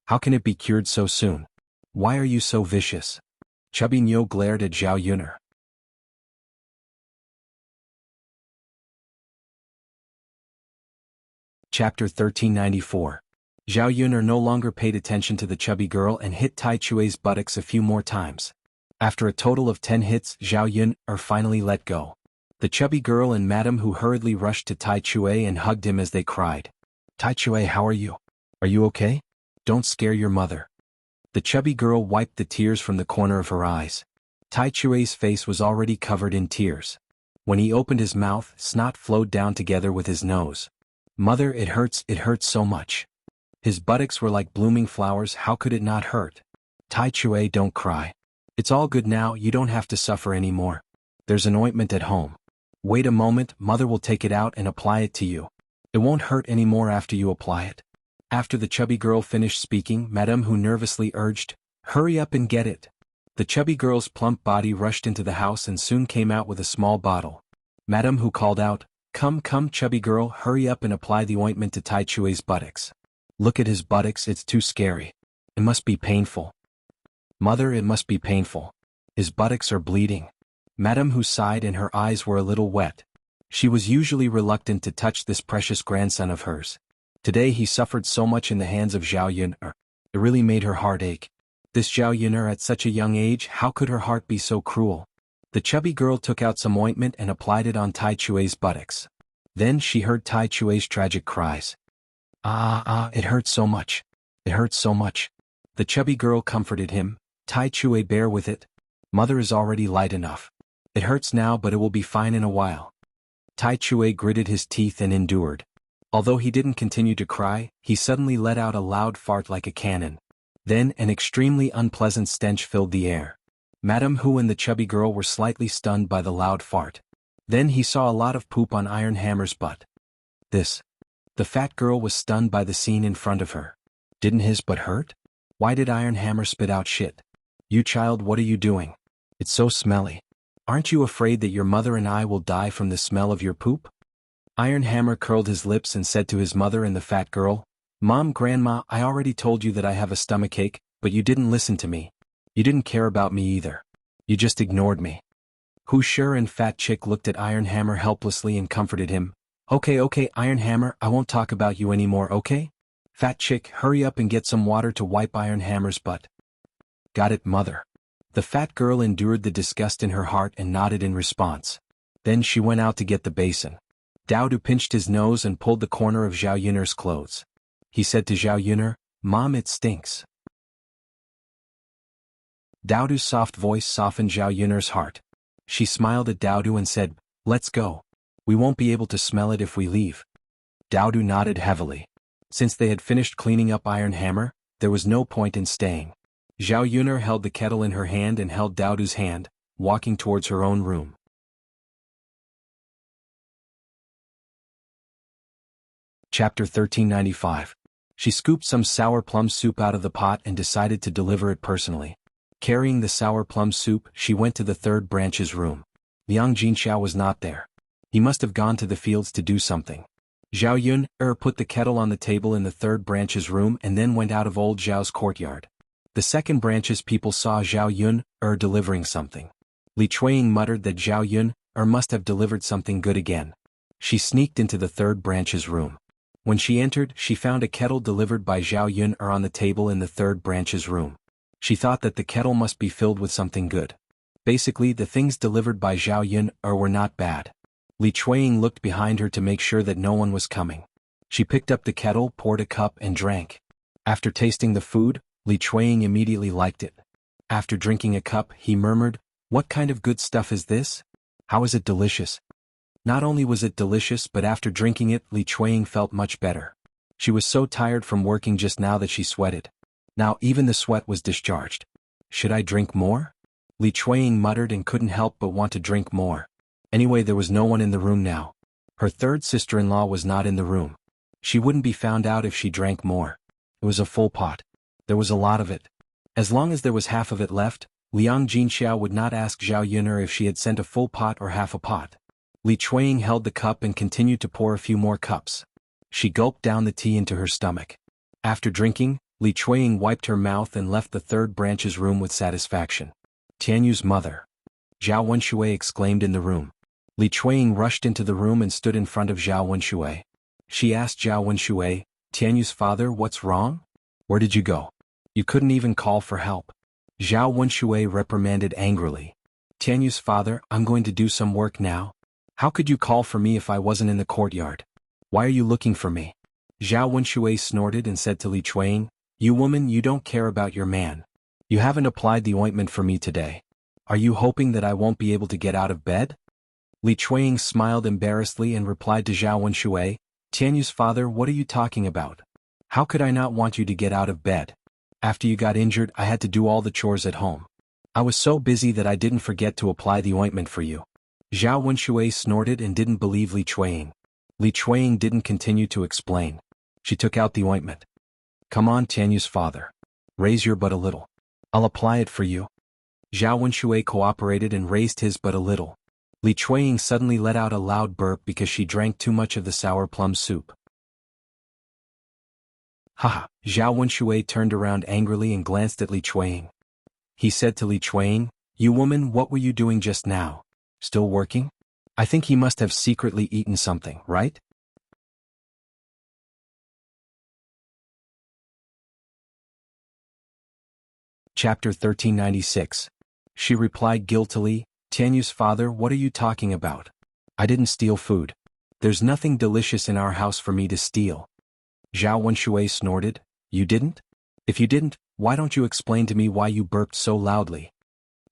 How can it be cured so soon? Why are you so vicious? Chubby Nyo glared at Zhao Yuner. Chapter 1394. Zhao Yuner no longer paid attention to the chubby girl and hit Tai Chue's buttocks a few more times. After a total of 10 hits, Zhao Yuner finally let go. The chubby girl and Madame Hu hurriedly rushed to Tai Chue and hugged him as they cried. "Tai Chue, how are you? Are you okay? Don't scare your mother." The chubby girl wiped the tears from the corner of her eyes. Tai Chue's face was already covered in tears. When he opened his mouth, snot flowed down together with his nose. "Mother, it hurts so much." His buttocks were like blooming flowers, how could it not hurt? "Tai Chue, don't cry. It's all good now, you don't have to suffer anymore. There's an ointment at home. Wait a moment, Mother will take it out and apply it to you. It won't hurt anymore after you apply it." After the chubby girl finished speaking, Madame Hu nervously urged, "Hurry up and get it." The chubby girl's plump body rushed into the house and soon came out with a small bottle. Madame Hu called out, Come, chubby girl, hurry up and apply the ointment to Tai Chue's buttocks. Look at his buttocks, it's too scary. It must be painful. Mother, it must be painful. His buttocks are bleeding." Madame Hu sighed and her eyes were a little wet. She was usually reluctant to touch this precious grandson of hers. Today he suffered so much in the hands of Zhao Yuner. It really made her heart ache. This Zhao Yuner at such a young age, how could her heart be so cruel? The chubby girl took out some ointment and applied it on Tai Chue's buttocks. Then she heard Tai Chue's tragic cries. It hurts so much. It hurts so much." The chubby girl comforted him. "Tai Chue, bear with it. Mother is already light enough. It hurts now, but it will be fine in a while." Tai Chue gritted his teeth and endured. Although he didn't continue to cry, he suddenly let out a loud fart like a cannon. Then an extremely unpleasant stench filled the air. Madame Hu and the chubby girl were slightly stunned by the loud fart. Then he saw a lot of poop on Iron Hammer's butt. The fat girl was stunned by the scene in front of her. Didn't his butt hurt? Why did Iron Hammer spit out shit? "You child, what are you doing? It's so smelly. Aren't you afraid that your mother and I will die from the smell of your poop?" Iron Hammer curled his lips and said to his mother and the fat girl, "Mom, Grandma, I already told you that I have a stomachache, but you didn't listen to me. You didn't care about me either. You just ignored me." Hu Sure and Fat Chick looked at Iron Hammer helplessly and comforted him. Okay, Iron Hammer, I won't talk about you anymore, okay? Fat Chick, hurry up and get some water to wipe Iron Hammer's butt." "Got it, Mother." The fat girl endured the disgust in her heart and nodded in response. Then she went out to get the basin. Daodu pinched his nose and pulled the corner of Zhao Yuner's clothes. He said to Zhao Yuner, "Mom, it stinks." Daodu's soft voice softened Zhao Yuner's heart. She smiled at Daodu and said, "Let's go. We won't be able to smell it if we leave." Daodu nodded heavily. Since they had finished cleaning up Iron Hammer, there was no point in staying. Zhao Yuner held the kettle in her hand and held Daodu's hand, walking towards her own room. Chapter 1395. She scooped some sour plum soup out of the pot and decided to deliver it personally. Carrying the sour plum soup, she went to the third branch's room. Liang Jinxiao was not there. He must have gone to the fields to do something. Zhao Yuner put the kettle on the table in the third branch's room and then went out of old Zhao's courtyard. The second branch's people saw Zhao Yuner delivering something. Li Chuiying muttered that Zhao Yuner must have delivered something good again. She sneaked into the third branch's room. When she entered, she found a kettle delivered by Zhao Yuner on the table in the third branch's room. She thought that the kettle must be filled with something good. Basically, the things delivered by Zhao Yuner were not bad. Li Chuiying looked behind her to make sure that no one was coming. She picked up the kettle, poured a cup, and drank. After tasting the food, Li Chuiying immediately liked it. After drinking a cup, he murmured, "What kind of good stuff is this? How is it delicious?" Not only was it delicious but after drinking it Li Chuanying felt much better. She was so tired from working just now that she sweated. Now even the sweat was discharged. Should I drink more? Li Chuanying muttered and couldn't help but want to drink more. Anyway, there was no one in the room now. Her third sister-in-law was not in the room. She wouldn't be found out if she drank more. It was a full pot. There was a lot of it. As long as there was half of it left, Liang Jinxiao would not ask Zhao Yuner if she had sent a full pot or half a pot. Li Chuanying held the cup and continued to pour a few more cups. She gulped down the tea into her stomach. After drinking, Li Chuanying wiped her mouth and left the third branch's room with satisfaction. Tianyu's mother. Zhao Wenxue exclaimed in the room. Li Chuanying rushed into the room and stood in front of Zhao Wenxue. She asked Zhao Wenxue, Tianyu's father, what's wrong? Where did you go? You couldn't even call for help. Zhao Wenxue reprimanded angrily. Tianyu's father, I'm going to do some work now. How could you call for me if I wasn't in the courtyard? Why are you looking for me? Zhao Wenxue snorted and said to Li Chuanying, You woman, you don't care about your man. You haven't applied the ointment for me today. Are you hoping that I won't be able to get out of bed? Li Chuanying smiled embarrassedly and replied to Zhao Wenxue, Tianyu's father, what are you talking about? How could I not want you to get out of bed? After you got injured, I had to do all the chores at home. I was so busy that I didn't forget to apply the ointment for you. Zhao Wenxue snorted and didn't believe Li Chuanying. Li Chuanying didn't continue to explain. She took out the ointment. Come on, Tianyu's father. Raise your butt a little. I'll apply it for you. Zhao Wenxue cooperated and raised his butt a little. Li Chuanying suddenly let out a loud burp because she drank too much of the sour plum soup. Haha, Zhao Wenxue turned around angrily and glanced at Li Chuanying. He said to Li Chuanying, You woman, what were you doing just now? Still working? I think he must have secretly eaten something, right? Chapter 1396. She replied guiltily, Tianyu's father, what are you talking about? I didn't steal food. There's nothing delicious in our house for me to steal. Zhao Wenxue snorted, You didn't? If you didn't, why don't you explain to me why you burped so loudly?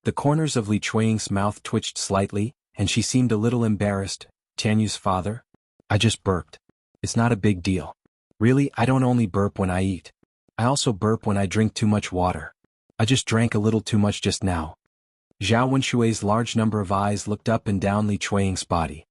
The corners of Li Chuanying's mouth twitched slightly, and she seemed a little embarrassed. Tianyu's father? I just burped. It's not a big deal. Really, I don't only burp when I eat. I also burp when I drink too much water. I just drank a little too much just now. Zhao Wenshui's large number of eyes looked up and down Li Chuanying's body.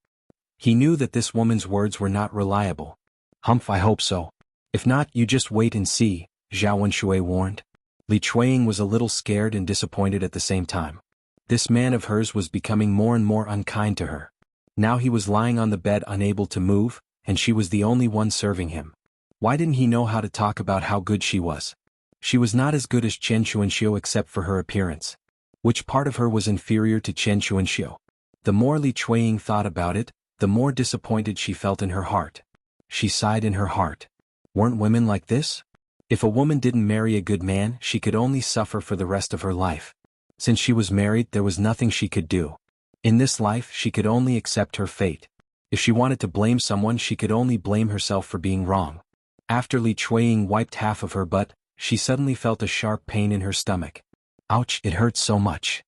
He knew that this woman's words were not reliable. Humph, I hope so. If not, you just wait and see, Zhao Wenshui warned. Li Chuanying was a little scared and disappointed at the same time. This man of hers was becoming more and more unkind to her. Now he was lying on the bed unable to move, and she was the only one serving him. Why didn't he know how to talk about how good she was? She was not as good as Chen Chuanxiu except for her appearance. Which part of her was inferior to Chen Chuanxiu? The more Li Chuanying thought about it, the more disappointed she felt in her heart. She sighed in her heart. Weren't women like this? If a woman didn't marry a good man, she could only suffer for the rest of her life. Since she was married, there was nothing she could do. In this life, she could only accept her fate. If she wanted to blame someone, she could only blame herself for being wrong. After Li Chuanying wiped half of her butt, she suddenly felt a sharp pain in her stomach. Ouch, it hurts so much.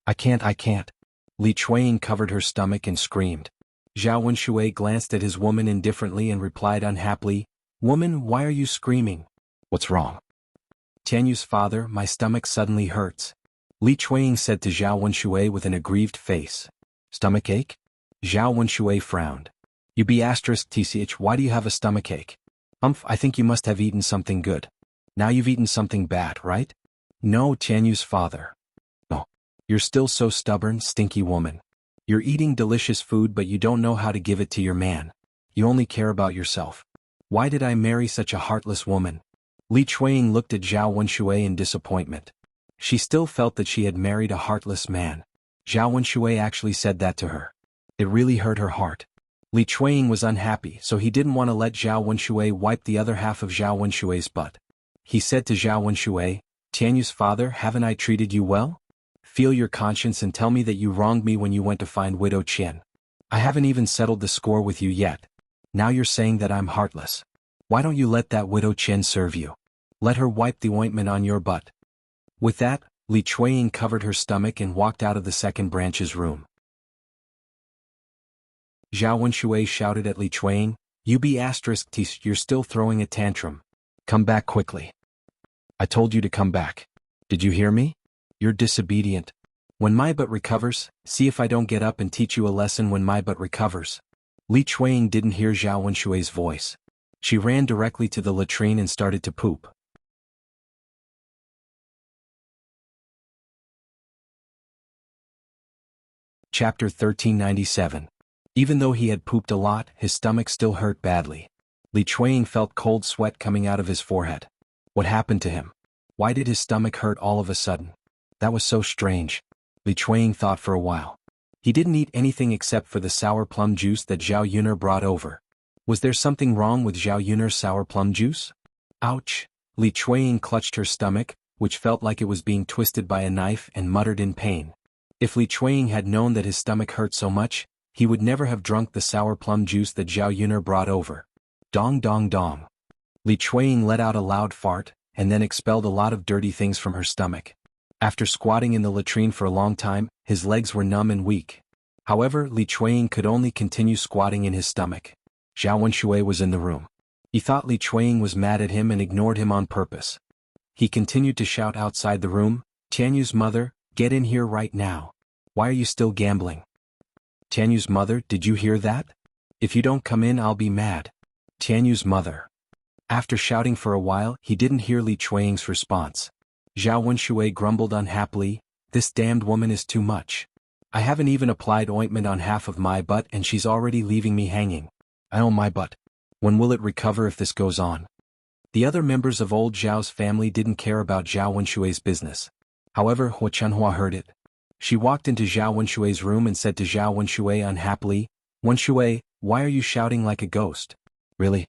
I can't. Li Chuanying covered her stomach and screamed. Zhao Wenshui glanced at his woman indifferently and replied unhappily, Woman, why are you screaming? What's wrong? Tianyu's father, my stomach suddenly hurts. Li Chuanying said to Zhao Wenshui with an aggrieved face. Stomach ache? Zhao Wenshui frowned. You be *tch, why do you have a stomach ache? Humph, I think you must have eaten something good. Now you've eaten something bad, right? No, Tianyu's father. No. You're still so stubborn, stinky woman. You're eating delicious food but you don't know how to give it to your man. You only care about yourself. Why did I marry such a heartless woman? Li Chuanying looked at Zhao Wenshui in disappointment. She still felt that she had married a heartless man. Zhao Wenshui actually said that to her. It really hurt her heart. Li Chuanying was unhappy, so he didn't want to let Zhao Wenshui wipe the other half of Zhao Wenshui's butt. He said to Zhao Wenshui, Tianyu's father, haven't I treated you well? Feel your conscience and tell me that you wronged me when you went to find Widow Qian. I haven't even settled the score with you yet. Now you're saying that I'm heartless. Why don't you let that Widow Qian serve you? Let her wipe the ointment on your butt. With that, Li Chuanying covered her stomach and walked out of the second branch's room. Zhao Wenshui shouted at Li Chuang, "You be asterisk tis, you're still throwing a tantrum. Come back quickly. I told you to come back. Did you hear me? You're disobedient. When my butt recovers, see if I don't get up and teach you a lesson when my butt recovers." Li Chuang didn't hear Zhao Wenshui's voice. She ran directly to the latrine and started to poop. Chapter 1397. Even though he had pooped a lot, his stomach still hurt badly. Li Chuang felt cold sweat coming out of his forehead. What happened to him? Why did his stomach hurt all of a sudden? That was so strange. Li Chuang thought for a while. He didn't eat anything except for the sour plum juice that Zhao Yuner brought over. Was there something wrong with Zhao Yuner's sour plum juice? Ouch! Li Chuang clutched her stomach, which felt like it was being twisted by a knife, and muttered in pain. If Li Chuang had known that his stomach hurt so much, he would never have drunk the sour plum juice that Zhao Yuner brought over. Dong dong dong. Li Chuang let out a loud fart, and then expelled a lot of dirty things from her stomach. After squatting in the latrine for a long time, his legs were numb and weak. However, Li Chuang could only continue squatting in his stomach. Zhao Wenshui was in the room. He thought Li Chuang was mad at him and ignored him on purpose. He continued to shout outside the room, "Tianyu's mother, get in here right now. Why are you still gambling? Tianyu's mother, did you hear that? If you don't come in, I'll be mad. Tianyu's mother." After shouting for a while, he didn't hear Li Chuang's response. Zhao Wenshui grumbled unhappily, "This damned woman is too much. I haven't even applied ointment on half of my butt and she's already leaving me hanging. I own my butt. When will it recover if this goes on?" The other members of old Zhao's family didn't care about Zhao Wenshui's business. However, Hua Chunhua heard it. She walked into Zhao Wenshui's room and said to Zhao Wenshui unhappily, "Wenshui, why are you shouting like a ghost? Really?"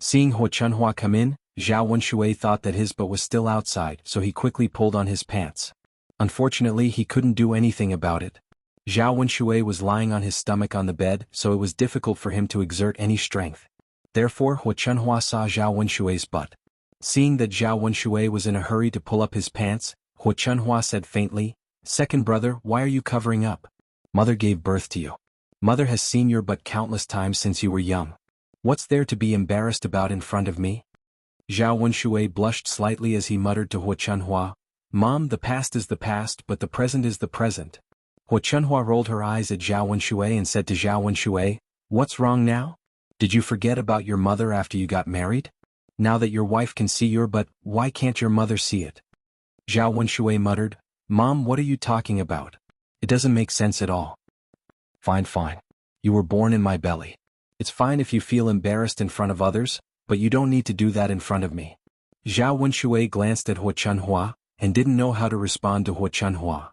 Seeing Hua Chunhua come in, Zhao Wenshui thought that his butt was still outside, so he quickly pulled on his pants. Unfortunately, he couldn't do anything about it. Zhao Wenshui was lying on his stomach on the bed, so it was difficult for him to exert any strength. Therefore, Hua Chunhua saw Zhao Wenshui's butt. Seeing that Zhao Wenshui was in a hurry to pull up his pants, Hua Chunhua said faintly, "Second brother, why are you covering up? Mother gave birth to you. Mother has seen your butt countless times since you were young. What's there to be embarrassed about in front of me?" Zhao Wenshui blushed slightly as he muttered to Hua Chunhua, "Mom, the past is the past, but the present is the present." Hua Chunhua rolled her eyes at Zhao Wenshui and said to Zhao Wenshui, "What's wrong now? Did you forget about your mother after you got married? Now that your wife can see your butt, why can't your mother see it?" Zhao Wenshui muttered, "Mom, what are you talking about? It doesn't make sense at all." "Fine, fine. You were born in my belly. It's fine if you feel embarrassed in front of others, but you don't need to do that in front of me." Zhao Wenshui glanced at Hua Chunhua, and didn't know how to respond to Hua Chunhua.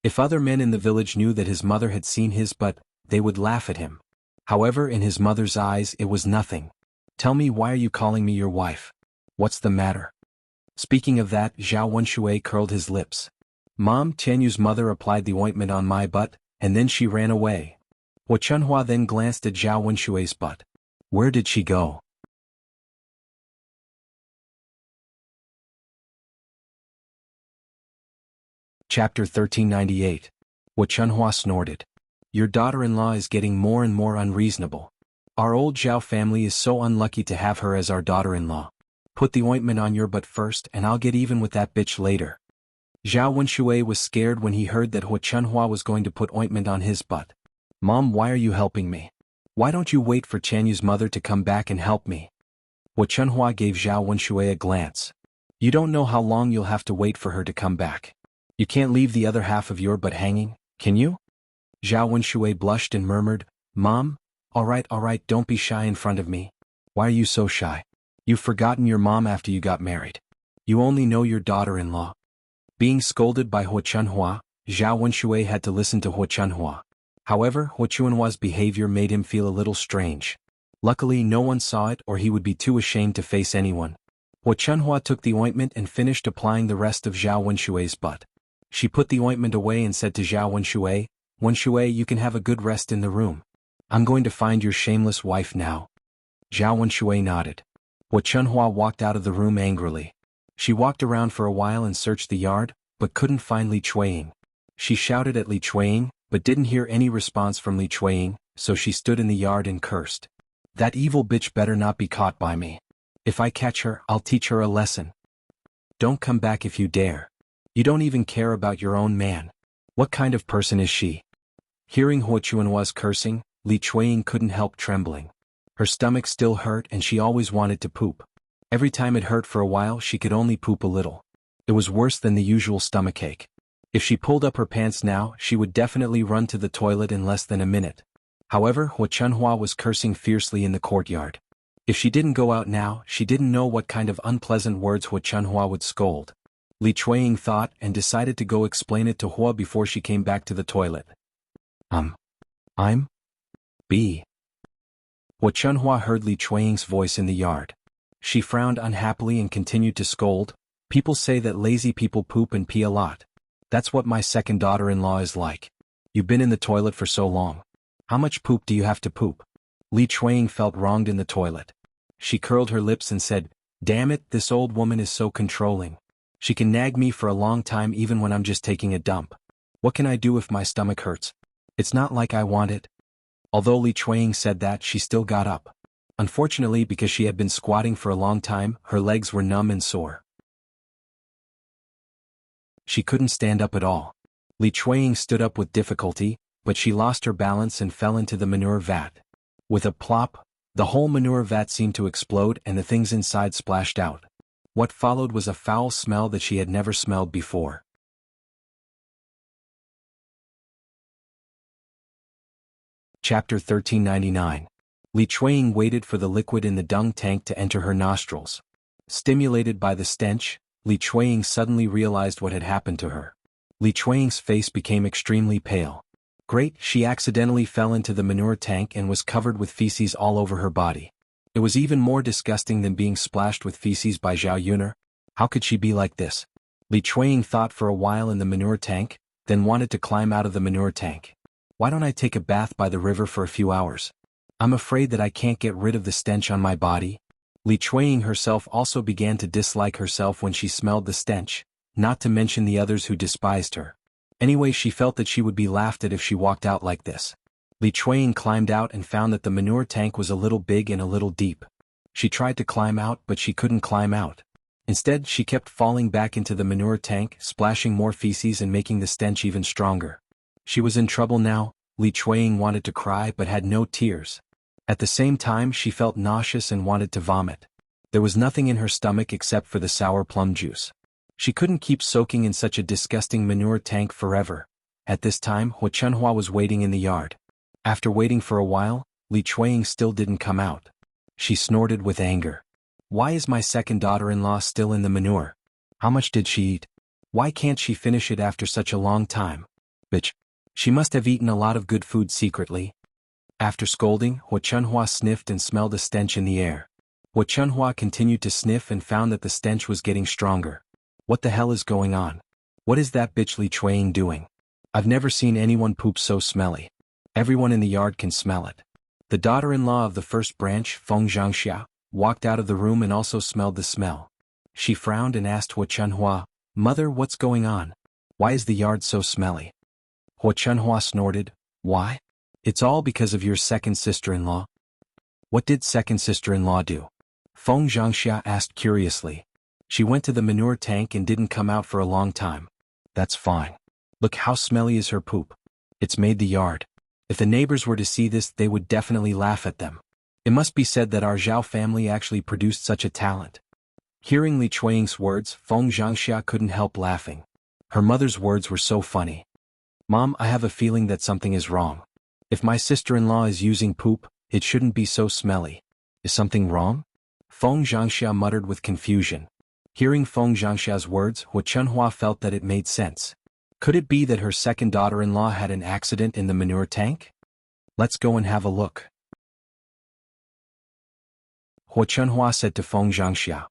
If other men in the village knew that his mother had seen his butt, they would laugh at him. However, in his mother's eyes it was nothing. "Tell me, why are you calling me your wife? What's the matter?" Speaking of that, Zhao Wenshui curled his lips. "Mom, Tianyu's mother applied the ointment on my butt, and then she ran away." Hua Chunhua then glanced at Zhao Wenshui's butt. "Where did she go?" Chapter 1398. Hua Chunhua snorted. "Your daughter-in-law is getting more and more unreasonable. Our old Zhao family is so unlucky to have her as our daughter-in-law. Put the ointment on your butt first and I'll get even with that bitch later." Zhao Wenshui was scared when he heard that Hua Chunhua was going to put ointment on his butt. "Mom, why are you helping me? Why don't you wait for Tianyu's mother to come back and help me?" Hua Chunhua gave Zhao Wenshui a glance. "You don't know how long you'll have to wait for her to come back. You can't leave the other half of your butt hanging, can you?" Zhao Wenshui blushed and murmured, "Mom, all right, don't be shy in front of me. Why are you so shy? You've forgotten your mom after you got married. You only know your daughter-in-law." Being scolded by Hua Chunhua, Zhao Wenshui had to listen to Hua Chunhua. However, Hua Chunhua's behavior made him feel a little strange. Luckily, no one saw it or he would be too ashamed to face anyone. Hua Chunhua took the ointment and finished applying the rest of Zhao Wenshui's butt. She put the ointment away and said to Zhao Wenshui, "Wenshui, you can have a good rest in the room. I'm going to find your shameless wife now." Zhao Wenshui nodded. Hua Chunhua walked out of the room angrily. She walked around for a while and searched the yard, but couldn't find Li Chuang. She shouted at Li Chuang, but didn't hear any response from Li Chuiying, so she stood in the yard and cursed. That evil bitch better not be caught by me. If I catch her, I'll teach her a lesson. Don't come back if you dare. You don't even care about your own man. What kind of person is she? Hearing Huo Chuanhua's cursing, Li Chuiying couldn't help trembling. Her stomach still hurt and she always wanted to poop. Every time it hurt for a while she could only poop a little. It was worse than the usual stomachache. If she pulled up her pants now, she would definitely run to the toilet in less than a minute. However, Huo Chuanhua was cursing fiercely in the courtyard. If she didn't go out now, she didn't know what kind of unpleasant words Huo Chuanhua would scold. Li Chuiying thought and decided to go explain it to Hua before she came back to the toilet. I'm B. Huo Chuanhua heard Li Chuiying's voice in the yard. She frowned unhappily and continued to scold. People say that lazy people poop and pee a lot. That's what my second daughter-in-law is like. You've been in the toilet for so long. How much poop do you have to poop? Li Chuiying felt wronged in the toilet. She curled her lips and said, Damn it, this old woman is so controlling. She can nag me for a long time even when I'm just taking a dump. What can I do if my stomach hurts? It's not like I want it. Although Li Chuiying said that, she still got up. Unfortunately, because she had been squatting for a long time, her legs were numb and sore. She couldn't stand up at all. Li Chuiying stood up with difficulty, but she lost her balance and fell into the manure vat. With a plop, the whole manure vat seemed to explode and the things inside splashed out. What followed was a foul smell that she had never smelled before. Chapter 1399. Li Chuiying waited for the liquid in the dung tank to enter her nostrils. Stimulated by the stench, Li Chuiying suddenly realized what had happened to her. Li Chuiying's face became extremely pale. Great, she accidentally fell into the manure tank and was covered with feces all over her body. It was even more disgusting than being splashed with feces by Zhao Yuner. How could she be like this? Li Chuiying thought for a while in the manure tank, then wanted to climb out of the manure tank. Why don't I take a bath by the river for a few hours? I'm afraid that I can't get rid of the stench on my body. Li Chuiying herself also began to dislike herself when she smelled the stench, not to mention the others who despised her. Anyway, she felt that she would be laughed at if she walked out like this. Li Chuiying climbed out and found that the manure tank was a little big and a little deep. She tried to climb out, but she couldn't climb out. Instead, she kept falling back into the manure tank, splashing more feces and making the stench even stronger. She was in trouble now. Li Chuiying wanted to cry but had no tears. At the same time, she felt nauseous and wanted to vomit. There was nothing in her stomach except for the sour plum juice. She couldn't keep soaking in such a disgusting manure tank forever. At this time, Huo Chuanhua was waiting in the yard. After waiting for a while, Li Chuiying still didn't come out. She snorted with anger. Why is my second daughter-in-law still in the manure? How much did she eat? Why can't she finish it after such a long time? Bitch. She must have eaten a lot of good food secretly. After scolding, Huo Chuanhua sniffed and smelled a stench in the air. Huo Chuanhua continued to sniff and found that the stench was getting stronger. What the hell is going on? What is that bitch Li Chuiying doing? I've never seen anyone poop so smelly. Everyone in the yard can smell it. The daughter-in-law of the first branch, Feng Zhangxia, walked out of the room and also smelled the smell. She frowned and asked Huo Chuanhua, Mother, what's going on? Why is the yard so smelly? Huo Chuanhua snorted, Why? It's all because of your second sister-in-law. What did second sister-in-law do? Feng Zhangxia asked curiously. She went to the manure tank and didn't come out for a long time. That's fine. Look how smelly is her poop. It's made the yard. If the neighbors were to see this, they would definitely laugh at them. It must be said that our Zhao family actually produced such a talent. Hearing Li Chuiying's words, Feng Zhangxia couldn't help laughing. Her mother's words were so funny. Mom, I have a feeling that something is wrong. If my sister-in-law is using poop, it shouldn't be so smelly. Is something wrong? Feng Zhangxia muttered with confusion. Hearing Feng Zhangxia's words, Huo Chuanhua felt that it made sense. Could it be that her second daughter-in-law had an accident in the manure tank? Let's go and have a look. Huo Chuanhua said to Feng Zhangxia.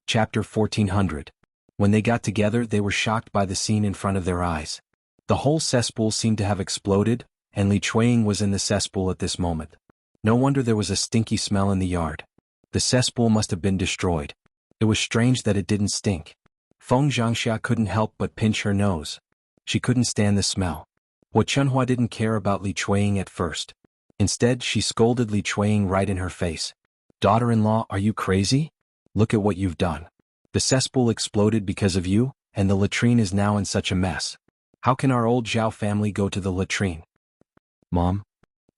Chapter 1400. When they got together, they were shocked by the scene in front of their eyes. The whole cesspool seemed to have exploded, and Li Chuiying was in the cesspool at this moment. No wonder there was a stinky smell in the yard. The cesspool must have been destroyed. It was strange that it didn't stink. Feng Zhangxia couldn't help but pinch her nose. She couldn't stand the smell. Hua Chunhua didn't care about Li Chuiying at first. Instead, she scolded Li Chuiying right in her face. "Daughter-in-law, are you crazy? Look at what you've done. The cesspool exploded because of you, and the latrine is now in such a mess. How can our old Zhao family go to the latrine?" "Mom?"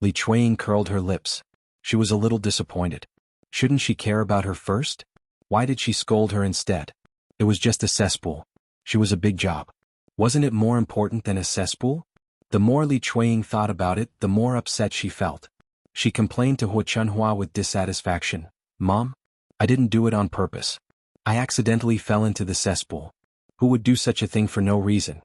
Li Chuiying curled her lips. She was a little disappointed. Shouldn't she care about her first? Why did she scold her instead? It was just a cesspool. She was a big job. Wasn't it more important than a cesspool? The more Li Chuiying thought about it, the more upset she felt. She complained to Hua Chunhua with dissatisfaction. "Mom? I didn't do it on purpose. I accidentally fell into the cesspool. Who would do such a thing for no reason?"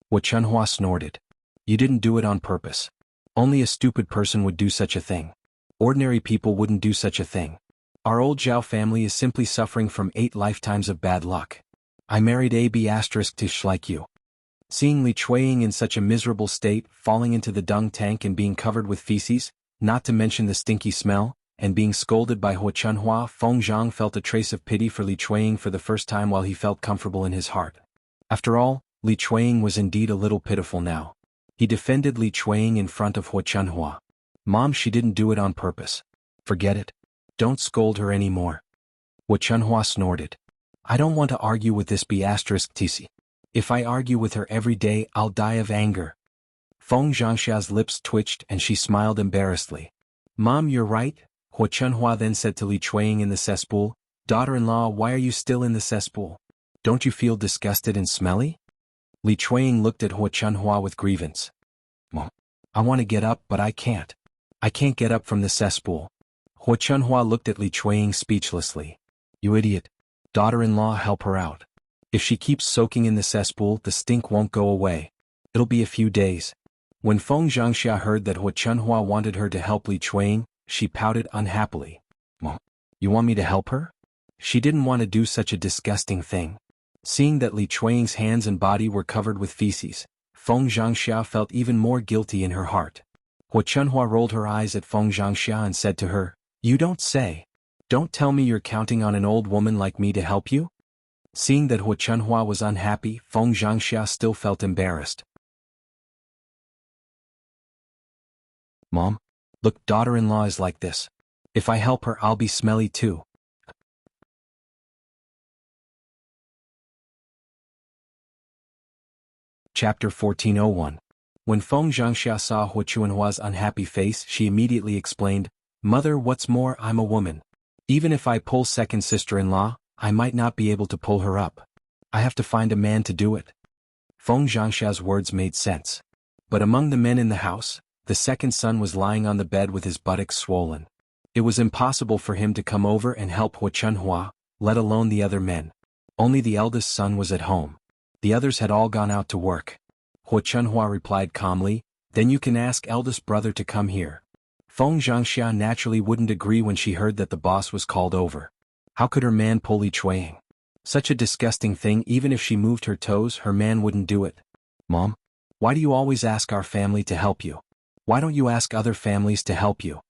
Hua Chunhua snorted. "You didn't do it on purpose. Only a stupid person would do such a thing. Ordinary people wouldn't do such a thing. Our old Zhao family is simply suffering from 8 lifetimes of bad luck. I married a B***tish like you." Seeing Li Chuiying in such a miserable state, falling into the dung tank and being covered with feces, not to mention the stinky smell, and being scolded by Hua Chunhua, Feng Zhang felt a trace of pity for Li Chuiying for the first time while he felt comfortable in his heart. After all, Li Chuiying was indeed a little pitiful now. He defended Li Chuiying in front of Hua Chunhua. "Mom, she didn't do it on purpose. Forget it. Don't scold her anymore." Hua Chunhua snorted. "I don't want to argue with this B***tc. If I argue with her every day, I'll die of anger." Feng Zhangxia's lips twitched and she smiled embarrassedly. "Mom, you're right," Hua Chunhua then said to Li Chuiying in the cesspool. "Daughter-in-law, why are you still in the cesspool? Don't you feel disgusted and smelly?" Li Chuiying looked at Hua Chunhua with grievance. "Mom, I want to get up but I can't. I can't get up from the cesspool." Hua Chunhua looked at Li Chuiying speechlessly. "You idiot. Daughter-in-law, help her out. If she keeps soaking in the cesspool, the stink won't go away. It'll be a few days." When Feng Zhangxia heard that Hua Chunhua wanted her to help Li Chuiying, she pouted unhappily. "Mom, you want me to help her?" She didn't want to do such a disgusting thing. Seeing that Li Chuiying's hands and body were covered with feces, Feng Zhangxia felt even more guilty in her heart. Hua Chunhua rolled her eyes at Feng Zhangxia and said to her, "You don't say. Don't tell me you're counting on an old woman like me to help you?" Seeing that Hua Chunhua was unhappy, Feng Zhangxia still felt embarrassed. "Mom, look, daughter-in-law is like this. If I help her, I'll be smelly too." Chapter 1401. When Feng Zhangxia saw Hua Chunhua's unhappy face, she immediately explained, "Mother, what's more, I'm a woman. Even if I pull second sister-in-law, I might not be able to pull her up. I have to find a man to do it." Feng Zhangxia's words made sense. But among the men in the house, the second son was lying on the bed with his buttocks swollen. It was impossible for him to come over and help Hua Chunhua, let alone the other men. Only the eldest son was at home. The others had all gone out to work. Hua Chunhua replied calmly, "Then you can ask eldest brother to come here." Feng Zhangxia naturally wouldn't agree when she heard that the boss was called over. How could her man pull Li Chuiying? Such a disgusting thing. Even if she moved her toes, her man wouldn't do it. "Mom, why do you always ask our family to help you? Why don't you ask other families to help you?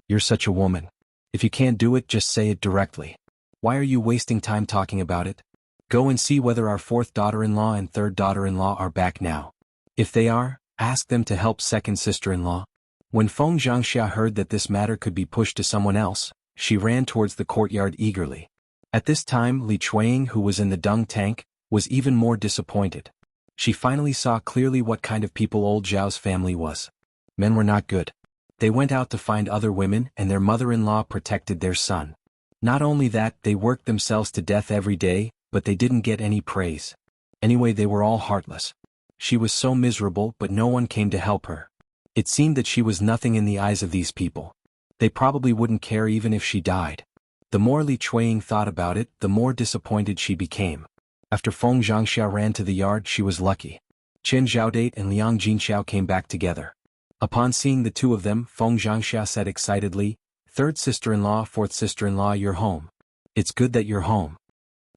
You're such a woman. If you can't do it, just say it directly. Why are you wasting time talking about it? Go and see whether our fourth daughter-in-law and third daughter-in-law are back now. If they are, ask them to help second sister-in-law." When Feng Zhangxia heard that this matter could be pushed to someone else, she ran towards the courtyard eagerly. At this time, Li Chuiying, who was in the dung tank, was even more disappointed. She finally saw clearly what kind of people old Zhao's family was. Men were not good. They went out to find other women, and their mother-in-law protected their son. Not only that, they worked themselves to death every day, but they didn't get any praise. Anyway, they were all heartless. She was so miserable, but no one came to help her. It seemed that she was nothing in the eyes of these people. They probably wouldn't care even if she died. The more Li Chuiying thought about it, the more disappointed she became. After Feng Zhangxia ran to the yard, she was lucky. Chen Zhaodate and Liang Jinxiao came back together. Upon seeing the two of them, Feng Zhangxia said excitedly, "Third sister-in-law, fourth sister-in-law, you're home. It's good that you're home."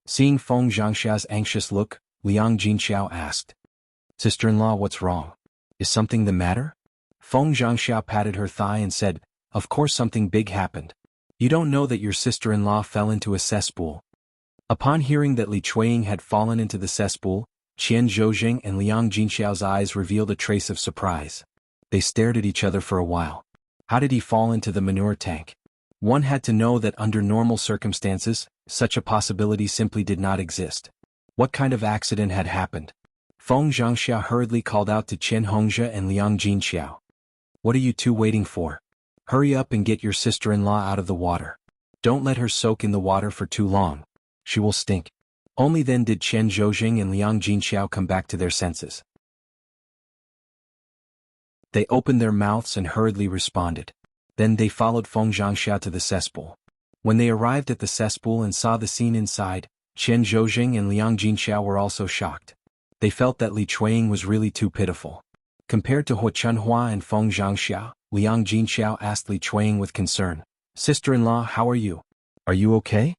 Seeing Feng Zhangxia's anxious look, Liang Jinxiao asked, "Sister-in-law, what's wrong? Is something the matter?" Feng Zhangxia patted her thigh and said, "Of course something big happened. You don't know that your sister-in-law fell into a cesspool." Upon hearing that Li Chueying had fallen into the cesspool, Qian Zhoujing and Liang Jinxiao's eyes revealed a trace of surprise. They stared at each other for a while. How did he fall into the manure tank? One had to know that under normal circumstances, such a possibility simply did not exist. What kind of accident had happened? Feng Zhangxia hurriedly called out to Qian Hongxia and Liang Jinxiao. What are you two waiting for? Hurry up and get your sister-in-law out of the water. Don't let her soak in the water for too long. She will stink. Only then did Qian Zhoujing and Liang Jinxiao come back to their senses. They opened their mouths and hurriedly responded. Then they followed Feng Zhangxia to the cesspool. When they arrived at the cesspool and saw the scene inside, Qian Zhoujing and Liang Jinxiao were also shocked. They felt that Li Chueying was really too pitiful. Compared to Huo Chunhua and Feng Zhangxia, Liang Jinxiao asked Li Chueying with concern, "Sister-in-law, how are you? Are you okay?"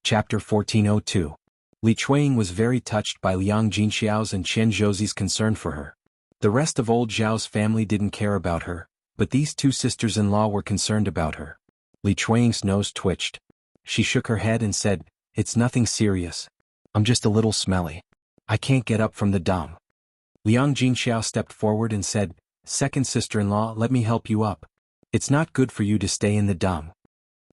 Chapter 1402. Li Chueying was very touched by Liang Jinxiao's and Qian Zhouzi's concern for her. The rest of old Zhao's family didn't care about her, but these two sisters-in-law were concerned about her. Li Chueying's nose twitched. She shook her head and said, "It's nothing serious. I'm just a little smelly. I can't get up from the dung." Liang Jinxiao stepped forward and said, "Second sister-in-law, let me help you up. It's not good for you to stay in the dung."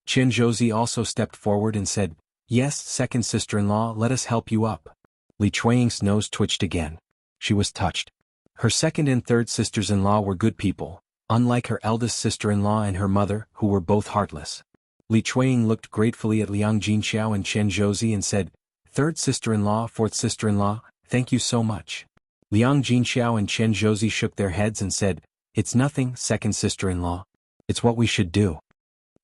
Qian Zhouzi also stepped forward and said, "Yes, second sister-in-law, let us help you up." Li Chueying's nose twitched again. She was touched. Her second and third sisters-in-law were good people, unlike her eldest sister-in-law and her mother, who were both heartless. Li Chueying looked gratefully at Liang Jinxiao and Qian Zhouzi and said, "Third sister-in-law, fourth sister-in-law, thank you so much." Liang Jinxiao and Qian Zhouzi shook their heads and said, "It's nothing, second sister-in-law. It's what we should do."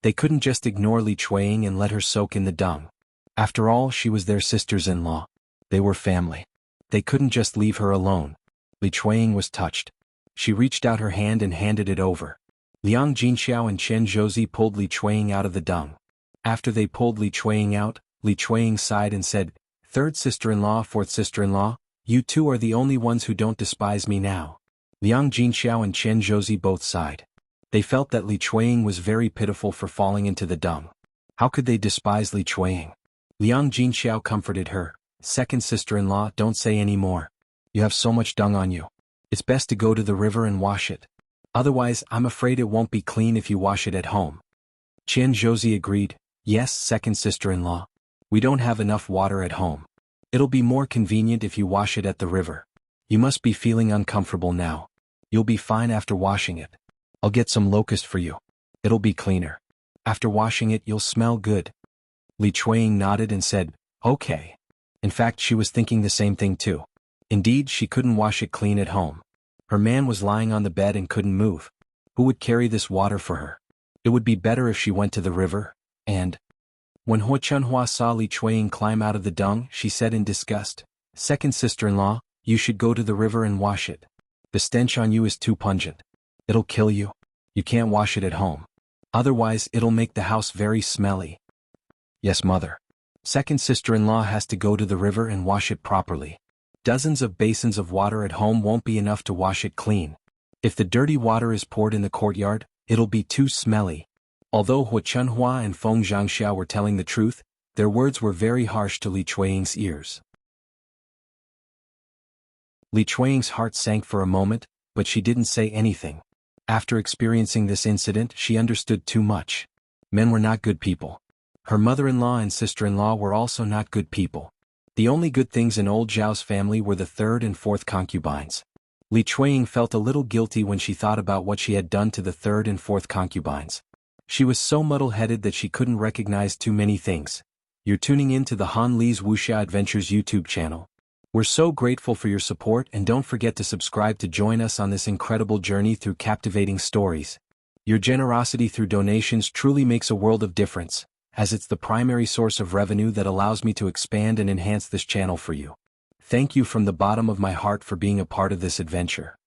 They couldn't just ignore Li Chueying and let her soak in the dung. After all, she was their sisters-in-law. They were family. They couldn't just leave her alone. Li Chueying was touched. She reached out her hand and handed it over. Liang Jinxiao and Qian Zhouzi pulled Li Chueying out of the dung. After they pulled Li Chueying out, Li Chueying sighed and said, "Third sister-in-law, fourth sister-in-law, you two are the only ones who don't despise me now." Liang Jinxiao and Qian Zhouzi both sighed. They felt that Li Chueying was very pitiful for falling into the dung. How could they despise Li Chueying? Liang Jinxiao comforted her, "Second sister-in-law, don't say any more. You have so much dung on you. It's best to go to the river and wash it. Otherwise, I'm afraid it won't be clean if you wash it at home." Qian Zhouzi agreed, "Yes, second sister-in-law. We don't have enough water at home. It'll be more convenient if you wash it at the river. You must be feeling uncomfortable now. You'll be fine after washing it. I'll get some locust for you. It'll be cleaner. After washing it, you'll smell good." Li Chueying nodded and said, "Okay." In fact, she was thinking the same thing too. Indeed, she couldn't wash it clean at home. Her man was lying on the bed and couldn't move. Who would carry this water for her? It would be better if she went to the river, and... When Huo Chunhua saw Li Chueying climb out of the dung, she said in disgust, "Second sister-in-law, you should go to the river and wash it. The stench on you is too pungent. It'll kill you. You can't wash it at home. Otherwise, it'll make the house very smelly." "Yes, mother. Second sister-in-law has to go to the river and wash it properly. Dozens of basins of water at home won't be enough to wash it clean. If the dirty water is poured in the courtyard, it'll be too smelly." Although Huo Chunhua and Feng Zhangxia were telling the truth, their words were very harsh to Li Chueying's ears. Li Chueying's heart sank for a moment, but she didn't say anything. After experiencing this incident, she understood too much. Men were not good people. Her mother-in-law and sister-in-law were also not good people. The only good things in old Zhao's family were the third and fourth concubines. Li Chueying felt a little guilty when she thought about what she had done to the third and fourth concubines. She was so muddle-headed that she couldn't recognize too many things. You're tuning in to the Han Li's Wuxia Adventures YouTube channel. We're so grateful for your support, and don't forget to subscribe to join us on this incredible journey through captivating stories. Your generosity through donations truly makes a world of difference, as it's the primary source of revenue that allows me to expand and enhance this channel for you. Thank you from the bottom of my heart for being a part of this adventure.